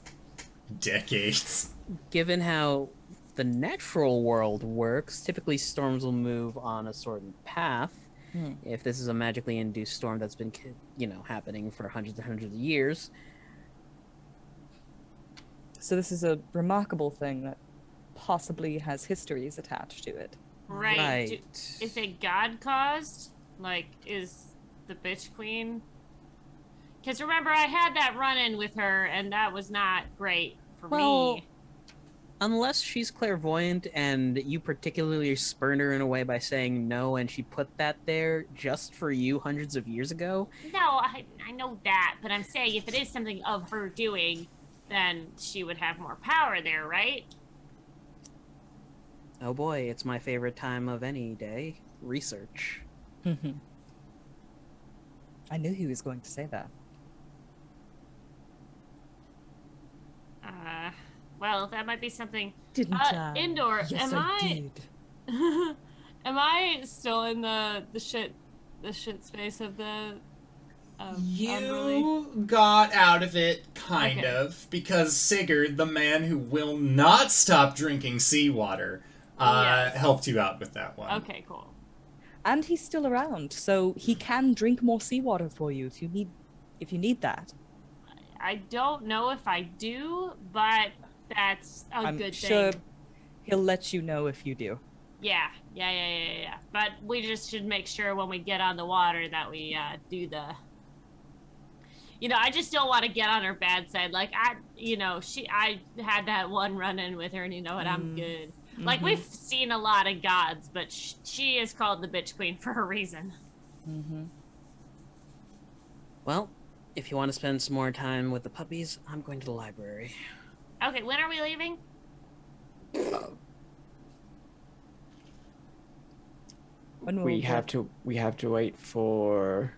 decades. Given how the natural world works, typically storms will move on a certain path. If this is a magically induced storm that's been, happening for hundreds and hundreds of years. So this is a remarkable thing that possibly has histories attached to it. Right. Is it God caused? Like, is the bitch queen? Because remember, I had that run-in with her, and that was not great for me. Unless she's clairvoyant and you particularly spurned her in a way by saying no, and she put that there just for you hundreds of years ago. No, I know that, but I'm saying if it is something of her doing, then she would have more power there, right? Oh boy, it's my favorite time of any day. Research. I knew he was going to say that. Well, that might be something. Didn't I? Indoor. Yes, am I I? did. Am I still in the shit space of the? You got out of it, kind of, because Sigurd, the man who will not stop drinking seawater, Yes. helped you out with that one. Okay, cool. And he's still around, so he can drink more seawater for you if you need that. I don't know if I do, but that's a I'm good sure thing. he'll let you know if you do. Yeah. But we just should make sure when we get on the water that we do the. I just don't want to get on her bad side. Like I had that one run-in with her, and you know what? I'm good. Like we've seen a lot of gods, but she is called the bitch queen for a reason. Well, if you want to spend some more time with the puppies, I'm going to the library. Okay, when are we leaving? We have to wait for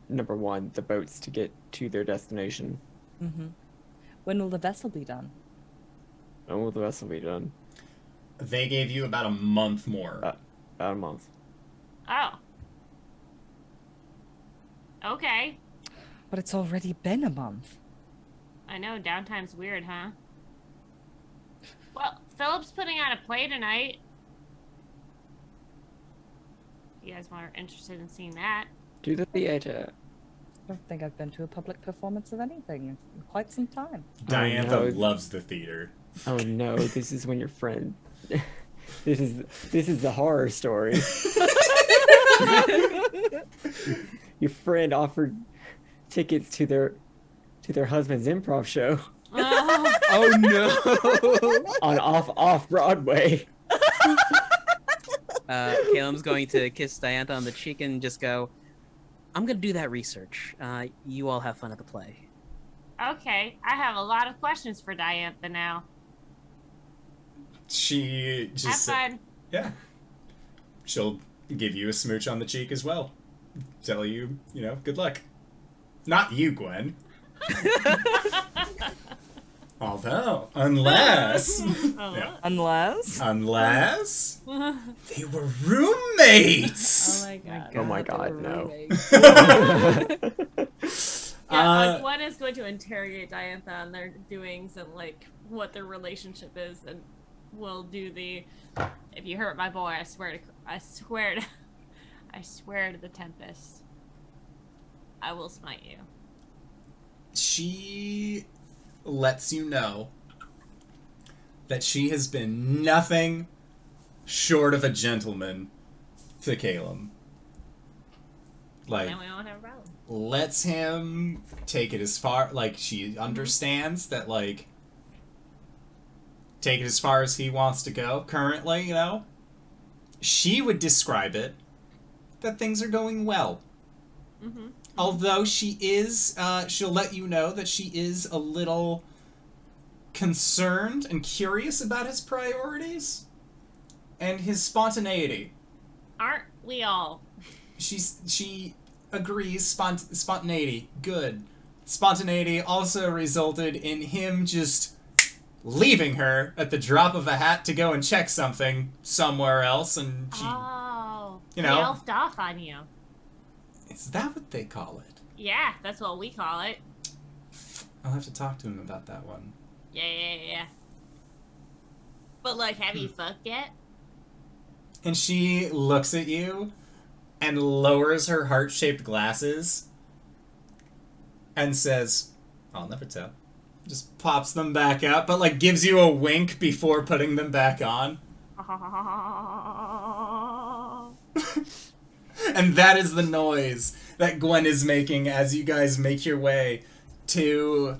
number one, the boats to get to their destination. When will the vessel be done? When will the vessel be done? They gave you about a month more. About a month. Oh. Okay. But it's already been a month. I know, downtime's weird, huh? Well, Philip's putting on a play tonight. If you guys are interested in seeing that. To the theater. I don't think I've been to a public performance of anything in quite some time. Diantha no. loves the theater. Oh no, this is when your friend this is the horror story. Your friend offered tickets to their husband's improv show Oh no! on off Broadway. Caelum's going to kiss Diantha on the cheek and just go, I'm gonna do that research. You all have fun at the play. Okay, I have a lot of questions for Diantha now. She just Have fun. yeah. She'll give you a smooch on the cheek as well. Tell you, good luck. Not you, Gwen. Although, unless Unless they were roommates. Oh my god. Oh my god, no. Gwen is going to interrogate Diantha on their doings and like what their relationship is, and we'll do the if you hurt my boy, I swear to the Tempest, I will smite you. She lets you know that she has been nothing short of a gentleman to Caelum. Like, And we won't have a problem. lets him take it as far, like, she understands that, like, take it as far as he wants to go currently, She would describe it that things are going well. Mm-hmm. Although she is, she'll let you know that she is a little concerned and curious about his priorities and his spontaneity. Aren't we all? She agrees, spontaneity, good. Spontaneity also resulted in him just leaving her at the drop of a hat to go and check something somewhere else, and she, He elfed off on you. is that what they call it? Yeah, that's what we call it. I'll have to talk to him about that one. Yeah. But like, have you fucked yet? And she looks at you and lowers her heart-shaped glasses and says, I'll never tell. Just pops them back up, but like gives you a wink before putting them back on. And that is the noise that Gwen is making as you guys make your way to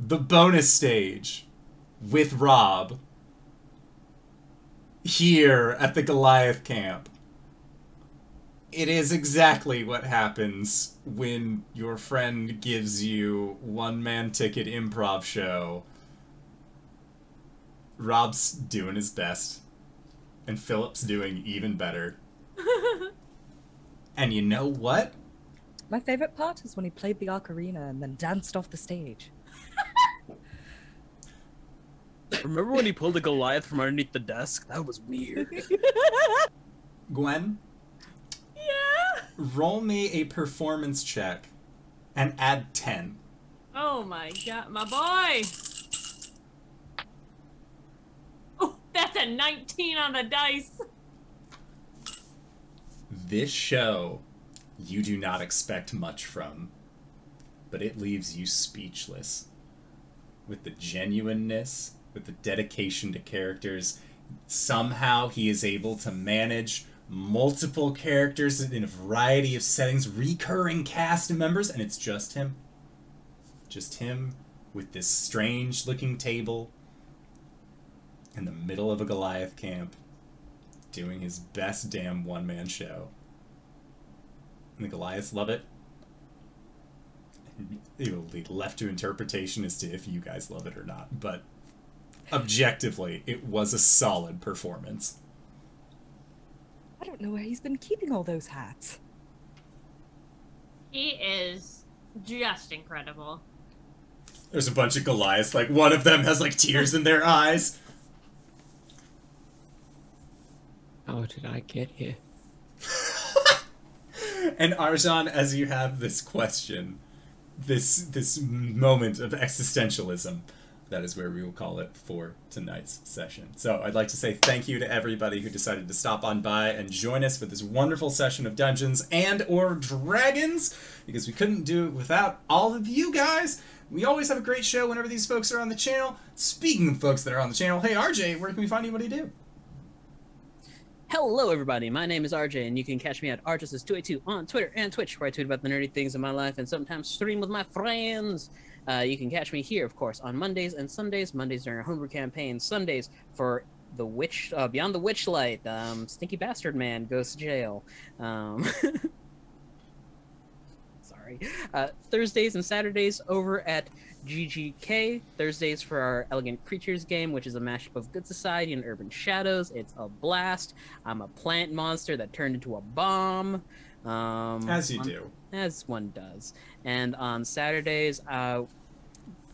the bonus stage with Rob here at the Goliath camp. It is exactly what happens when your friend gives you one-man ticket improv show. Rob's doing his best, and Philip's doing even better. And you know what? my favorite part is when he played the ocarina and then danced off the stage. Remember when he pulled a Goliath from underneath the desk? That was weird. Gwen, Yeah. roll me a performance check and add 10. Oh my god, my boy. Oh, that's a 19 on the dice. This show, you do not expect much from, but it leaves you speechless. With the genuineness, with the dedication to characters, somehow he is able to manage multiple characters in a variety of settings, recurring cast members, and it's just him. Just him with this strange-looking table in the middle of a Goliath camp, doing his best damn one-man show. And the Goliaths love it. And it will be left to interpretation as to if you guys love it or not. But objectively, it was a solid performance. I don't know where he's been keeping all those hats. He is just incredible. There's a bunch of Goliaths, like one of them has like tears in their eyes. How did I get here? And Arjhan, as you have this question, this moment of existentialism, that is where we will call it for tonight's session. So I'd like to say thank you to everybody who decided to stop on by and join us for this wonderful session of Dungeons and or Dragons, because we couldn't do it without all of you guys. We always have a great show whenever these folks are on the channel. Speaking of folks that are on the channel, hey RJ, where can we find you? What do you do? Hello, everybody. My name is RJ, and you can catch me at RJustice282 on Twitter and Twitch, where I tweet about the nerdy things in my life and sometimes stream with my friends. You can catch me here, of course, on Mondays and Sundays. Mondays during our homebrew campaign. Sundays for the Witch, Beyond the Witchlight. Stinky Bastard Man goes to jail. sorry. Thursdays and Saturdays over at GGK. Thursdays for our Elegant Creatures game, which is a mashup of Good Society and Urban Shadows. It's a blast. I'm a plant monster that turned into a bomb. As you do. As one does. And on Saturdays,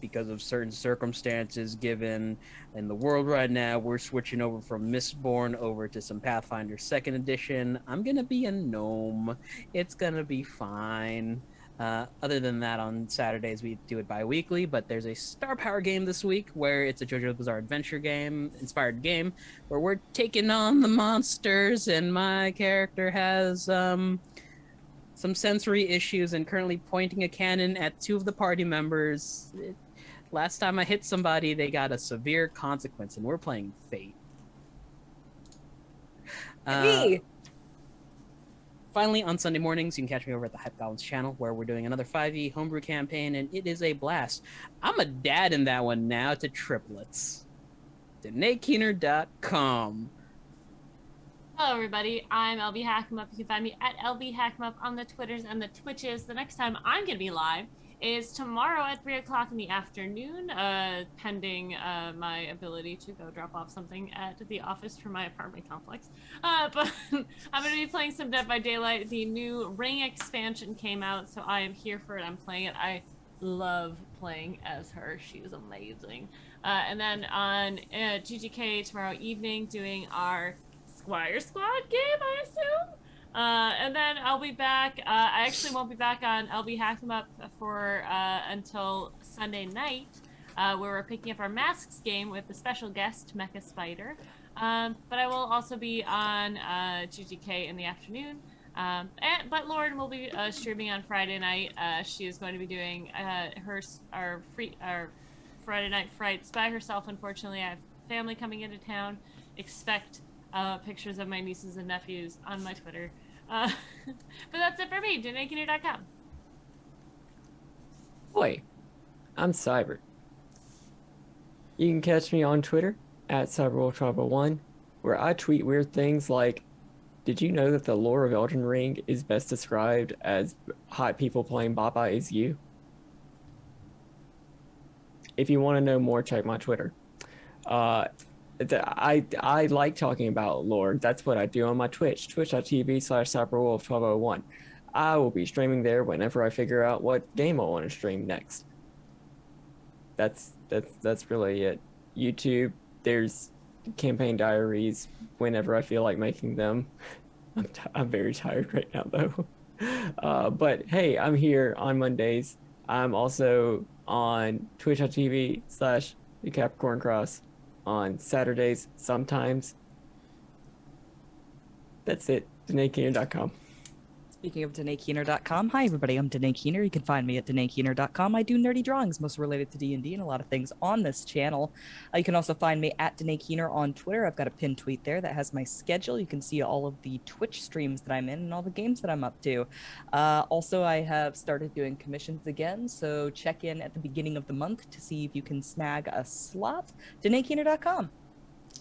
because of certain circumstances given in the world right now, we're switching over from Mistborn over to some Pathfinder 2nd Edition. I'm going to be a gnome. It's going to be fine. Other than that, on Saturdays, we do it bi-weekly, but there's a Star Power game this week where it's a JoJo's Bizarre Adventure game, inspired game, where we're taking on the monsters, and my character has some sensory issues and currently pointing a cannon at 2 of the party members. Last time I hit somebody, they got a severe consequence, and we're playing Fate. Finally, on Sunday mornings, you can catch me over at the Hype Goblins channel, where we're doing another 5e homebrew campaign, and it is a blast. I'm a dad in that one now to triplets. DanaeKeener.com. Hello, everybody. I'm LBHackEmUp. You can find me at LBHackEmUp on the Twitters and the Twitches. The next time I'm going to be live is tomorrow at 3 o'clock in the afternoon, pending my ability to go drop off something at the office for my apartment complex. But I'm going to be playing some Dead by Daylight. The new Ring expansion came out, so I am here for it. I'm playing it. I love playing as her. She is amazing. And then on GGK tomorrow evening, doing our Squire Squad game, I assume? And then I'll be back. I actually won't be back on LBHackEmUp for until Sunday night, where we're picking up our Masks game with the special guest, Mecha Spider. But I will also be on GGK in the afternoon. But Lauren will be streaming on Friday night. She is going to be doing our Friday night frights by herself. Unfortunately, I have family coming into town. Expect pictures of my nieces and nephews on my Twitter. But that's it for me. DanaeKeener.com. Boy, I'm Cyber. You can catch me on Twitter at CyberWolf1201, where I tweet weird things like, did you know that the lore of Elden Ring is best described as hot people playing Baba Is You? If you want to know more, check my Twitter. I like talking about lore. That's what I do on my Twitch, twitch.tv/cyberwolf1201. I will be streaming there whenever I figure out what game I want to stream next. That's really it. YouTube, there's campaign diaries whenever I feel like making them. I'm very tired right now though. But hey, I'm here on Mondays. I'm also on twitch.tv/theCapricornCross on Saturdays sometimes. That's it. DanaeKeener.com. Speaking of DanaeKeener.com, hi everybody, I'm Danae Keener. You can find me at DanaeKeener.com. I do nerdy drawings, most related to D&D and a lot of things on this channel. You can also find me at Danae Keener on Twitter. I've got a pinned tweet there that has my schedule. You can see all of the Twitch streams that I'm in and all the games that I'm up to. Also, I have started doing commissions again, so check in at the beginning of the month to see if you can snag a slot. DanaeKeener.com.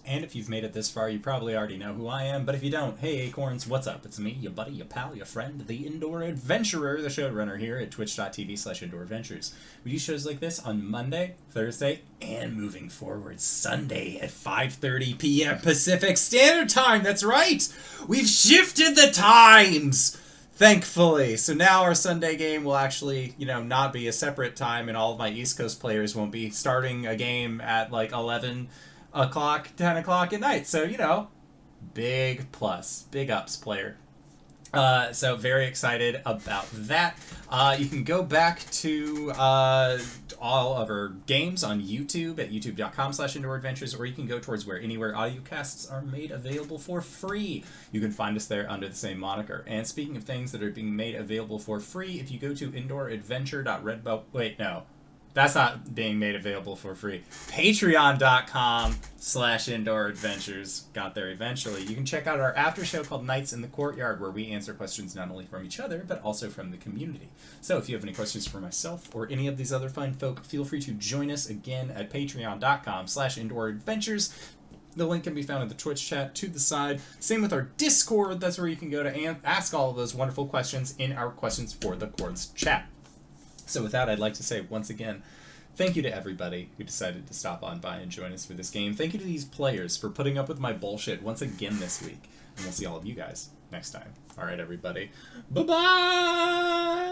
And if you've made it this far, you probably already know who I am, but if you don't, hey Acorns, what's up? It's me, your buddy, your pal, your friend, the Indoor Adventurer, the showrunner here at twitch.tv/IndoorAdventures. We do shows like this on Monday, Thursday, and moving forward, Sunday at 5:30 p.m. Pacific Standard Time. That's right! We've shifted the times! Thankfully. So now our Sunday game will actually, not be a separate time, and all of my East Coast players won't be starting a game at like 11 o'clock, 10 o'clock at night. So, big plus, big ups, player. So very excited about that. You can go back to all of our games on YouTube at youtube.com/IndoorAdventures, or you can go towards anywhere audiocasts are made available for free. You can find us there under the same moniker. And speaking of things that are being made available for free, if you go to that's not being made available for free. Patreon.com/IndoorAdventures. Got there eventually. You can check out our after show called Nights in the Courtyard, where we answer questions not only from each other, but also from the community. So if you have any questions for myself or any of these other fine folk, feel free to join us again at Patreon.com/IndoorAdventures. The link can be found in the Twitch chat to the side. Same with our Discord. That's where you can go to ask all of those wonderful questions in our Questions for the Chords chat. So with that, I'd like to say once again, thank you to everybody who decided to stop on by and join us for this game. Thank you to these players for putting up with my bullshit once again this week. And we'll see all of you guys next time. All right, everybody. Bye-bye!